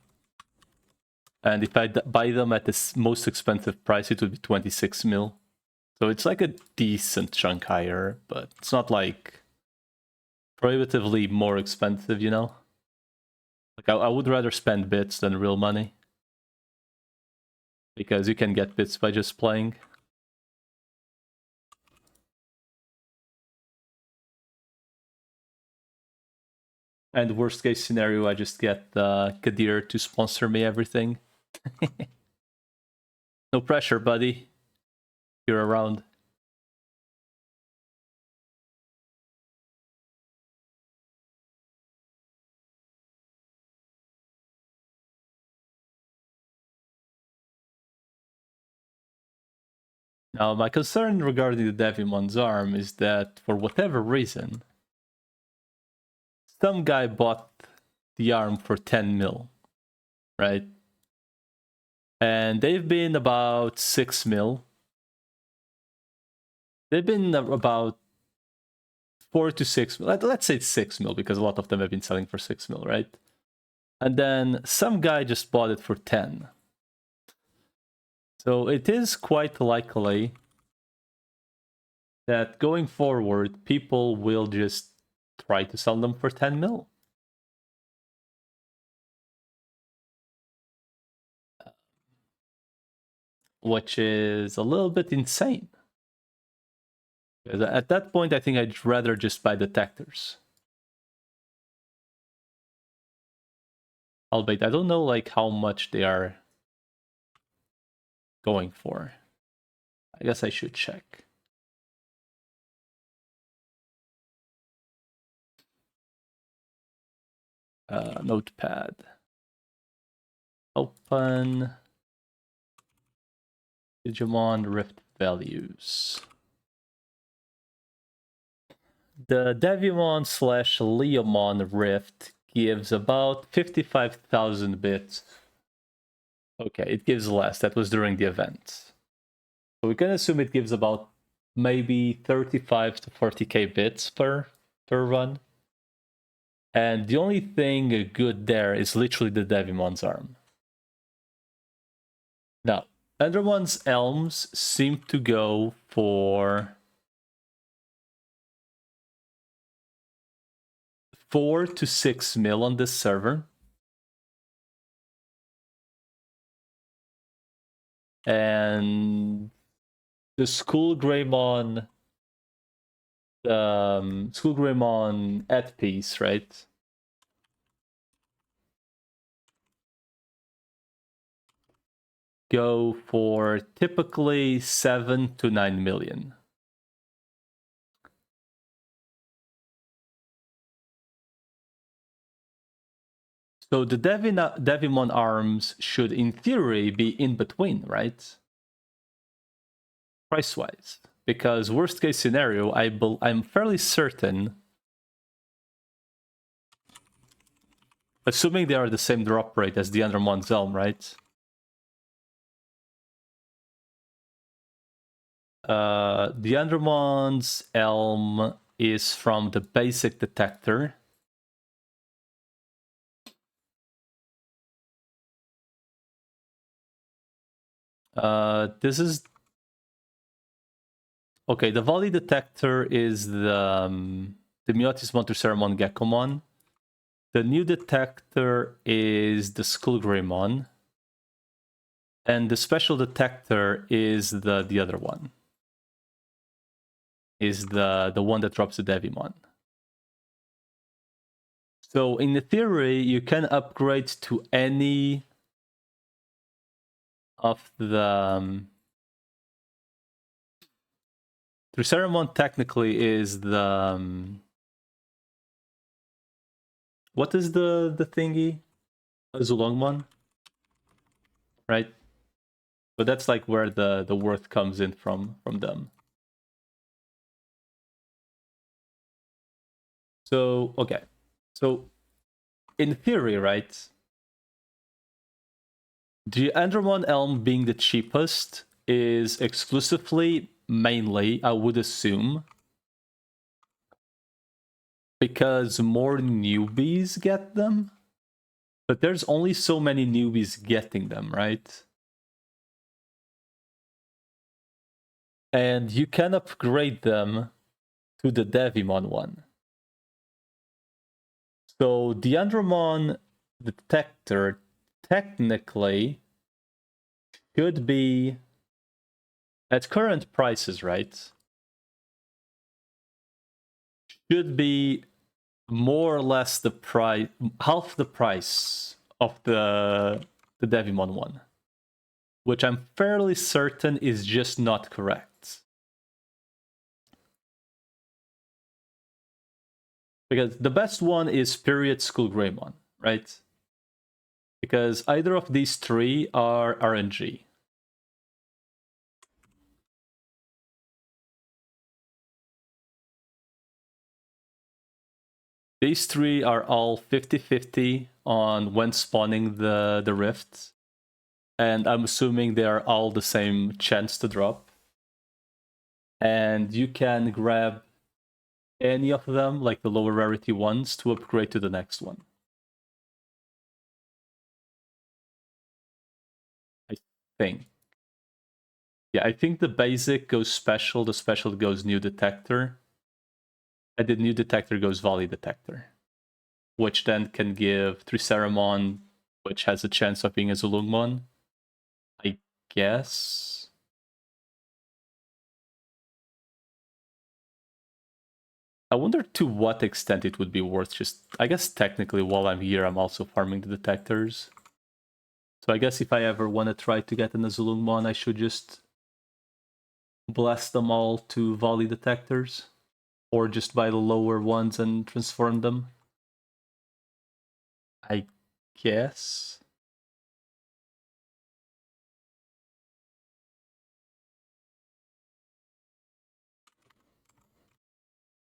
S1: And if I buy them at the most expensive price, it would be 26 mil. So it's like a decent chunk higher, but it's not like prohibitively more expensive, you know? Like I would rather spend bits than real money. Because you can get bits by just playing. And worst case scenario, I just get Kadir to sponsor me everything. No pressure, buddy. You're around. Now, my concern regarding the Devimon's arm is that, for whatever reason, some guy bought the arm for 10 mil, right? And they've been about 6 mil. They've been about 4 to 6 mil. Let's say 6 mil, because a lot of them have been selling for 6 mil, right? And then some guy just bought it for 10. So it is quite likely that going forward, people will just try to sell them for 10 mil. Which is a little bit insane. Because at that point, I think I'd rather just buy detectors. Albeit, I don't know like how much they are going for. I guess I should check. Notepad. Open. Digimon Rift values. The Devimon / Leomon Rift gives about 55,000 bits. Okay, it gives less. That was during the event. So we can assume it gives about maybe 35 to 40k bits per run. And the only thing good there is literally the Devimon's arm. Now, Endermon's Elms seem to go for 4 to 6 mil on this server. And the Skull Greymon at piece, right? Go for typically 7 to 9 million. So the Devimon arms should, in theory, be in between, right? Price-wise. Because worst case scenario, I'm fairly certain, assuming they are the same drop rate as the Andromon's Elm, right? The Andromon's Elm is from the basic detector. This is... Okay, the volley detector is the Miotis Montuceramon Gekomon. The new detector is the Skullgreymon. And the special detector is the other one. Is the one that drops the Devimon. So in theory, you can upgrade to any of the... Triceramon technically is the... what is the thingy? Zulongmon? Right? But that's like where the worth comes in from them. So, okay. So, in theory, right? The Andromon Elm being the cheapest is exclusively, mainly, I would assume, because more newbies get them. But there's only so many newbies getting them, right? And you can upgrade them to the Devimon one. So the Andromon detector technically should be, at current prices, right? Should be more or less the price, half the price of the Devimon one, which I'm fairly certain is just not correct. Because the best one is Period Skull Greymon, right? Because either of these three are RNG. These three are all 50-50 on when spawning the rifts. And I'm assuming they are all the same chance to drop. And you can grab any of them, like the lower rarity ones, to upgrade to the next one. I think. Yeah, I think the basic goes special, the special goes new detector, and the new detector goes volley detector, which then can give Triceramon, which has a chance of being a Zulungmon, I guess. I wonder to what extent it would be worth just... I guess technically while I'm here, I'm also farming the detectors. So I guess if I ever want to try to get an Azulungmon, I should just blast them all to volley detectors. Or just buy the lower ones and transform them. I guess.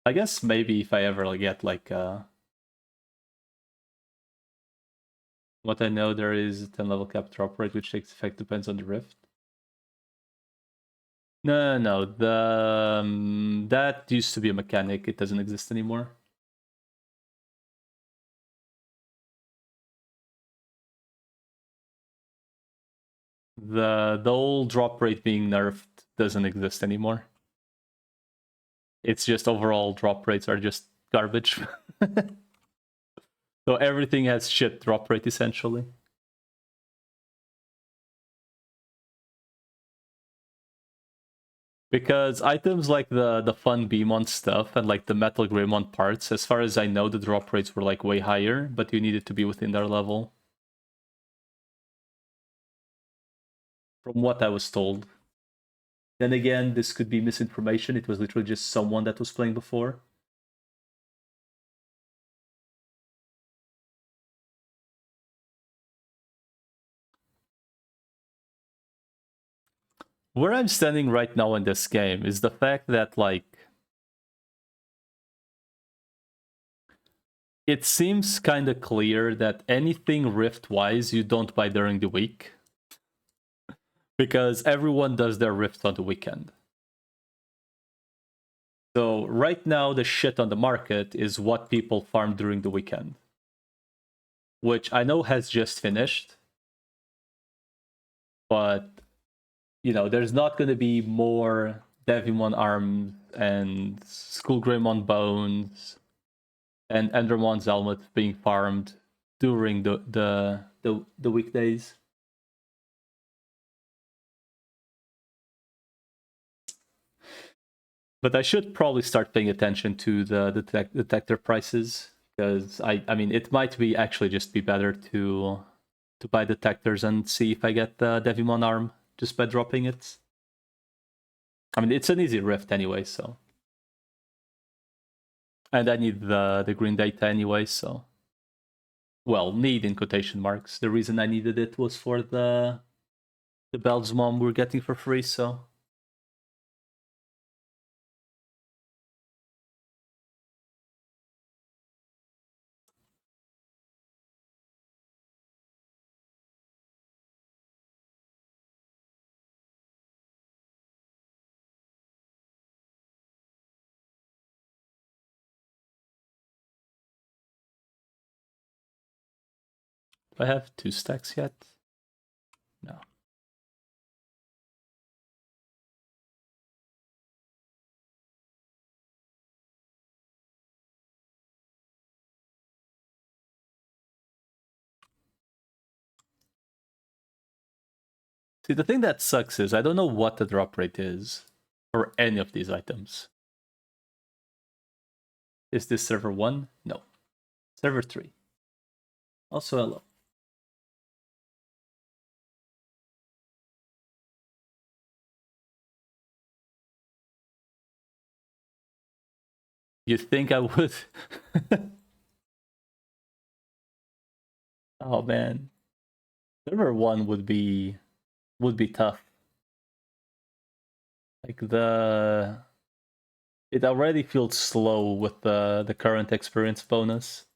S1: I guess maybe if I ever get like what I know, there is a 10 level cap drop rate which takes effect, depends on the rift. No, the that used to be a mechanic, it doesn't exist anymore. The old drop rate being nerfed doesn't exist anymore. It's just overall drop rates are just garbage. So everything has shit drop rate essentially. Because items like the fun Beamon stuff and like the Metal Greymon parts, as far as I know, the drop rates were like way higher, but you needed to be within their level. From what I was told. Then again, this could be misinformation. It was literally just someone that was playing before. Where I'm standing right now in this game is the fact that, like, it seems kind of clear that anything Rift-wise you don't buy during the week. Because everyone does their Rift on the weekend. So right now, the shit on the market is what people farm during the weekend. Which I know has just finished. But, you know, there's not going to be more Devimon Arms and Skullgreymon Bones and Endermon's Helmet being farmed during the weekdays. But I should probably start paying attention to the detector prices, because I mean it might be actually just be better to buy detectors and see if I get the Devimon arm just by dropping it. I mean it's an easy rift anyway, so. And I need the green data anyway, so. Well, need in quotation marks. The reason I needed it was for the Bells mom we're getting for free, so. Do I have 2 stacks yet? No. See, the thing that sucks is I don't know what the drop rate is for any of these items. Is this server 1? No. Server 3. Also hello. You think I would? Oh man. Server 1 would be tough. Like it already feels slow with the current experience bonus.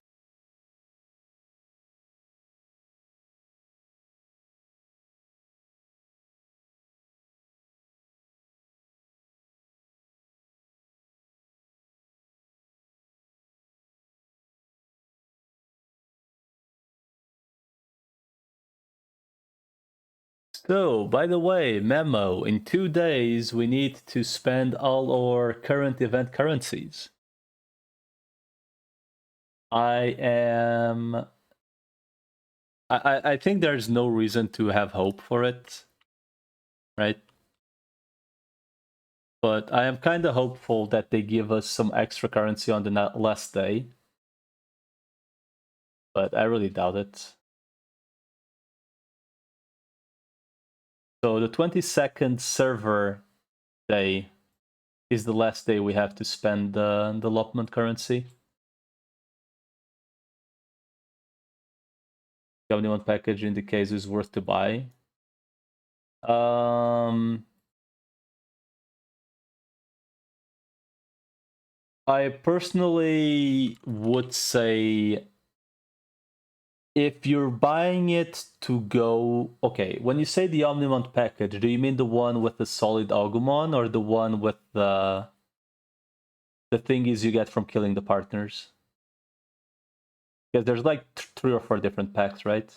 S1: So, by the way, memo, in 2 days we need to spend all our current event currencies. I think there's no reason to have hope for it, right? But I am kind of hopeful that they give us some extra currency on the last day. But I really doubt it. So the 22nd server day is the last day we have to spend the allotment currency. The only one package in the case is worth to buy. I personally would say if you're buying it to go... Okay, when you say the Omnimont package, do you mean the one with the solid Agumon or the one with the thingies you get from killing the partners? Because there's like 3 or 4 different packs, right?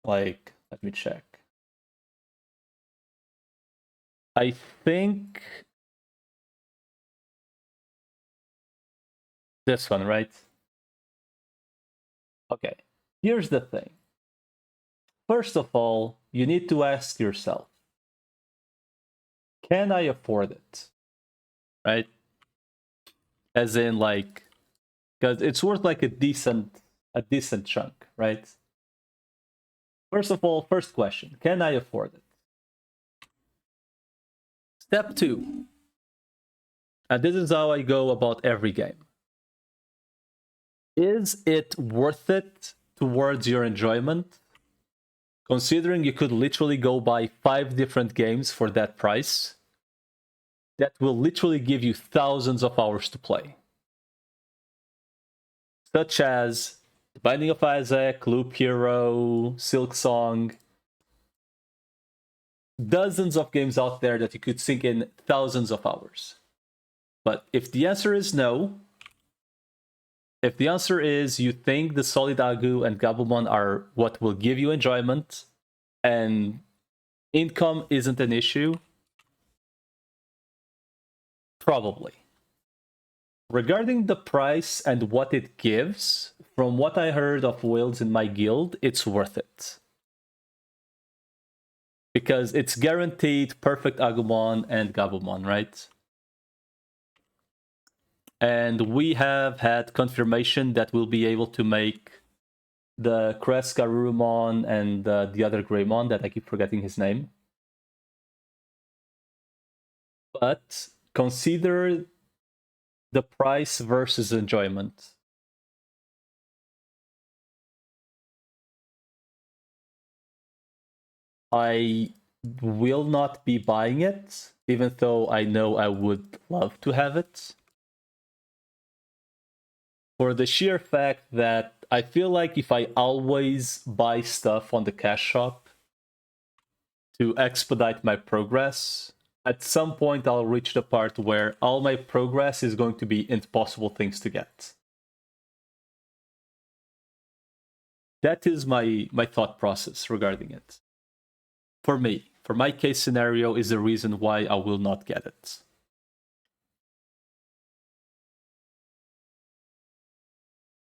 S1: Like, let me check. I think this one, right? Okay, here's the thing. First of all, you need to ask yourself, can I afford it? Right? As in, like, because it's worth like a decent chunk, right? First of all, first question, can I afford it? Step 2, and this is how I go about every game. Is it worth it towards your enjoyment? Considering you could literally go buy 5 different games for that price, that will literally give you thousands of hours to play. Such as The Binding of Isaac, Loop Hero, Silk Song. Dozens of games out there that you could sink in thousands of hours. But if the answer is no, if the answer is you think the Solid Agu and Gabumon are what will give you enjoyment and income isn't an issue, probably. Regarding the price and what it gives, from what I heard of Wilds in my guild, it's worth it. Because it's guaranteed perfect Agumon and Gabumon, right? And we have had confirmation that we'll be able to make the Crest Garurumon and the other Greymon that I keep forgetting his name. But consider the price versus enjoyment. I will not be buying it, even though I know I would love to have it. For the sheer fact that I feel like if I always buy stuff on the cash shop to expedite my progress, at some point I'll reach the part where all my progress is going to be impossible things to get. That is my thought process regarding it. For me, for my case scenario, is the reason why I will not get it.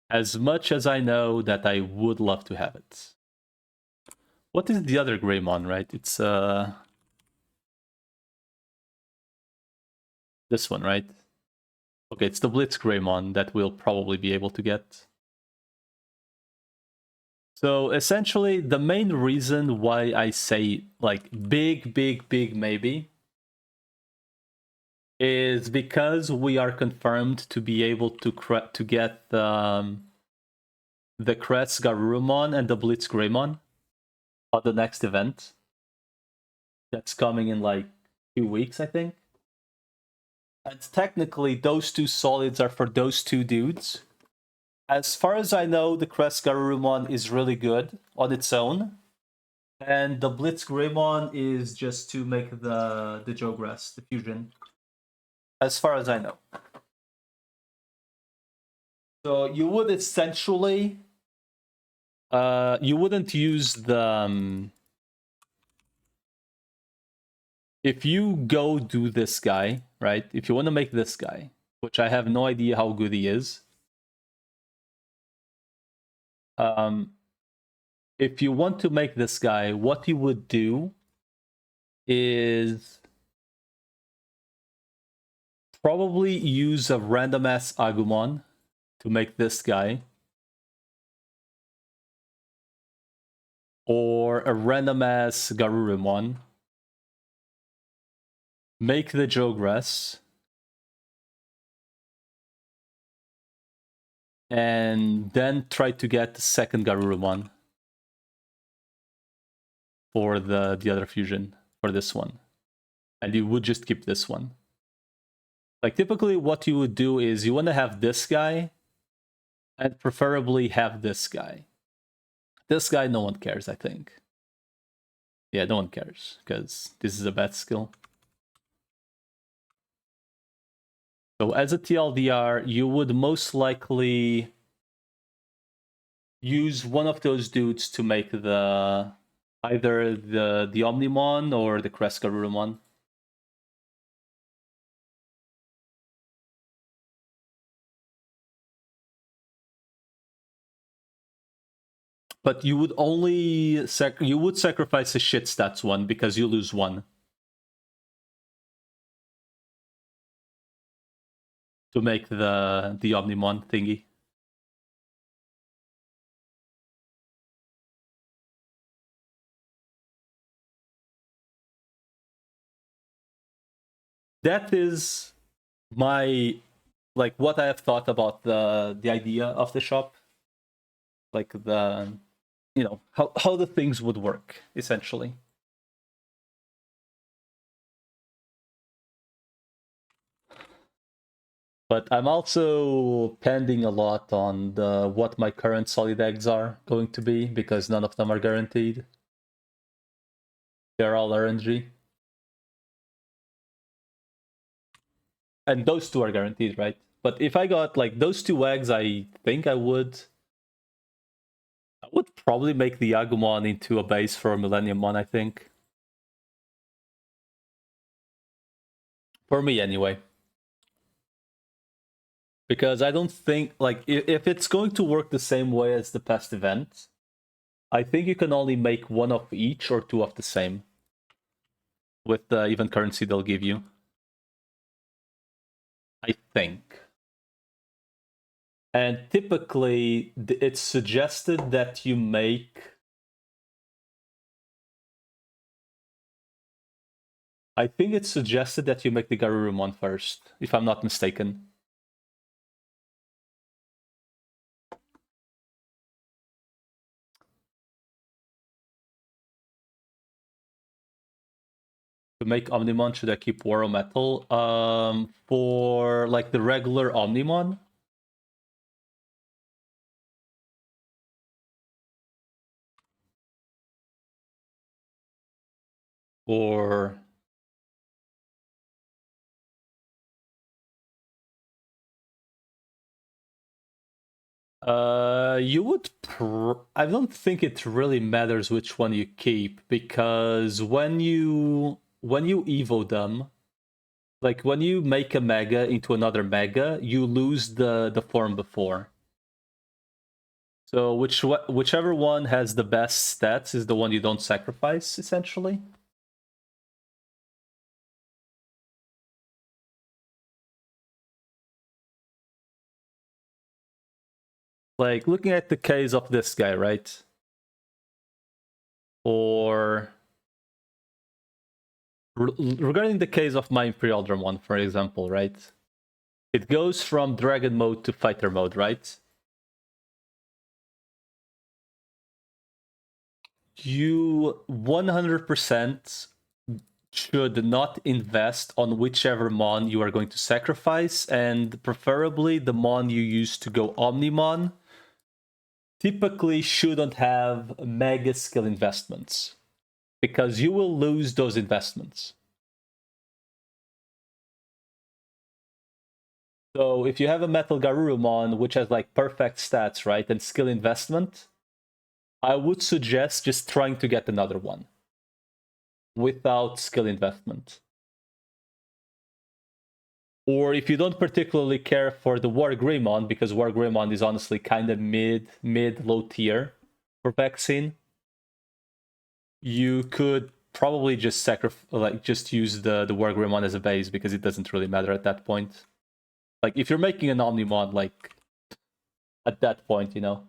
S1: As much as I know that I would love to have it. What is the other Greymon, right? It's this one, right? Okay, it's the Blitz Greymon that we'll probably be able to get. So essentially, the main reason why I say like big maybe is because we are confirmed to be able to get the Crest Garurumon and the Blitz Greymon on the next event. That's coming in like 2 weeks, I think. And technically, those 2 solids are for those 2 dudes. As far as I know, the Crest Garurumon is really good on its own. And the Blitz Greymon is just to make the Jogress, the fusion. As far as I know. So you would essentially... you wouldn't use the... if you go do this guy, right? If you want to make this guy, which I have no idea how good he is. If you want to make this guy, what you would do is probably use a random ass Agumon to make this guy. Or a random ass Garurumon. Make the Jogress. And then try to get the second Garurumon for the other fusion, for this one. And you would just keep this one. Like, typically what you would do is you want to have this guy, and preferably have this guy. This guy, no one cares, I think. Yeah, no one cares, because this is a bad skill. So as a TLDR, you would most likely use one of those dudes to make the either the Omnimon or the Crest Garurumon. But you would only sacrifice a shit stats one because you lose one to make the Omnimon thingy. That is my like what I have thought about the idea of the shop, like the how the things would work essentially. But I'm also pending a lot on what my current solid eggs are going to be because none of them are guaranteed. They're all RNG. And those two are guaranteed, right? But if I got like those two eggs, I think I would probably make the Agumon into a base for Millennium Mon, I think. For me anyway. Because I don't think like if it's going to work the same way as the past event, I think you can only make one of each or two of the same with the even currency they'll give you. I think. And typically, it's suggested that you make... I think it's suggested that you make the Garurumon first, if I'm not mistaken. To make Omnimon, should I keep Waro Metal? For like the regular Omnimon? Or... you would... I don't think it really matters which one you keep, because when you evo them, like when you make a mega into another mega, you lose the form before. So whichever one has the best stats is the one you don't sacrifice, essentially. Like, looking at the case of this guy, right? Or... regarding the case of my Imperial Dramon, for example, right? It goes from Dragon mode to Fighter mode, right? You 100% should not invest on whichever Mon you are going to sacrifice, and preferably the Mon you use to go Omnimon typically shouldn't have mega skill investments, because you will lose those investments. So if you have a Metal Garurumon which has like perfect stats, right, and skill investment, I would suggest just trying to get another one without skill investment. Or if you don't particularly care for the War Greymon, because War Greymon is honestly kind of mid-low tier for vaccine, you could probably just just use the War Greymon as a base, because it doesn't really matter at that point. Like if you're making an Omnimon, like at that point, you know.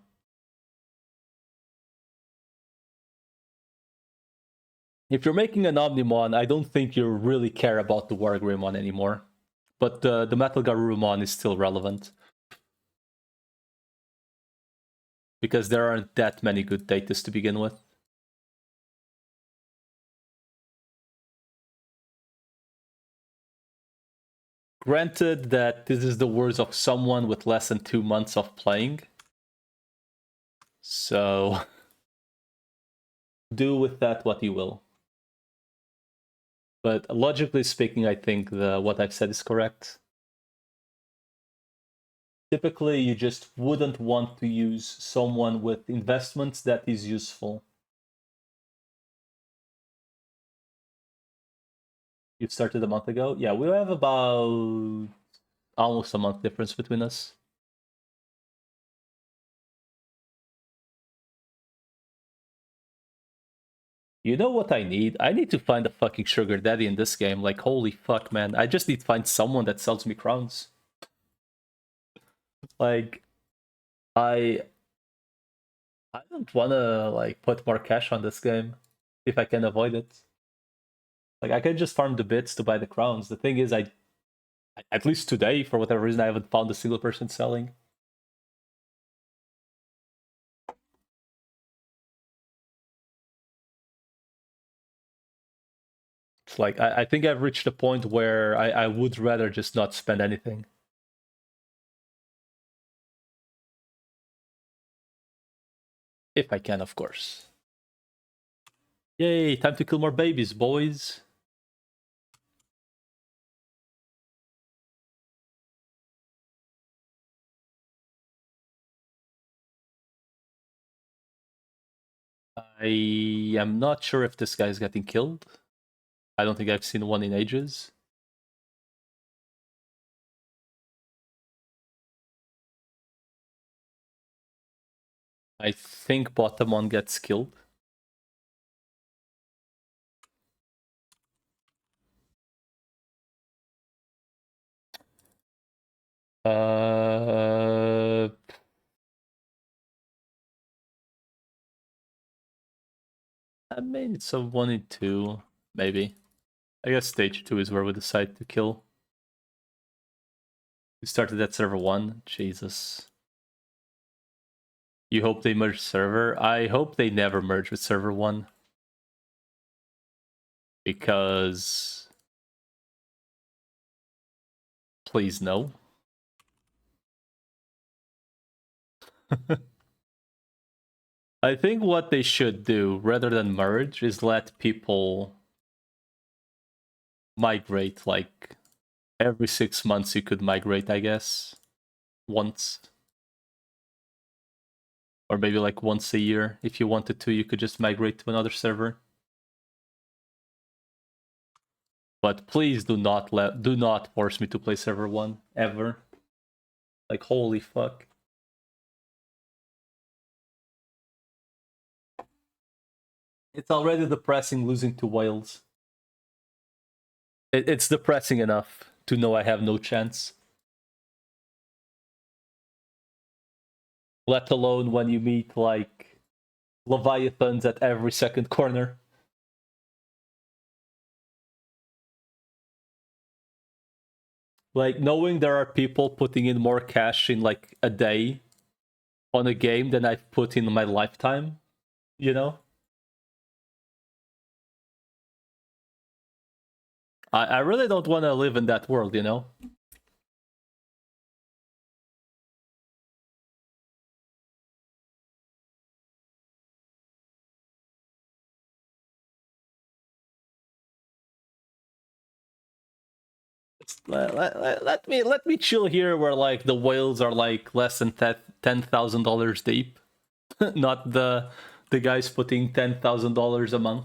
S1: If you're making an Omnimon, I don't think you really care about the War Greymon anymore. But the Metal Garurumon is still relevant. Because there aren't that many good datas to begin with. Granted that this is the words of someone with less than 2 months of playing. So do with that what you will. But logically speaking, I think what I've said is correct. Typically, you just wouldn't want to use someone with investments that is useful. You started a month ago? Yeah, we have about almost a month difference between us. You know what I need? I need to find a fucking sugar daddy in this game. Like, holy fuck, man. I just need to find someone that sells me crowns. Like, I don't wanna, like, put more cash on this game if I can avoid it. Like, I can just farm the bits to buy the crowns. The thing is, at least today, for whatever reason, I haven't found a single person selling. It's like, I think I've reached a point where I would rather just not spend anything. If I can, of course. Yay, time to kill more babies, boys. I am not sure if this guy is getting killed. I don't think I've seen one in ages. I think bottom one gets killed. I mean, it's a 1 in 2, maybe. I guess stage 2 is where we decide to kill. We started at server 1. Jesus. You hope they merge server? I hope they never merge with server 1. Because... please, no. I think what they should do, rather than merge, is let people migrate. Like, every 6 months you could migrate, I guess. Once. Or maybe like once a year. If you wanted to, you could just migrate to another server. But please do not force me to play server 1, ever. Like, holy fuck. It's already depressing losing to Wales. It's depressing enough to know I have no chance. Let alone when you meet, like, Leviathans at every second corner. Like, knowing there are people putting in more cash in, like, a day on a game than I've put in my lifetime, you know? I really don't want to live in that world, you know? Let me chill here where, like, the whales are, like, less than $10,000 deep. Not the guys putting $10,000 a month.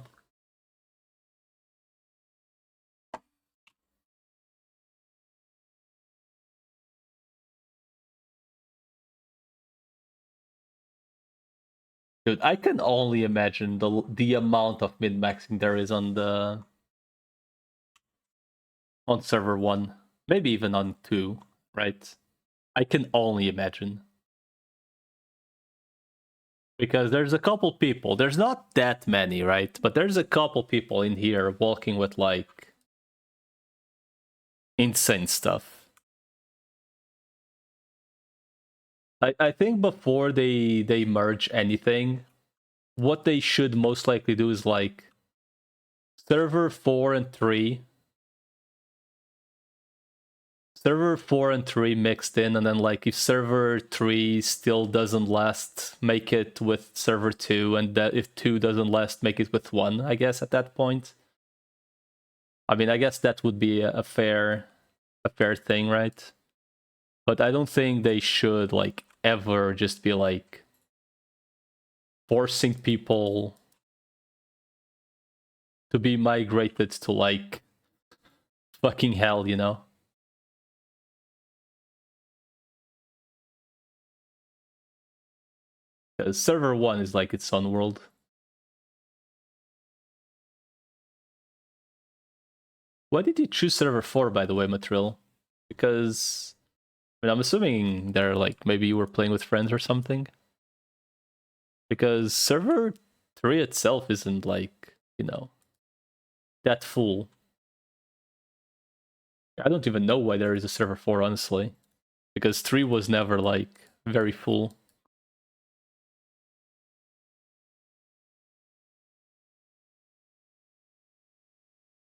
S1: Dude, I can only imagine the amount of min-maxing there is on server 1. Maybe even on 2, right? I can only imagine. Because there's a couple people, there's not that many, right? But there's a couple people in here walking with, like, insane stuff. I think before they merge anything, what they should most likely do is, like, server 4 and 3 mixed in, and then, like, if server 3 still doesn't last, make it with server 2, and that if 2 doesn't last, make it with 1, I guess, at that point. I mean, I guess that would be a fair thing, right? But I don't think they should, like, ever just be, like, forcing people to be migrated to, like, fucking hell, you know? Because server 1 is like its own world. Why did you choose server 4, by the way, Matril? Because I mean, I'm assuming they're like, maybe you were playing with friends or something. Because server 3 itself isn't like, you know, that full. I don't even know why there is a server 4, honestly. Because 3 was never like very full.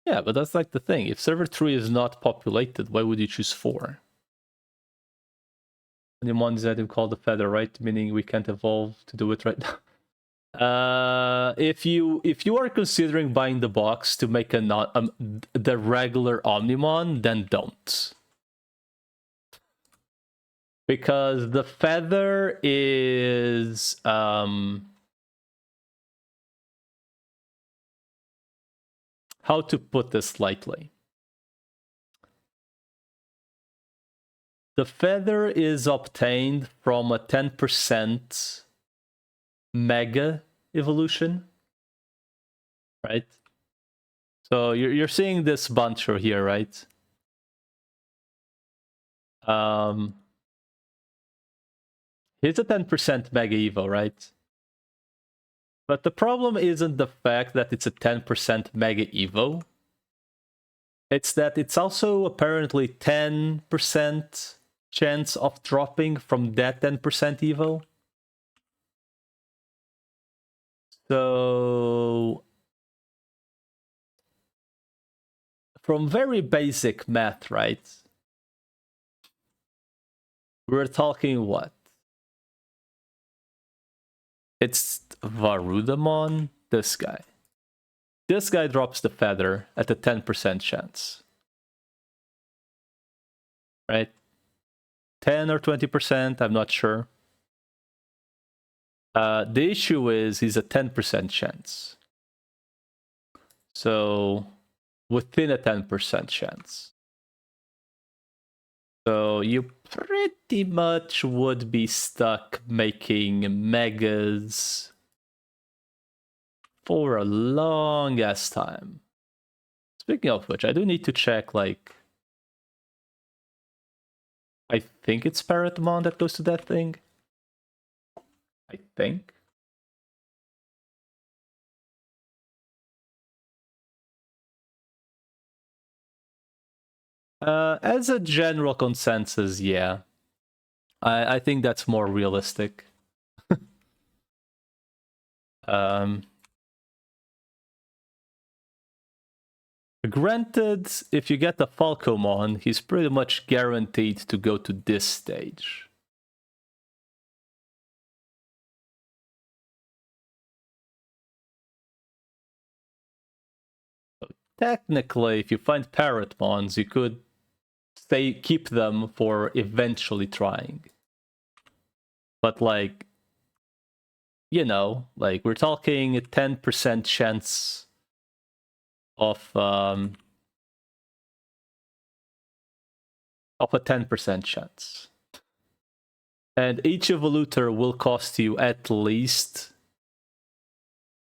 S1: Yeah, but that's like the thing. If server 3 is not populated, why would you choose 4? The one design called the feather, right? Meaning we can't evolve to do it right now. If you are considering buying the box to make the regular Omnimon, then don't. Because the feather is how to put this lightly. The feather is obtained from a 10% mega evolution, right? So you're seeing this bunch here, right? Here's a 10% mega evo, right? But the problem isn't the fact that it's a 10% mega evo. It's that it's also apparently 10% chance of dropping from that 10% evo. So from very basic math, right? We're talking what? It's Varudamon, this guy. This guy drops the feather at a 10% chance. Right? 10 or 20%, I'm not sure. The issue is he's a 10% chance. So within a 10% chance. So you pretty much would be stuck making megas for a long ass time. Speaking of which, I do need to check, like, I think it's Parrotmon that goes to that thing. I think. As a general consensus, yeah. I think that's more realistic. Granted, if you get the Falcomon, he's pretty much guaranteed to go to this stage. So technically, if you find Parrotmons, you could keep them for eventually trying. But like, you know, like we're talking a 10% chance of a 10% chance. And each evolutor will cost you at least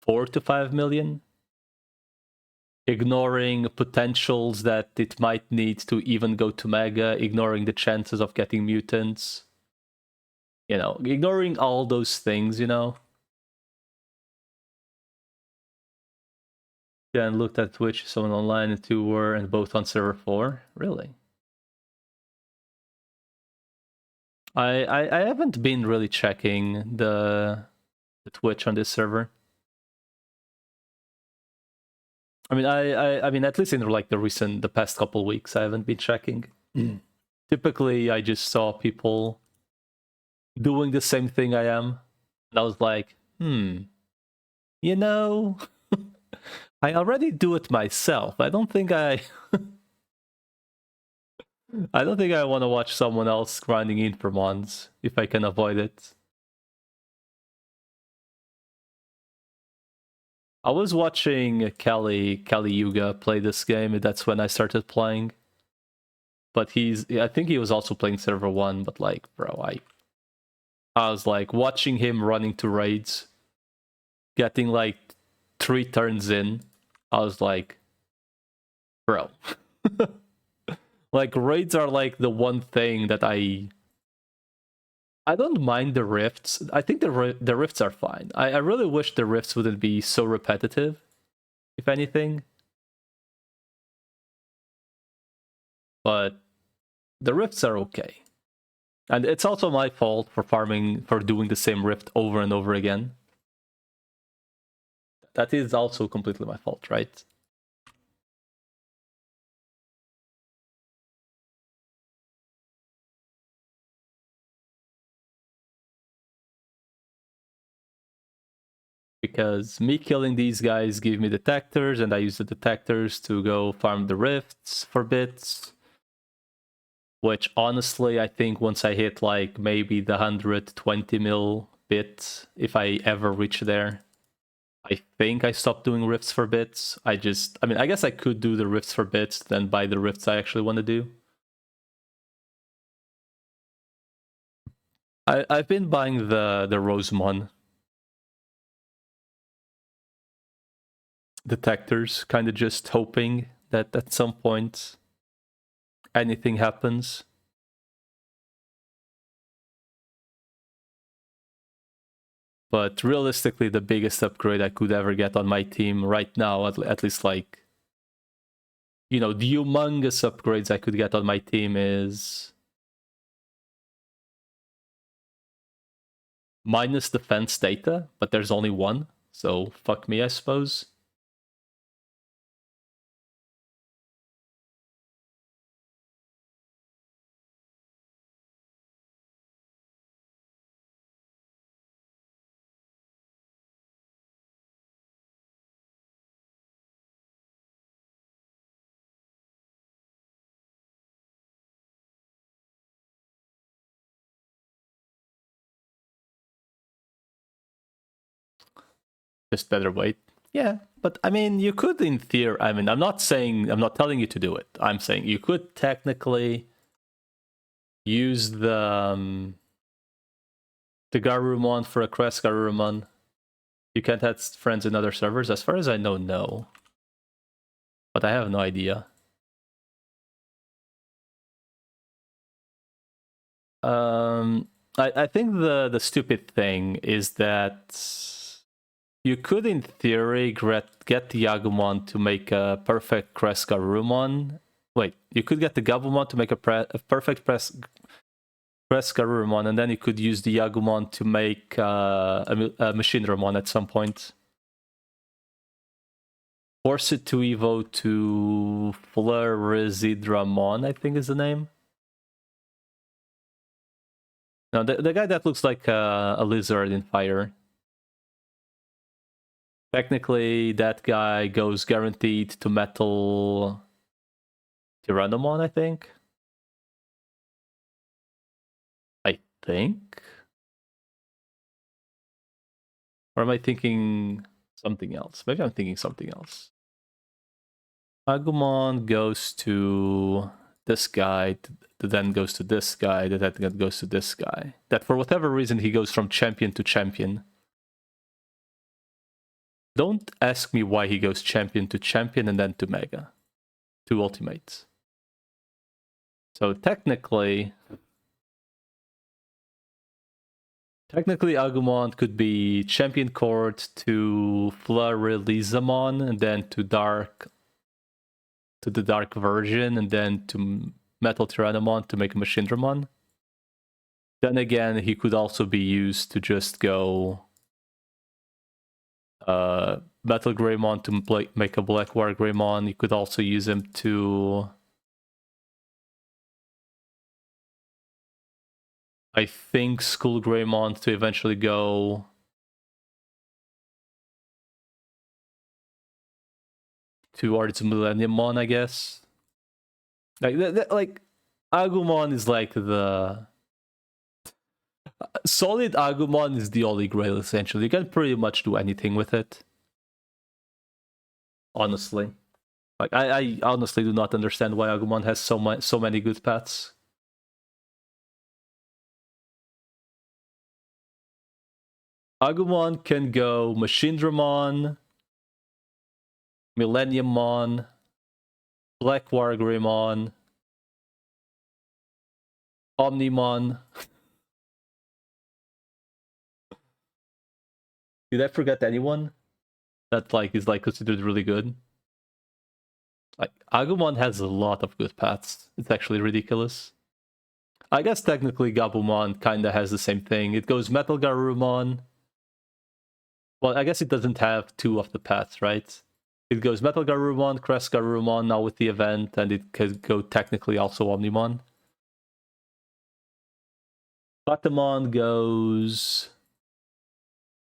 S1: 4 to 5 million. Ignoring potentials that it might need to even go to Mega, ignoring the chances of getting mutants. You know, ignoring all those things, you know. Yeah, and looked at Twitch, someone online and 2 were, and both on server 4. Really? I haven't been really checking the Twitch on this server. I mean, I mean, at least in like the past couple weeks, I haven't been checking. Typically, I just saw people doing the same thing I am, and I was like, you know, I already do it myself. I don't think I want to watch someone else grinding Inframons if I can avoid it. I was watching Kali Yuga play this game, and that's when I started playing. But I think he was also playing server 1, but like, bro, I was like watching him running to raids, getting like 3 turns in. I was like, bro, Like, raids are like the one thing that I don't mind the rifts. I think the rifts are fine. I really wish the rifts wouldn't be so repetitive, if anything. But the rifts are okay. And it's also my fault for doing the same rift over and over again. That is also completely my fault, right? Because me killing these guys give me detectors, and I use the detectors to go farm the rifts for bits. Which honestly, I think once I hit like maybe the 120 mil bit, if I ever reach there, I think I stopped doing rifts for bits. I mean, I guess I could do the rifts for bits, then buy the rifts I actually want to do. I've been buying the Rosemon detectors, kind of just hoping that at some point anything happens. But realistically, the biggest upgrade I could ever get on my team right now, at least like, you know, the humongous upgrades I could get on my team is minus defense data, but there's only one, so fuck me, I suppose. Just better wait. Yeah, but I mean, you could in theory, I mean, I'm not telling you to do it. I'm saying you could technically use the Garurumon for a Crest Garurumon. You can't have friends in other servers? As far as I know, no. But I have no idea. I think the stupid thing is that you could, in theory, get the Agumon to make a perfect Crest Garurumon. Wait, you could get the Gabumon to make a perfect Crest Garurumon, and then you could use the Agumon to make a Machineramon at some point. Force it to evo to Fleurizidramon, I think is the name. No, the guy that looks like a lizard in fire. Technically, that guy goes guaranteed to Metal Tyrannomon, I think. I think? Or am I thinking something else? Maybe I'm thinking something else. Agumon goes to this guy, then goes to this guy, that goes to this guy. That for whatever reason he goes from champion to champion. Don't ask me why he goes champion to champion and then to Mega. To Ultimates. So technically Agumon could be champion court to Fleurilizamon and then to the dark version and then to Metal Tyrannomon to make a Machinedramon. Then again, he could also be used to just go Metal Greymon to make a Black War Greymon. You could also use him to, I think, School Greymon to eventually go towards Millenniummon, I guess. Like Agumon is like the solid Agumon is the Holy Grail, essentially. You can pretty much do anything with it. Honestly. Like, I honestly do not understand why Agumon has so many good paths. Agumon can go Machinedramon, Millenniummon, Black Wargreymon, Omnimon. Did I forget anyone that like is like considered really good? Like Agumon has a lot of good paths. It's actually ridiculous. I guess technically Gabumon kinda has the same thing. It goes Metal Garurumon. Well, I guess it doesn't have two of the paths, right? It goes Metal Garurumon, Crest Garurumon now with the event, and it could go technically also Omnimon. Batamon goes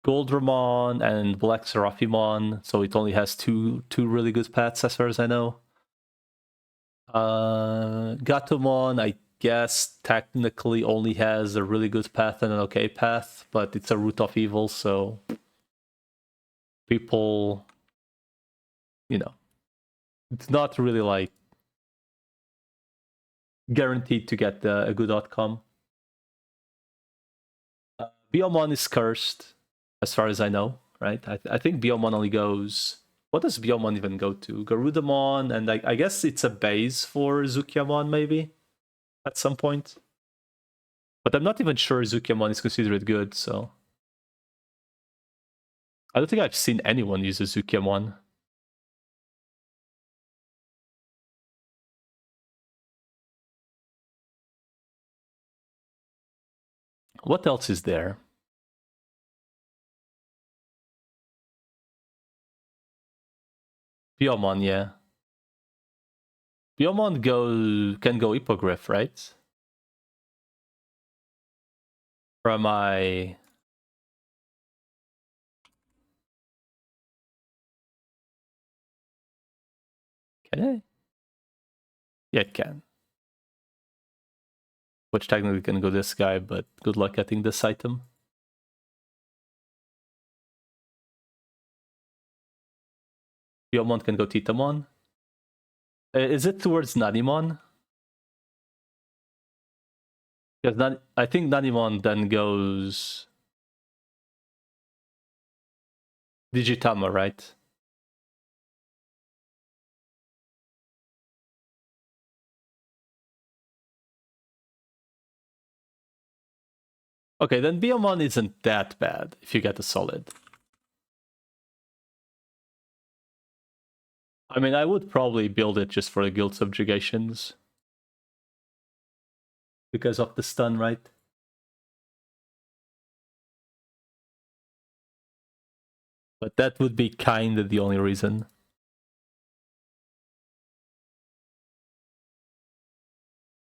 S1: Goldramon and Black Seraphimon, so it only has two really good paths as far as I know. Gatomon, I guess, technically only has a really good path and an okay path, but it's a root of evil, so people, you know, it's not really like guaranteed to get a good outcome. Biomon is cursed, as far as I know, right? I think Biomon only goes... What does Biomon even go to? Garudamon, and I guess it's a base for Zukiamon, maybe? At some point. But I'm not even sure Zukiamon is considered good, so... I don't think I've seen anyone use a Zukiamon. What else is there? Biomon, yeah. Biomon can go Hippogriff, right? From my... Can it? Yeah, it can. Which technically can go this guy, but good luck getting this item. Biomon can go Titamon. Is it towards Nanimon? Because I think Nanimon then goes Digitama, right? Okay, then Biomon isn't that bad if you get a solid. I mean, I would probably build it just for the guild subjugations. Because of the stun, right? But that would be kinda the only reason.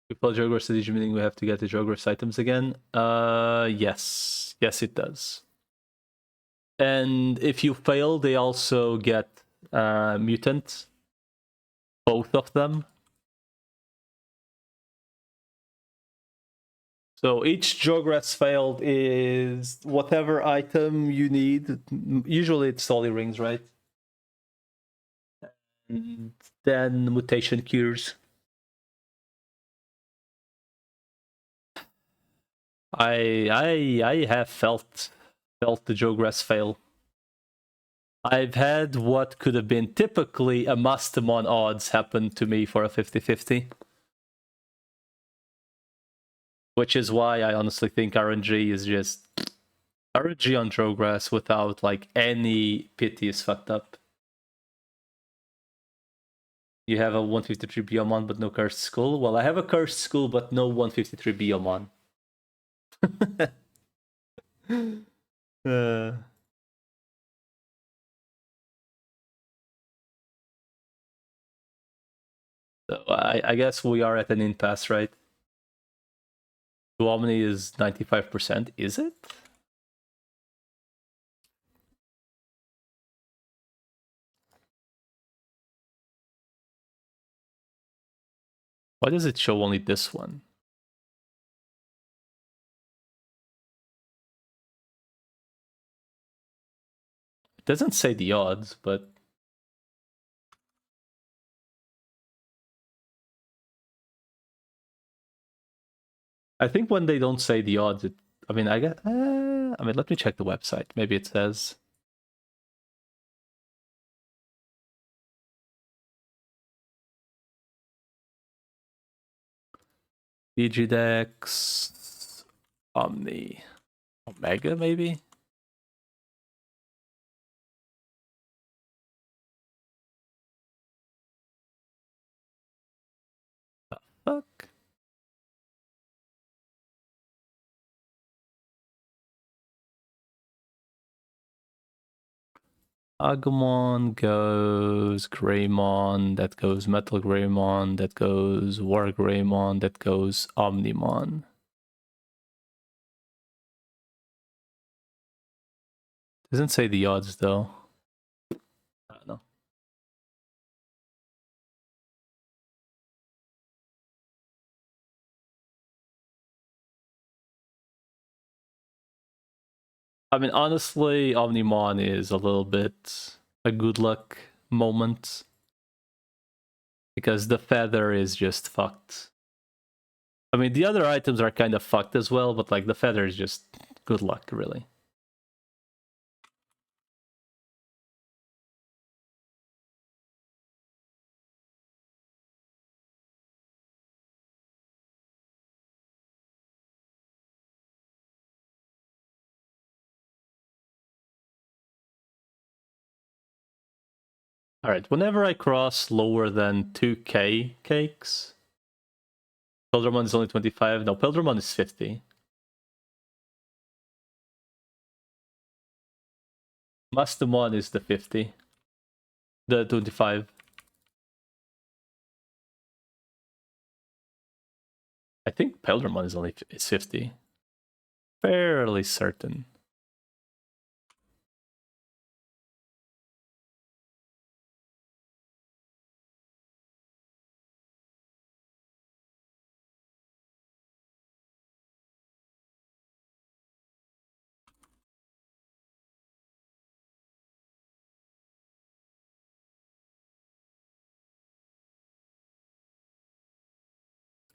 S1: If we play Jogras Siege, meaning we have to get the Jogras items again? Yes. Yes, it does. And if you fail, they also get Mutant. Both of them. So each Jogras failed is whatever item you need. Usually it's Solly Rings, right? And then Mutation Cures. I have felt the Jogras fail. I've had what could have been typically a Mastamon odds happen to me for a 50-50. Which is why I honestly think RNG is just... RNG on Jogras without like any pity is fucked up. You have a 153 Biomon but no Cursed Skull? Well, I have a Cursed Skull but no 153 Biomon. So I guess we are at an impasse, right? Duomini is 95%, is it? Why does it show only this one? It doesn't say the odds, but... I think when they don't say the odds, I mean, let me check the website. Maybe it says... Digidex, Omni, Omega maybe? The fuck? Agumon goes Greymon, that goes Metal Greymon, that goes War Greymon, that goes Omnimon. Doesn't say the odds though. I don't know. I mean, honestly, Omnimon is a little bit a good luck moment because the feather is just fucked. I mean, the other items are kind of fucked as well, but like the feather is just good luck, really. All right, whenever I cross lower than 2k cakes, Pildermon is only 25. No, Pildermon is 50. Mastamon is the 50. The 25. I think Pildermon is 50. Fairly certain.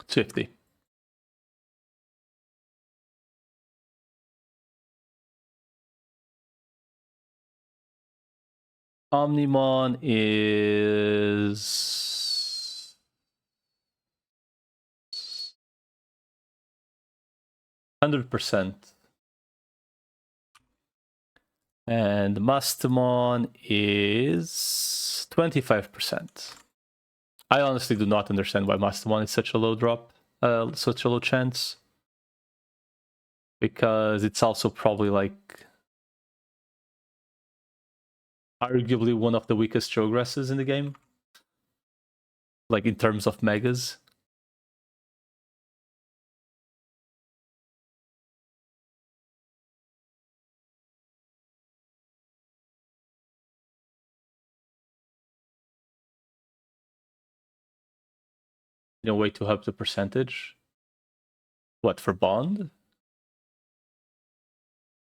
S1: It's 50. Omnimon is 100%. And Mastamon is 25%. I honestly do not understand why Mastamon is such a low drop, such a low chance. Because it's also probably like arguably one of the weakest progresses in the game. Like in terms of megas. In a way to help the percentage. What, for Bond?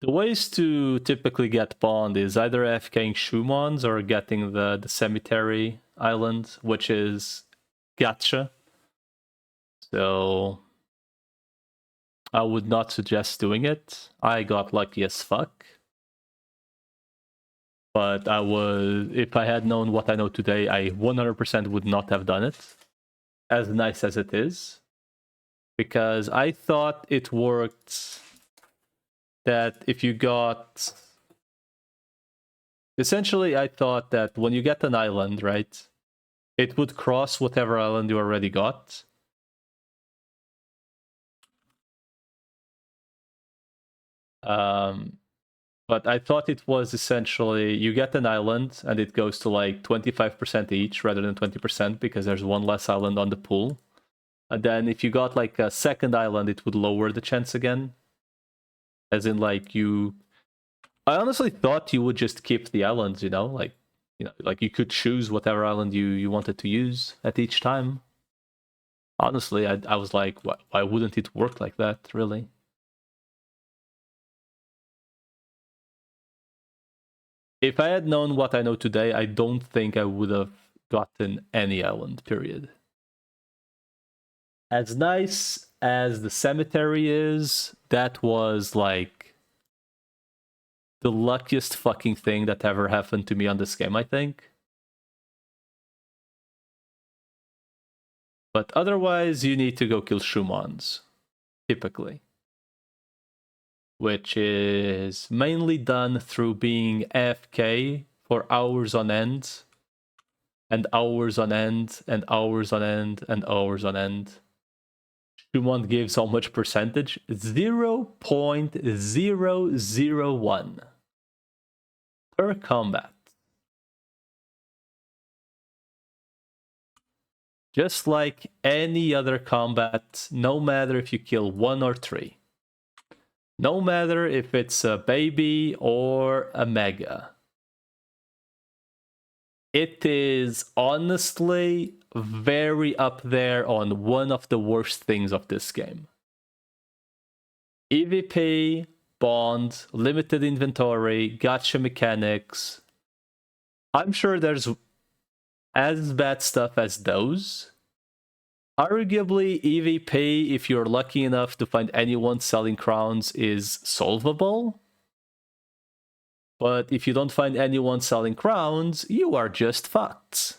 S1: The ways to typically get Bond is either FKing Shumons or getting the Cemetery Island, which is gacha. So I would not suggest doing it. I got lucky as fuck. But if I had known what I know today, I 100% would not have done it. As nice as it is. Because I thought it worked that if you got... Essentially, I thought that when you get an island, right, it would cross whatever island you already got. But I thought it was essentially you get an island and it goes to like 25% each rather than 20% because there's one less island on the pool. And then if you got like a second island, it would lower the chance again. As in like I honestly thought you would just keep the islands, like you could choose whatever island you wanted to use at each time. Honestly, I was like, why wouldn't it work like that, really? If I had known what I know today, I don't think I would have gotten any island, period. As nice as the cemetery is, that was like the luckiest fucking thing that ever happened to me on this game, I think. But otherwise, you need to go kill Shumans, typically. Which is mainly done through being AFK for hours on end, and hours on end, and hours on end, and hours on end. Shuman gives how much percentage? 0.001 per combat. Just like any other combat, no matter if you kill 1 or 3. No matter if it's a baby or a mega. It is honestly very up there on one of the worst things of this game. EVP, bond, limited inventory, gacha mechanics. I'm sure there's as bad stuff as those. Arguably, EVP, if you're lucky enough to find anyone selling crowns, is solvable. But if you don't find anyone selling crowns, you are just fucked.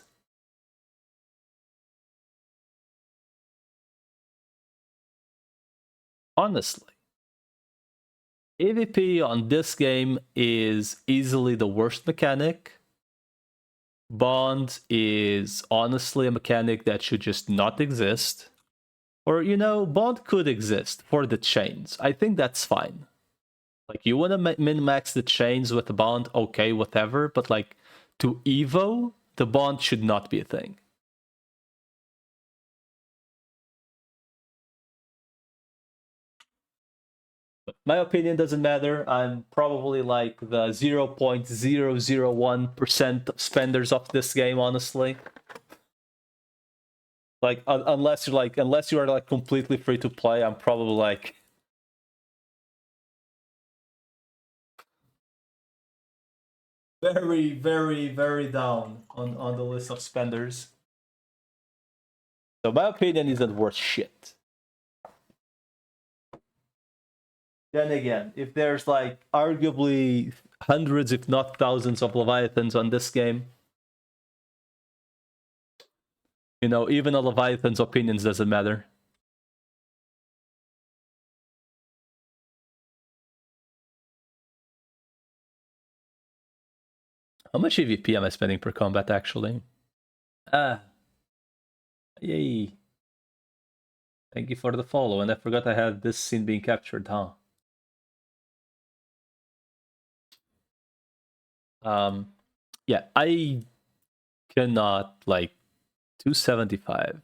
S1: Honestly. EVP on this game is easily the worst mechanic. Bond is honestly a mechanic that should just not exist. Or, you know, Bond could exist for the chains. I think that's fine. Like, you want to min-max the chains with the Bond, okay, whatever. But, like, to Evo, the Bond should not be a thing. But my opinion doesn't matter. I'm probably like the 0.001% of spenders of this game, honestly. Like, unless you are like completely free to play, I'm probably like very, very, very down on the list of spenders. So my opinion isn't worth shit. Then again, if there's like arguably hundreds, if not thousands, of Leviathans on this game, you know, even a Leviathan's opinions doesn't matter. How much EVP am I spending per combat, actually? Ah. Yay. Thank you for the follow, and I forgot I had this scene being captured, huh? Yeah, I cannot, like, 275.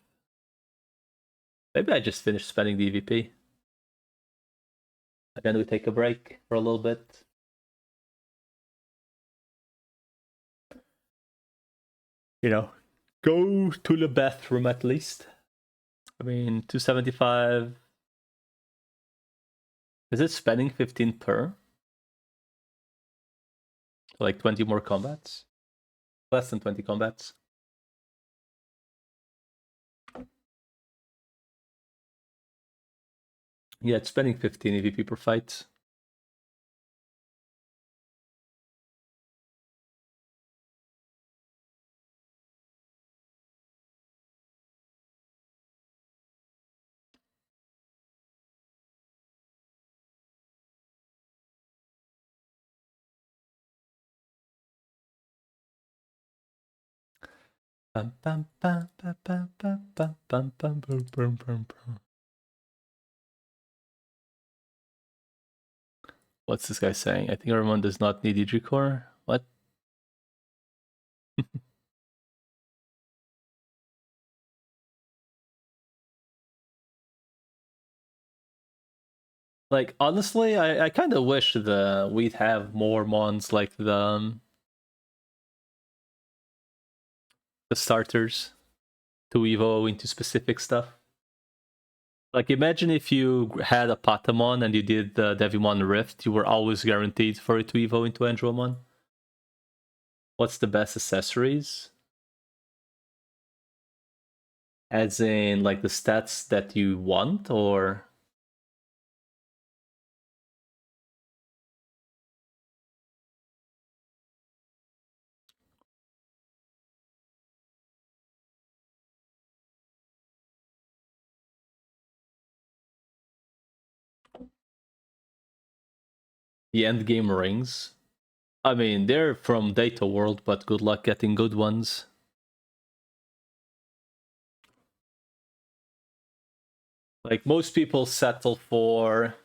S1: Maybe I just finished spending the EVP. And then we take a break for a little bit. You know, go to the bathroom at least. I mean, 275. Is it spending 15 per? Like 20 more combats? Less than 20 combats. Yeah, it's spending 15 EVP per fight. What's this guy saying? I think everyone does not need EG core. What? Like, honestly, I kind of wish we'd have more mons like the starters to evo into specific stuff. Like, imagine if you had a Patamon and you did the Devimon Rift, you were always guaranteed for it to evo into Andromon. What's the best accessories? As in, like, the stats that you want, or... the endgame rings. I mean, they're from Data World, but good luck getting good ones. Like, most people settle for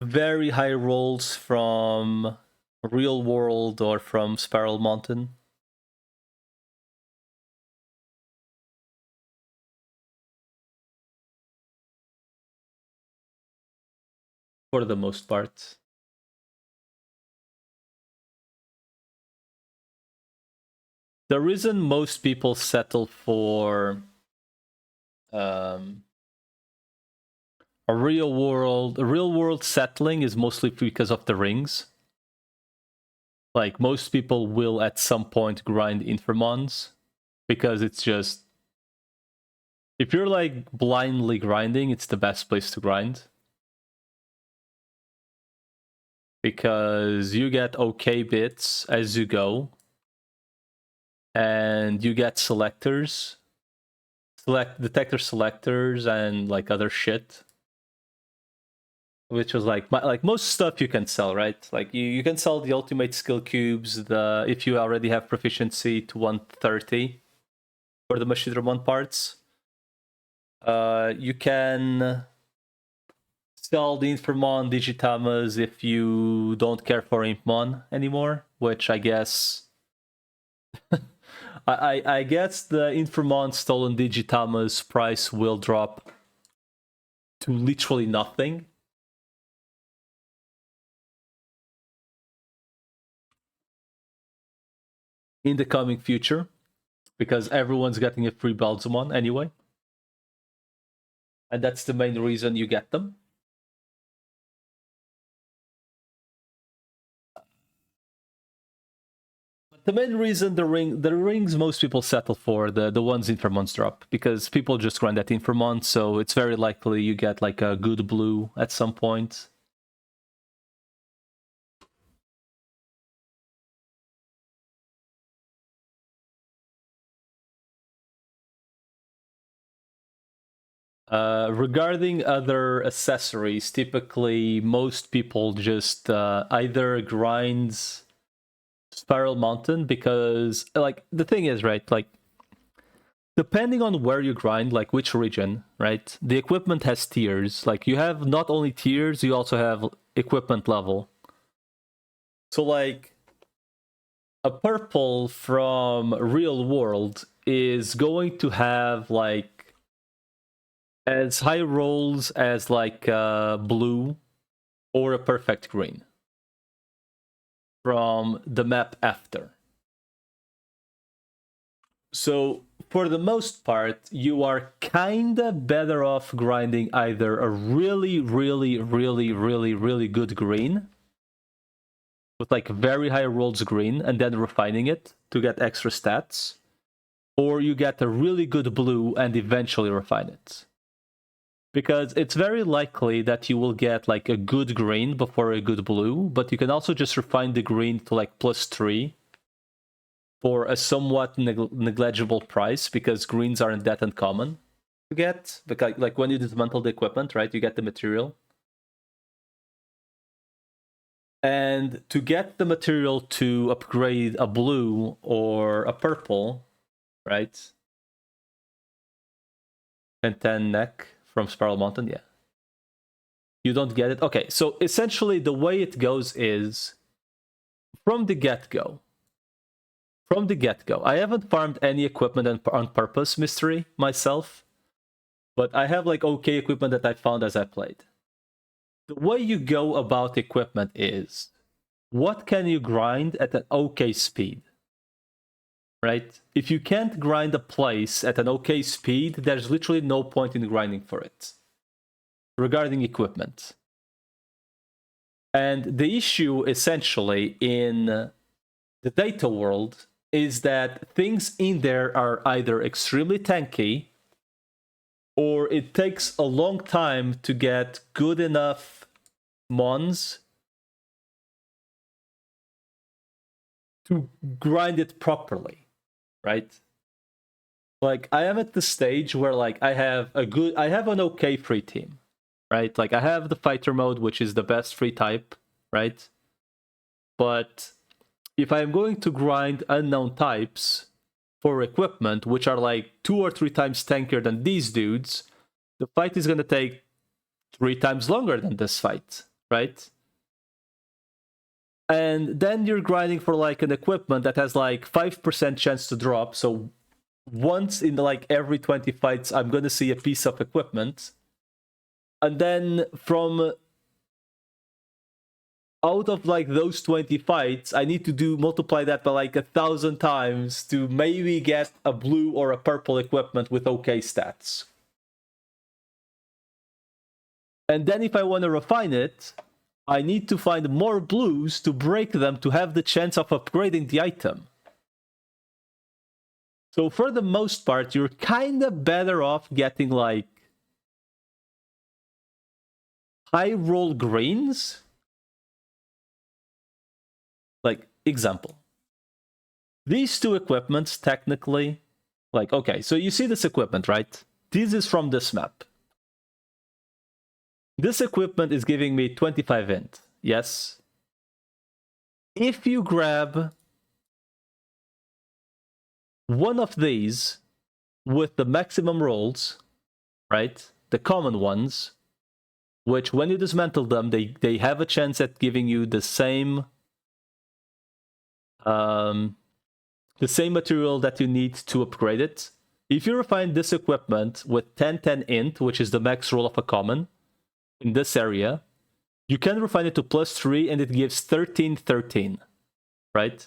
S1: very high rolls from Real World or from Spiral Mountain. For the most part. The reason most people settle for a real world settling is mostly because of the rings. Like, most people will at some point grind Inframons because it's just, if you're like blindly grinding, it's the best place to grind. Because you get okay bits as you go. And you get selectors. Detector selectors and like other shit. Which was like most stuff you can sell, right? Like you can sell the ultimate skill cubes, if you already have proficiency to 130 for the Machidramon parts. You can sell the Inframon Digitamas if you don't care for Impmon anymore, which I guess I guess the Inframon stolen Digitama's price will drop to literally nothing. In the coming future, because everyone's getting a free Balzamon anyway. And that's the main reason you get them. The main reason the rings most people settle for, the ones Inframon's drop, because people just grind that Inframon, so it's very likely you get like a good blue at some point. Regarding other accessories, typically most people just either grinds Spiral Mountain, because like the thing is, right, like depending on where you grind, like which region, right, the equipment has tiers. Like you have not only tiers, you also have equipment level. So like a purple from Real World is going to have like as high rolls as like blue or a perfect green from the map after. So for the most part, you are kinda better off grinding either a really, really, really, really, really good green with like very high rolls green and then refining it to get extra stats, or you get a really good blue and eventually refine it. Because it's very likely that you will get like a good green before a good blue, but you can also just refine the green to like +3 for a somewhat negligible price, because greens aren't that uncommon to get. Because like when you dismantle the equipment, right, you get the material. And to get the material to upgrade a blue or a purple, right? And 10 neck from Spiral Mountain, yeah. You don't get it? Okay, so essentially the way it goes is from the get-go. I haven't farmed any equipment on purpose, Mystery, myself. But I have like okay equipment that I found as I played. The way you go about equipment is, what can you grind at an okay speed? Right? If you can't grind a place at an okay speed, there's literally no point in grinding for it. Regarding equipment. And the issue essentially in the data world is that things in there are either extremely tanky, or it takes a long time to get good enough mons to grind it properly, right? Like I am at the stage where like I have an okay free team. right? Like I have the fighter mode, which is the best free type, right? But if I'm going to grind unknown types for equipment, which are like 2 or 3 times tankier than these dudes, the fight is going to take 3 times longer than this fight, right? And then you're grinding for like an equipment that has like 5% chance to drop. So once in like every 20 fights, I'm going to see a piece of equipment. And then from out of like those 20 fights, I need to multiply that by like 1,000 times to maybe get a blue or a purple equipment with okay stats. And then if I want to refine it, I need to find more blues to break them to have the chance of upgrading the item. So for the most part, you're kind of better off getting like high roll greens. Like, example. These two equipments technically, like, okay, so you see this equipment, right? This is from this map. This equipment is giving me 25 int, yes? If you grab one of these with the maximum rolls, right? The common ones, which when you dismantle them, they have a chance at giving you the same material that you need to upgrade it. If you refine this equipment with 10-10 int, which is the max roll of a common, in this area, you can refine it to +3 and it gives 13-13, right?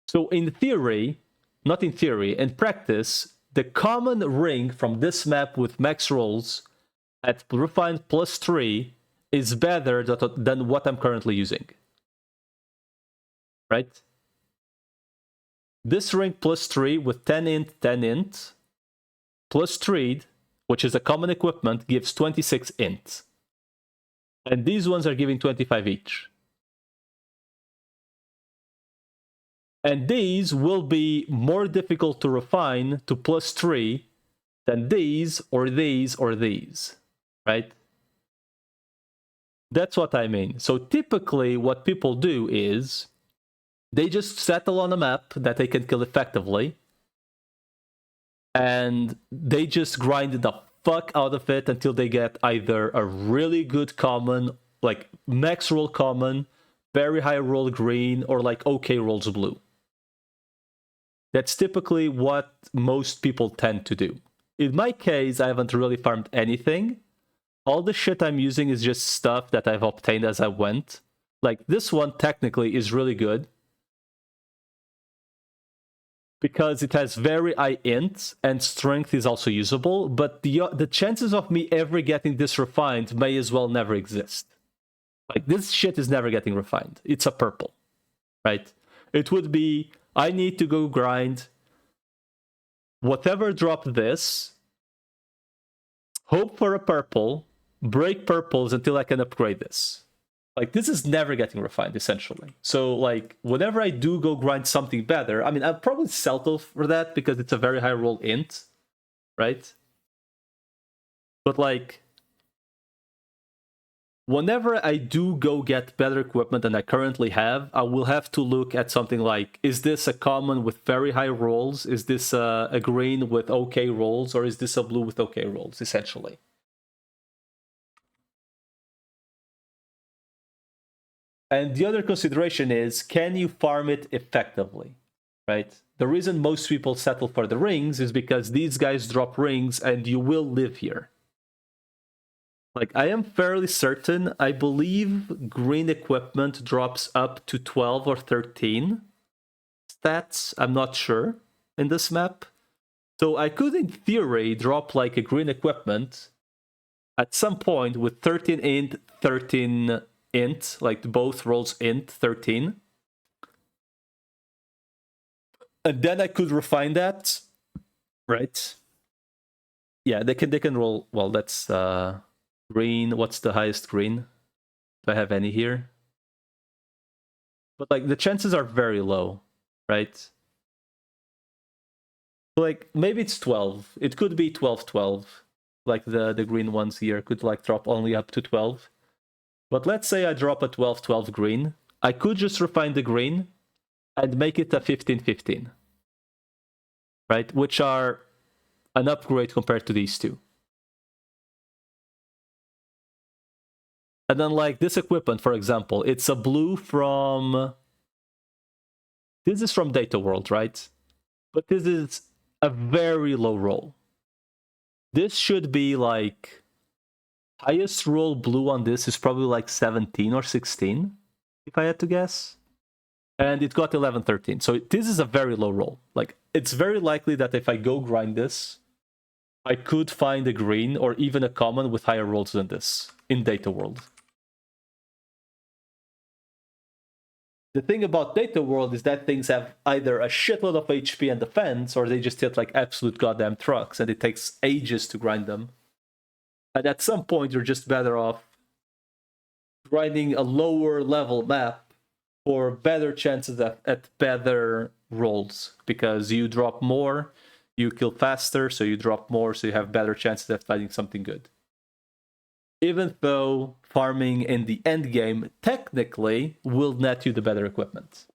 S1: So in theory, not in theory, in practice, the common ring from this map with max rolls at refined +3 is better than what I'm currently using, right? This ring +3 with 10 int, 10 int, +3, which is a common equipment, gives 26 int. And these ones are giving 25 each. And these will be more difficult to refine to +3 than these, or these, or these, right? That's what I mean. So typically what people do is they just settle on a map that they can kill effectively, and they just grind the fuck out of it until they get either a really good common, like max roll common, very high roll green, or like okay rolls blue. That's typically what most people tend to do. In my case, I haven't really farmed anything. All the shit I'm using is just stuff that I've obtained as I went. Like this one technically is really good because it has very high int and strength is also usable, but the chances of me ever getting this refined may as well never exist. Like this shit is never getting refined. It's a purple, right? It would be, I need to go grind whatever dropped this, hope for a purple, break purples until I can upgrade this. Like, this is never getting refined, essentially. So, like, whenever I do go grind something better, I mean, I'll probably settle for that because it's a very high roll int, right? But, like, whenever I do go get better equipment than I currently have, I will have to look at something like, is this a common with very high rolls? Is this a green with okay rolls? Or is this a blue with okay rolls, essentially? And the other consideration is, can you farm it effectively, right? The reason most people settle for the rings is because these guys drop rings and you will live here. Like, I am fairly certain, I believe green equipment drops up to 12 or 13 stats. I'm not sure in this map. So I could, in theory, drop like a green equipment at some point with 13 int, 13 int, like both rolls int 13. And then I could refine that, right? Yeah, they can roll. Well, that's green. What's the highest green? Do I have any here? But like the chances are very low, right? Like maybe it's 12. It could be 12-12. like the green ones here could like drop only up to 12. But let's say I drop a 12-12 green. I could just refine the green and make it a 15-15, right? Which are an upgrade compared to these two. And then like this equipment, for example, it's a blue from... This is from Data World, right? But this is a very low roll. This should be like... Highest roll blue on this is probably like 17 or 16, if I had to guess. And it got 11-13. So this is a very low roll. Like, it's very likely that if I go grind this, I could find a green or even a common with higher rolls than this in Data World. The thing about Data World is that things have either a shitload of HP and defense, or they just hit like absolute goddamn trucks, and it takes ages to grind them. And at some point, you're just better off grinding a lower level map for better chances at better rolls, because you drop more, you kill faster, so you drop more, so you have better chances at finding something good. Even though farming in the end game technically will net you the better equipment.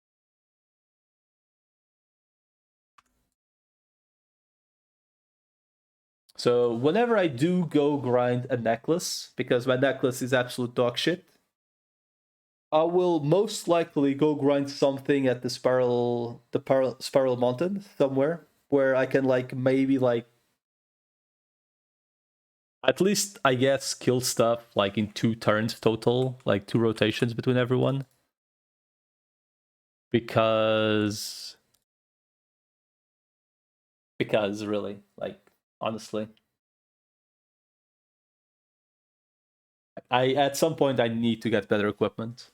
S1: So whenever I do go grind a necklace, because my necklace is absolute dog shit, I will most likely go grind something at the Spiral Mountain somewhere, where I can like maybe like at least, I guess, kill stuff like in 2 turns total, like 2 rotations between everyone. Because really, like, honestly. At some point I need to get better equipment.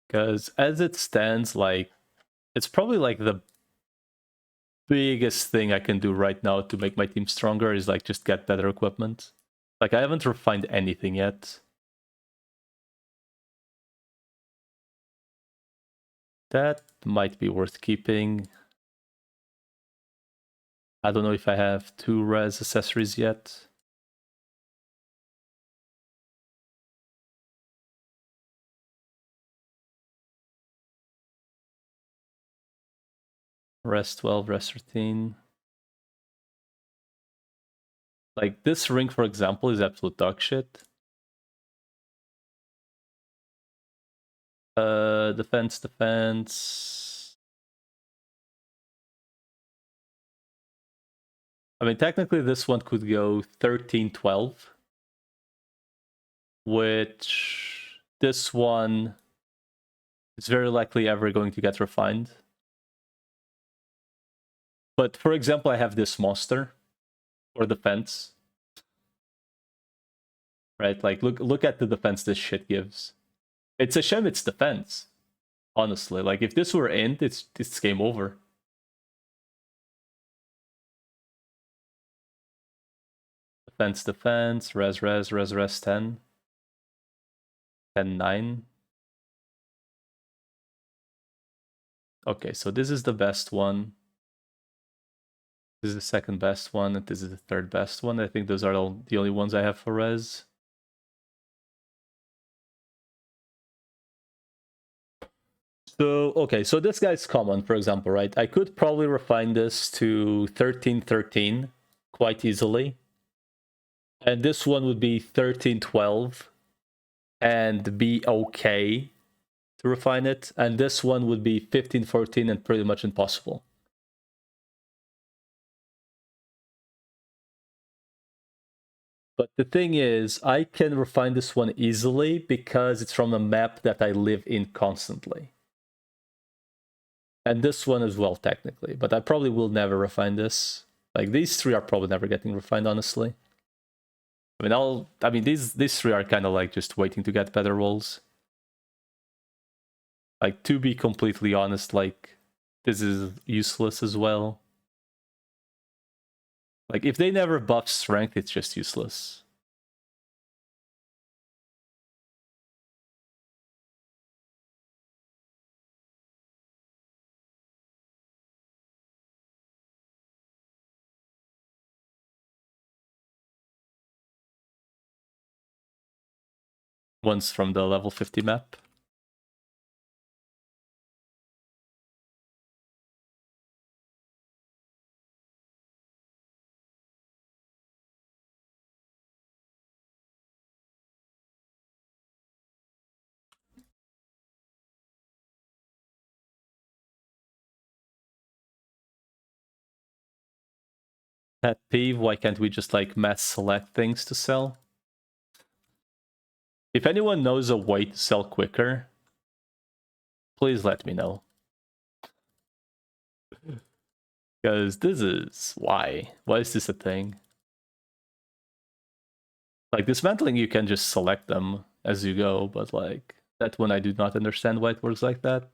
S1: Because as it stands, like, it's probably like the biggest thing I can do right now to make my team stronger is like just get better equipment. Like, I haven't refined anything yet. That might be worth keeping. I don't know if I have 2 res accessories yet. Res 12, res 13. Like, this ring, for example, is absolute dog shit. Defense. I mean, technically this one could go 13-12. Which this one is very likely ever going to get refined. But for example, I have this monster for defense. Right? Like, look at the defense this shit gives. It's a shame it's defense. Honestly, like, if this were end, it's game over. Defense, res 10. 10-9. Okay, so this is the best one. This is the second best one, and this is the third best one. I think those are all the only ones I have for res. So, okay, so this guy's common, for example, right? I could probably refine this to 13-13 quite easily. And this one would be 13-12 and be okay to refine it. And this one would be 15-14 and pretty much impossible. But the thing is, I can refine this one easily because it's from a map that I live in constantly. And this one as well, technically. But I probably will never refine this. Like, these 3 are probably never getting refined, honestly. I mean, these 3 are kind of like just waiting to get better rolls. Like, to be completely honest, like, this is useless as well. Like, if they never buff strength, it's just useless. One's from the level 50 map. Pet peeve, why can't we just like mass select things to sell? If anyone knows a way to sell quicker, please let me know. Because this is why. Why is this a thing? Like dismantling, you can just select them as you go, but like that one I do not understand why it works like that.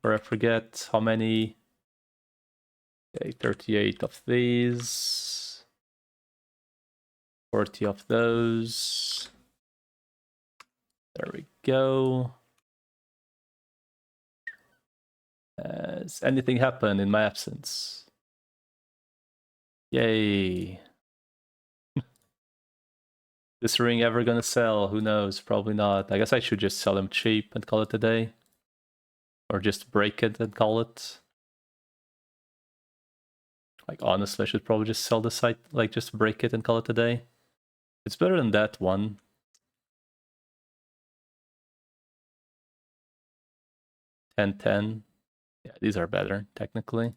S1: Or I forget how many. Okay, 38 of these. 40 of those. There we go. Has anything happened in my absence? Yay. This ring ever gonna sell? Who knows? Probably not. I guess I should just sell them cheap and call it a day. Or just break it and call it. Like, honestly, I should probably just sell the site, like, just break it and call it a day. It's better than that one. 10-10. Yeah, these are better, technically.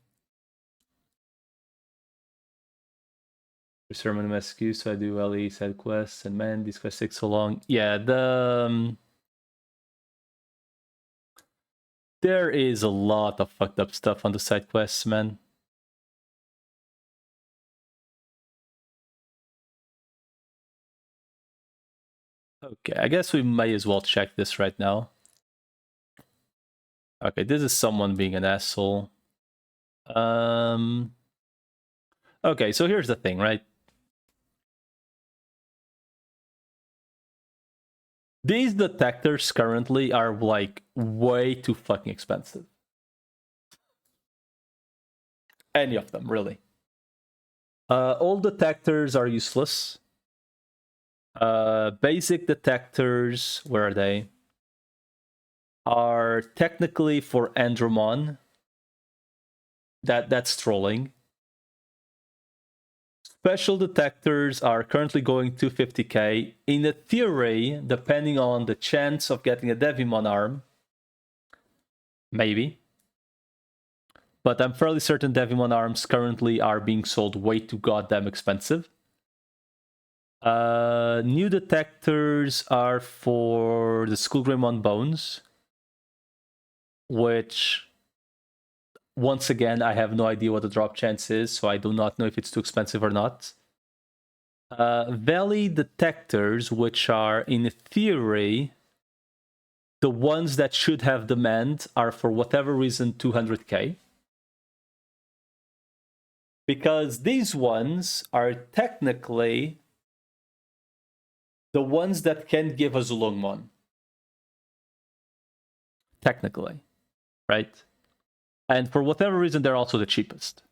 S1: Sermon MSQ, so I do LE side quests, and man, these quests take so long. Yeah, there is a lot of fucked up stuff on the side quests, man. Okay, I guess we might as well check this right now. Okay, this is someone being an asshole. Okay, so here's the thing, right? These detectors currently are like way too fucking expensive. Any of them, really. All detectors are useless. Basic detectors, where are they? Are technically for Andromon. That's trolling. Special detectors are currently going 250k. In a theory, depending on the chance of getting a Devimon arm, maybe. But I'm fairly certain Devimon arms currently are being sold way too goddamn expensive. New detectors are for the Skullgreymon bones, which, once again, I have no idea what the drop chance is, so I do not know if it's too expensive or not. Valley detectors, which are, in theory, the ones that should have demand, are for whatever reason 200k. Because these ones are technically the ones that can give a Zulongmon. Technically, right? And for whatever reason, they're also the cheapest.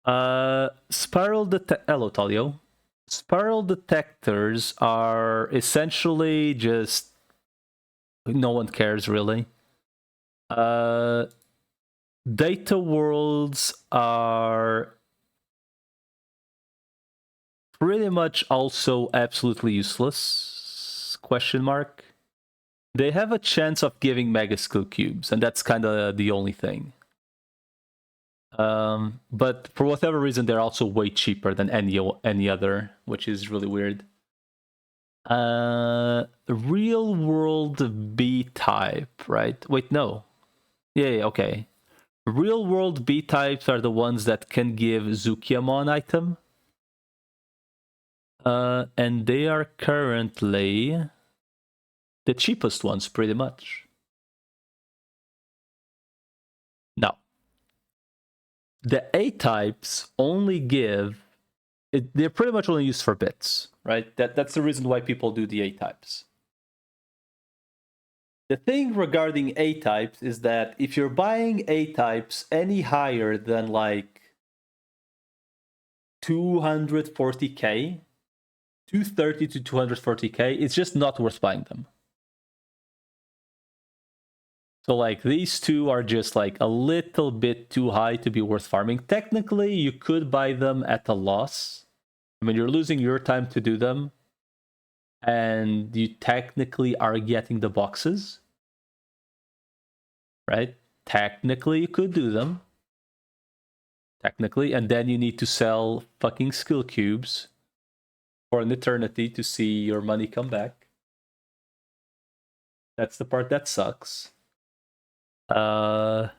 S1: Spiral Hello, Talio. Spiral detectors are essentially just no one cares really. Data worlds are pretty much also absolutely useless. Question mark. They have a chance of giving Mega Skill Cubes, and that's kind of the only thing. But for whatever reason, they're also way cheaper than any other, which is really weird. Real world B type, right? Wait, no. Yeah, okay. Real world B types are the ones that can give Zukiamon item. And they are currently the cheapest ones, pretty much. Now, the A types only give they're pretty much only used for bits, right? That's the reason why people do the A types. The thing regarding A types is that if you're buying A types any higher than like 240k, 230 to 240k, it's just not worth buying them. So like these two are just like a little bit too high to be worth farming. Technically, you could buy them at a loss. I mean, you're losing your time to do them, and you technically are getting the boxes, right? Technically, you could do them. Technically, and then you need to sell fucking skill cubes for an eternity to see your money come back. That's the part that sucks. But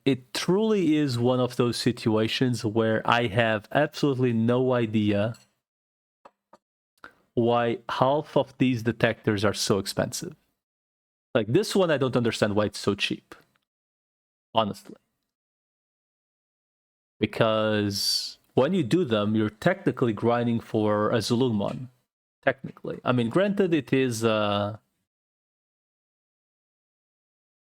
S1: it truly is one of those situations where I have absolutely no idea why half of these detectors are so expensive. Like this one, I don't understand why it's so cheap. Honestly. Because when you do them, you're technically grinding for a Zulumon. Technically. I mean, granted, it is a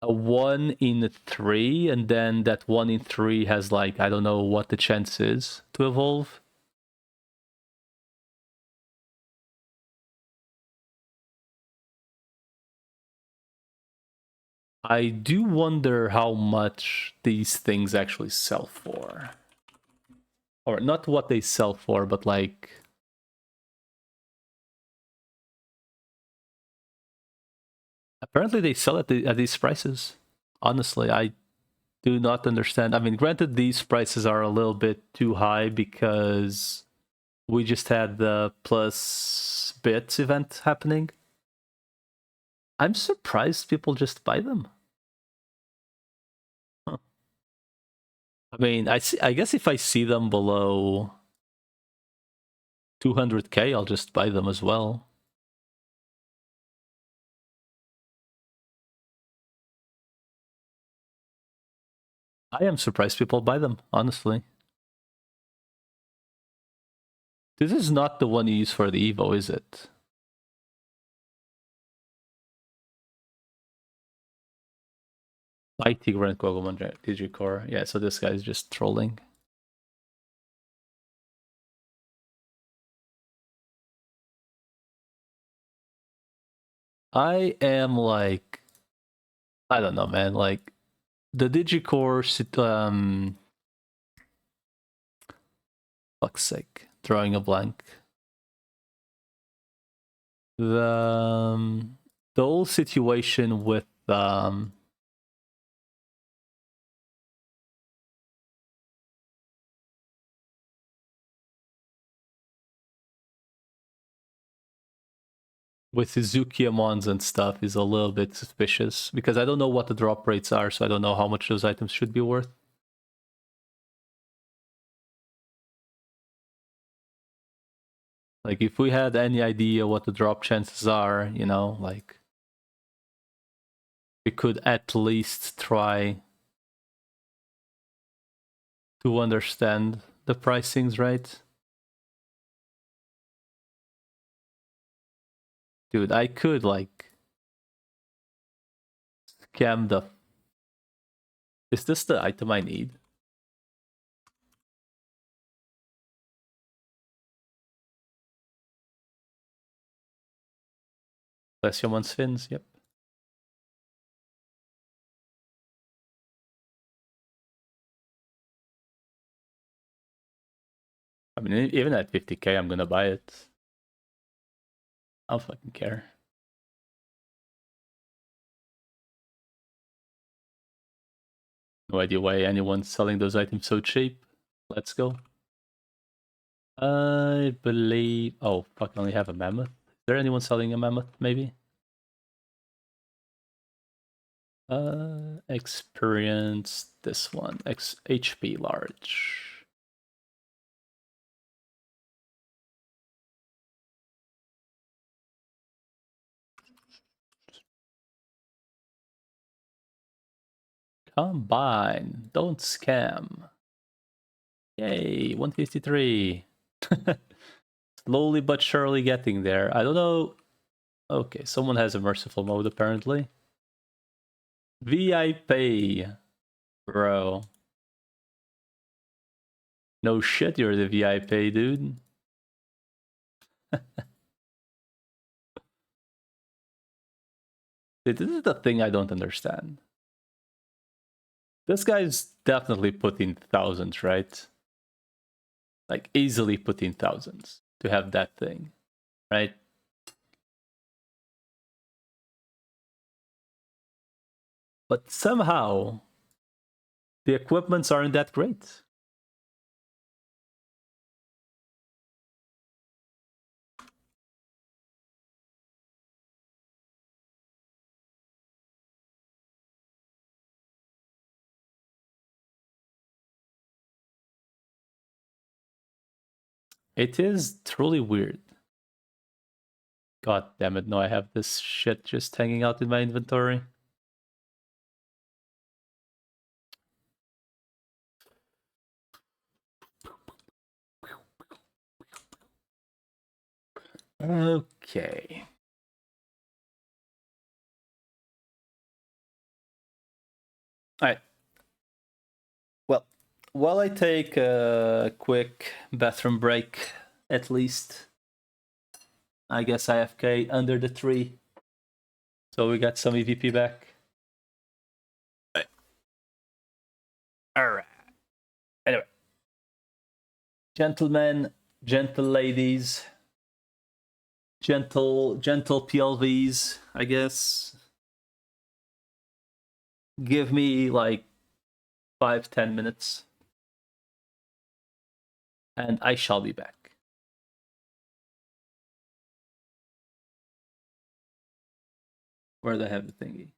S1: 1 in 3, and then that 1 in 3 has like, I don't know what the chance is to evolve. I do wonder how much these things actually sell for. Or not what they sell for, but like... Apparently they sell at these prices. Honestly, I do not understand. I mean, granted, these prices are a little bit too high because we just had the plus bits event happening. I'm surprised people just buy them. Huh. I mean, I guess if I see them below 200k, I'll just buy them as well. I am surprised people buy them, honestly. This is not the one you use for the Evo, is it? IT Grand Kogomon Digicore. Yeah, so this guy's just trolling. I am like... I don't know, man. Like, the Digicore... fuck's sake. Drawing a blank. The whole situation with Suzuki-amons and stuff is a little bit suspicious because I don't know what the drop rates are, so I don't know how much those items should be worth. Like, if we had any idea what the drop chances are, you know, like, we could at least try to understand the pricings, right? Dude, I could, like, scam the... Is this the item I need? Glaciomon fins, yep. I mean, even at 50k, I'm gonna buy it. I don't fucking care. No idea why anyone's selling those items so cheap. Let's go. I believe... Oh, fuck, I only have a mammoth. Is there anyone selling a mammoth, maybe? Experience this one. HP large. Combine. Don't scam. Yay, 153. Slowly but surely getting there. I don't know. Okay, someone has a merciful mode apparently. VIP. Bro. No shit, you're the VIP, dude. This is the thing I don't understand. This guy's definitely putting thousands, right? Like easily putting thousands to have that thing, right? But somehow the equipments aren't that great. It is truly weird. God damn it, no, I have this shit just hanging out in my inventory. Okay. Alright. Well, while I take a quick bathroom break, at least, I guess IFK under the tree. So we got some EVP back. Alright. Anyway. Gentlemen, gentle ladies, gentle PLVs, I guess. Give me like 5-10 minutes. And I shall be back. Where do I have the thingy?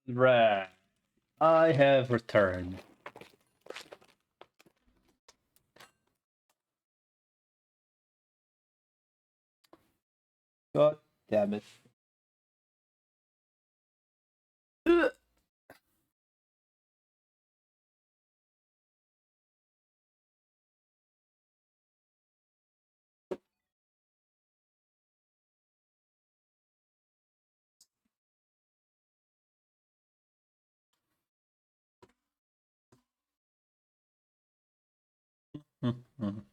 S1: Right. I have returned. God damn it. Ugh. Mhm.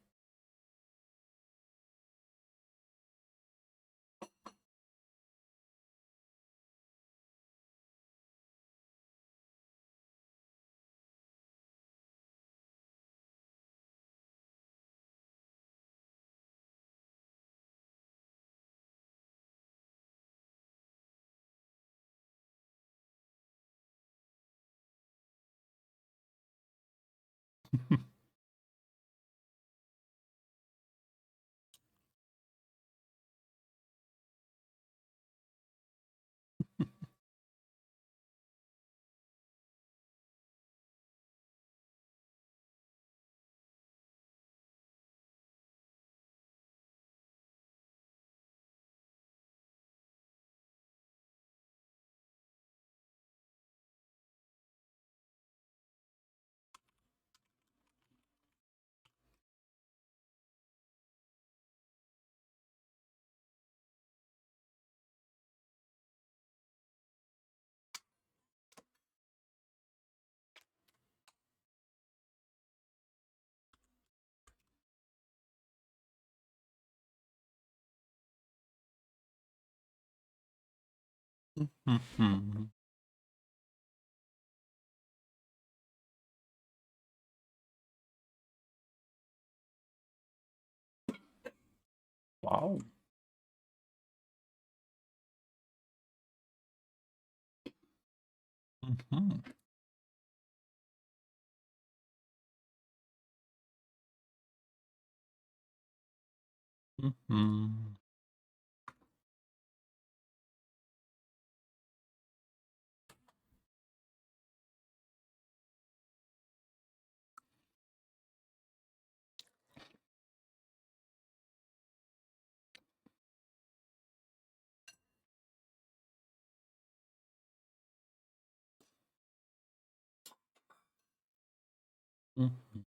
S1: Mhm. Wow. Mhm. Mhm. Mhm.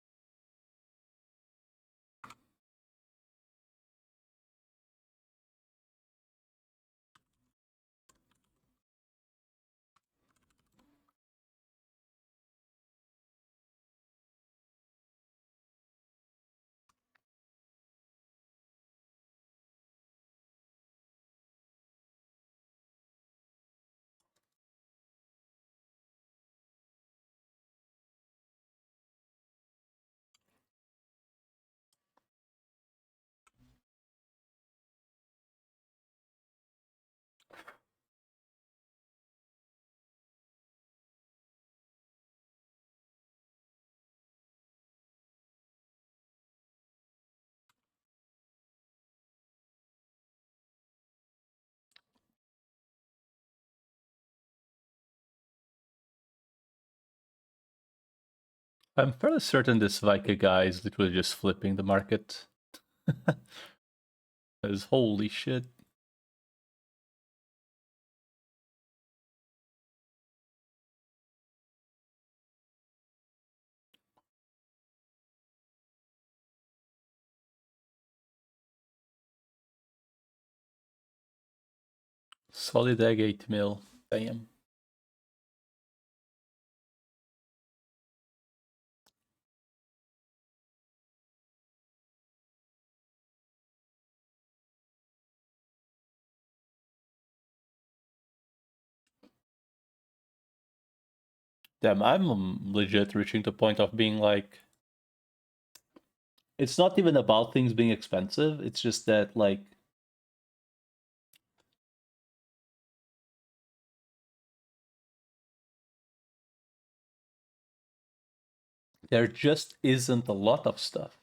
S1: I'm fairly certain this Vika guy is literally just flipping the market. Because holy shit. Solid egg 8 mil. Damn. Damn, I'm legit reaching the point of being like, it's not even about things being expensive. It's just that, like, there just isn't a lot of stuff.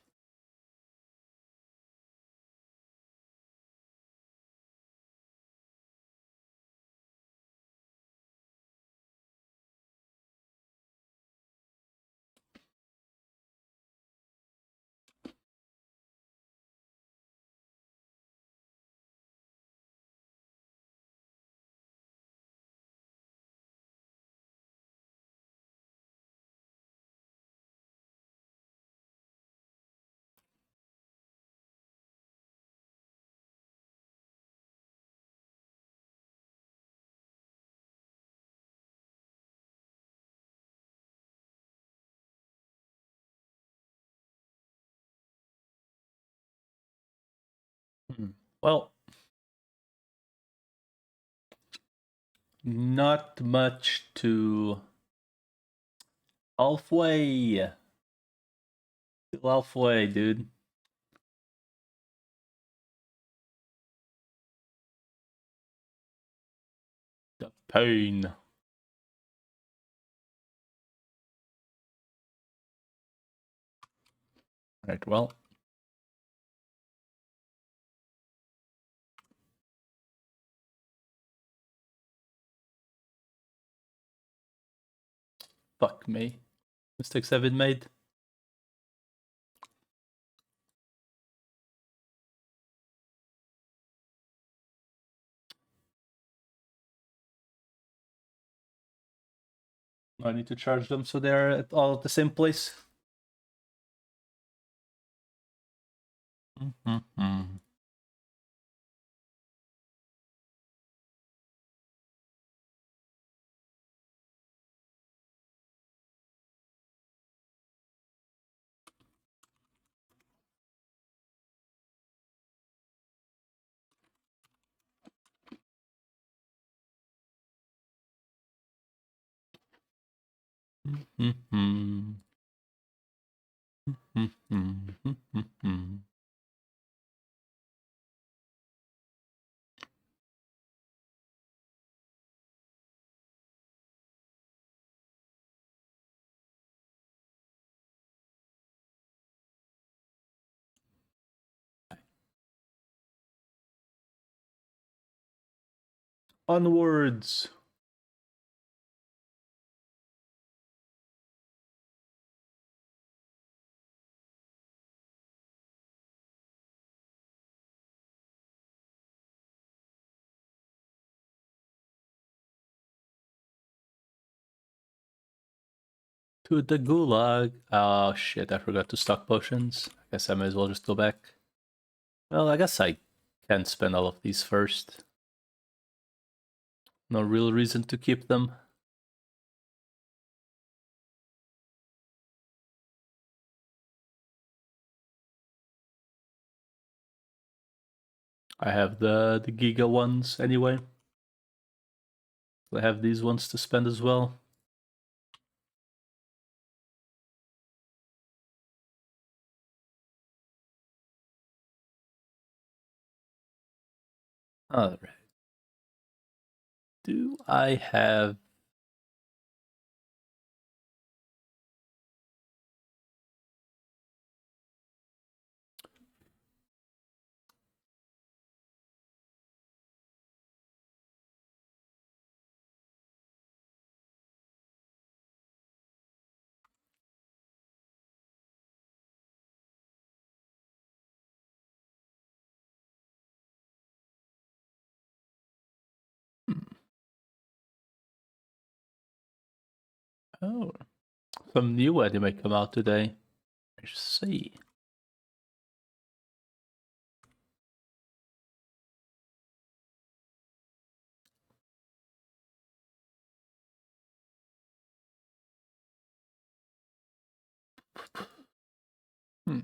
S1: Well, not much to halfway. Still halfway, dude. The pain. Right, well. Fuck me. Mistakes have been made. I need to charge them so they're all at the same place. Mm-hmm. Mm-hmm. Mm-hmm. Onwards. To the gulag. Oh shit, I forgot to stock potions. I guess I may as well just go back. Well, I guess I can spend all of these first. No real reason to keep them. I have the Giga ones anyway. I have these ones to spend as well. Alright. Do I have... Oh, some new anime come out today. I see. Hmm.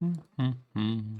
S1: Mm-hmm.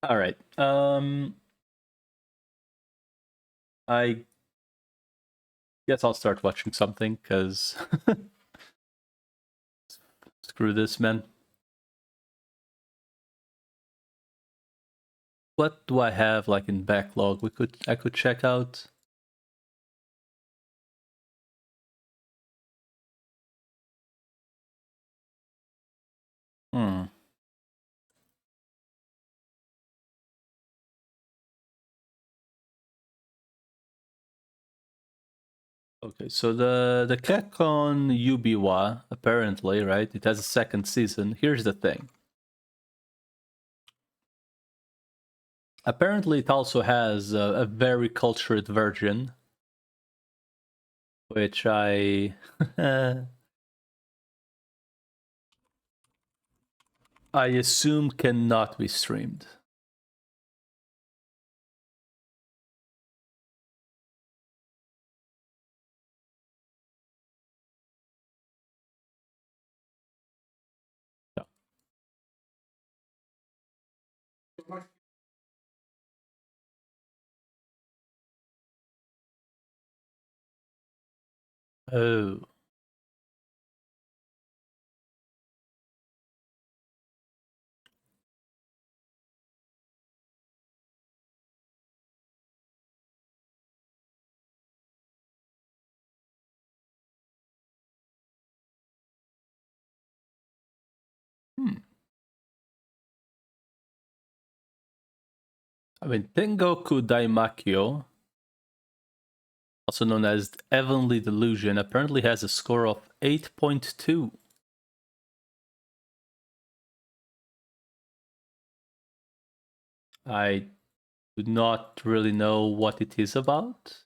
S1: All right. I guess I'll start watching something because screw this, man. What do I have like in backlog? I could check out. Hmm. Okay, so the Kekon Yubiwa, apparently, right? It has a second season. Here's the thing. Apparently, it also has a very cultured version, which I I assume cannot be streamed. No. Oh. Hmm. I mean, Tengoku Daimakyo, also known as Heavenly Delusion, apparently has a score of 8.2. I do not really know what it is about.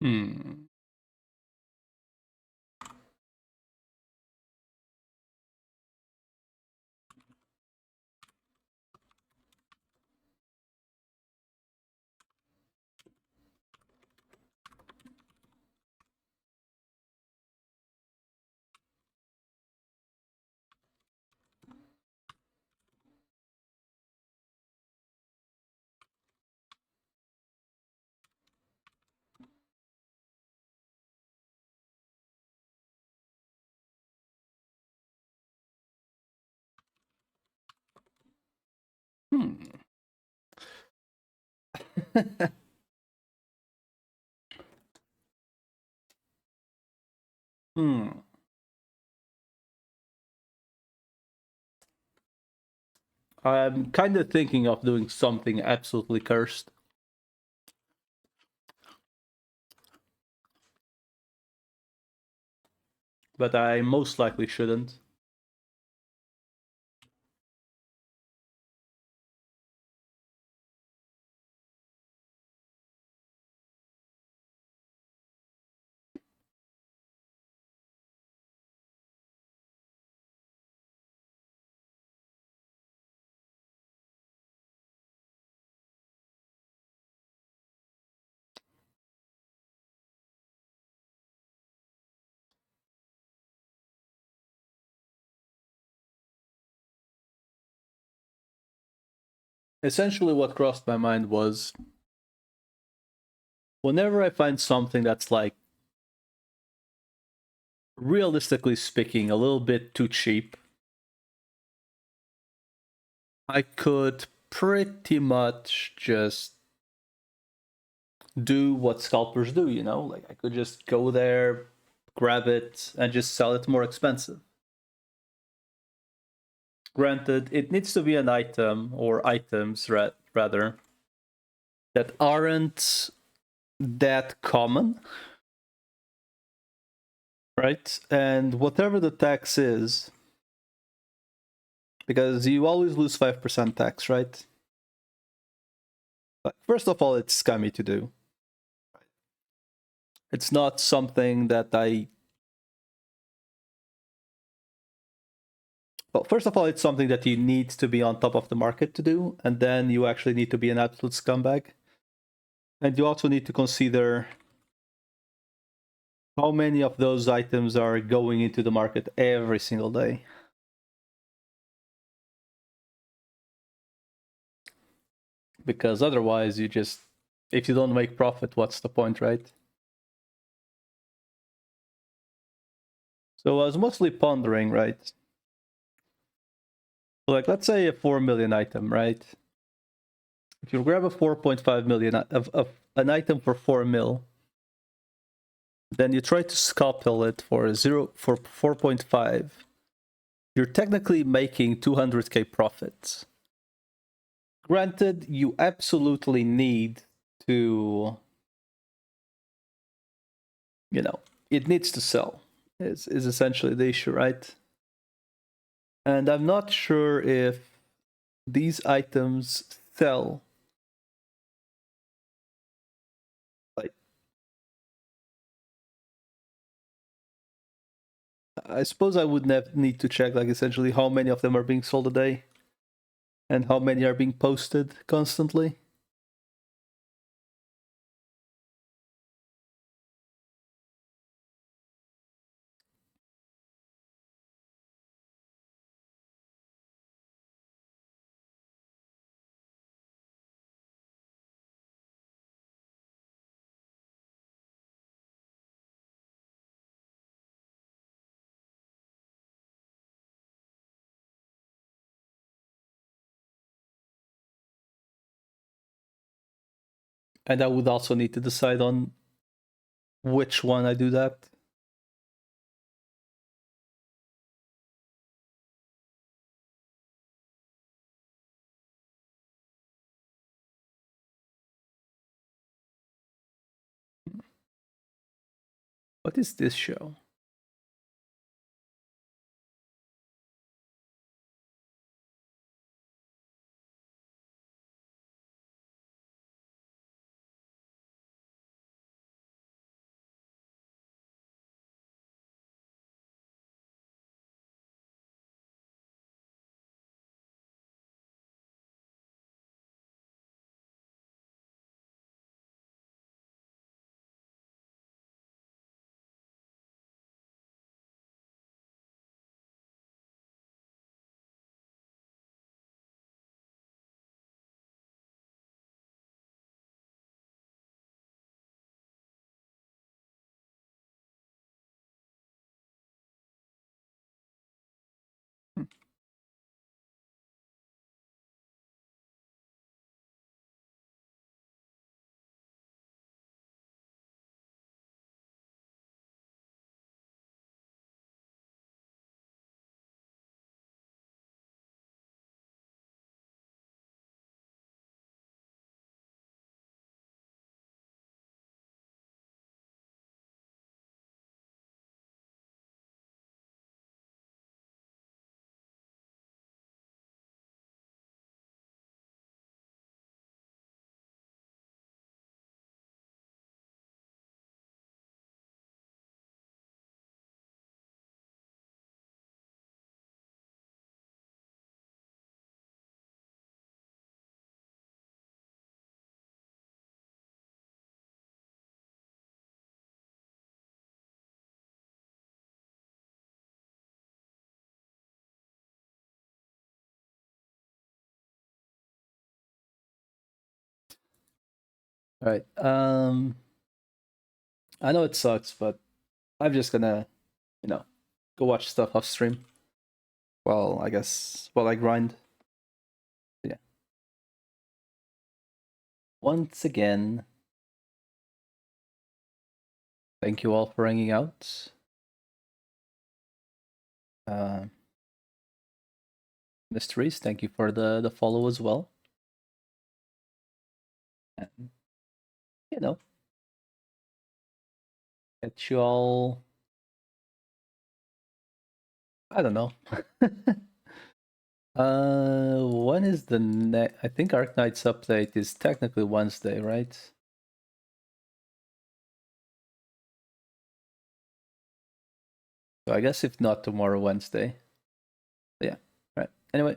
S1: Hmm. Hmm. Hmm. I'm kind of thinking of doing something absolutely cursed. But I most likely shouldn't. Essentially, what crossed my mind was whenever I find something that's like, realistically speaking, a little bit too cheap, I could pretty much just do what scalpers do, you know? Like, I could just go there, grab it, and just sell it more expensive. Granted, it needs to be an item, or items rather, that aren't that common, right? And whatever the tax is, because you always lose 5% tax, right? But first of all, it's scummy to do. It's not something that well, first of all, it's something that you need to be on top of the market to do, and then you actually need to be an absolute scumbag. And you also need to consider how many of those items are going into the market every single day. Because otherwise, you just, if you don't make profit, what's the point, right? So I was mostly pondering, right? So like, let's say a 4 million item, right? If you grab a 4.5 million of an item for 4 mil, then you try to scalpel it for 4.5, you're technically making 200k profits. Granted, you absolutely need to, you know, it needs to sell, is essentially the issue, right? And I'm not sure if these items sell. Like, I suppose I would need to check, like, essentially how many of them are being sold a day and how many are being posted constantly. And I would also need to decide on which one I do that. What is this show? All right. I know it sucks, but I'm just gonna, go watch stuff off stream. Well, I guess while I grind. Yeah. Once again, thank you all for hanging out. Mysteries, thank you for the follow as well. And, catch you all. I don't know. When is the next? I think Arc Knight's update is technically Wednesday, right? So I guess if not tomorrow, Wednesday.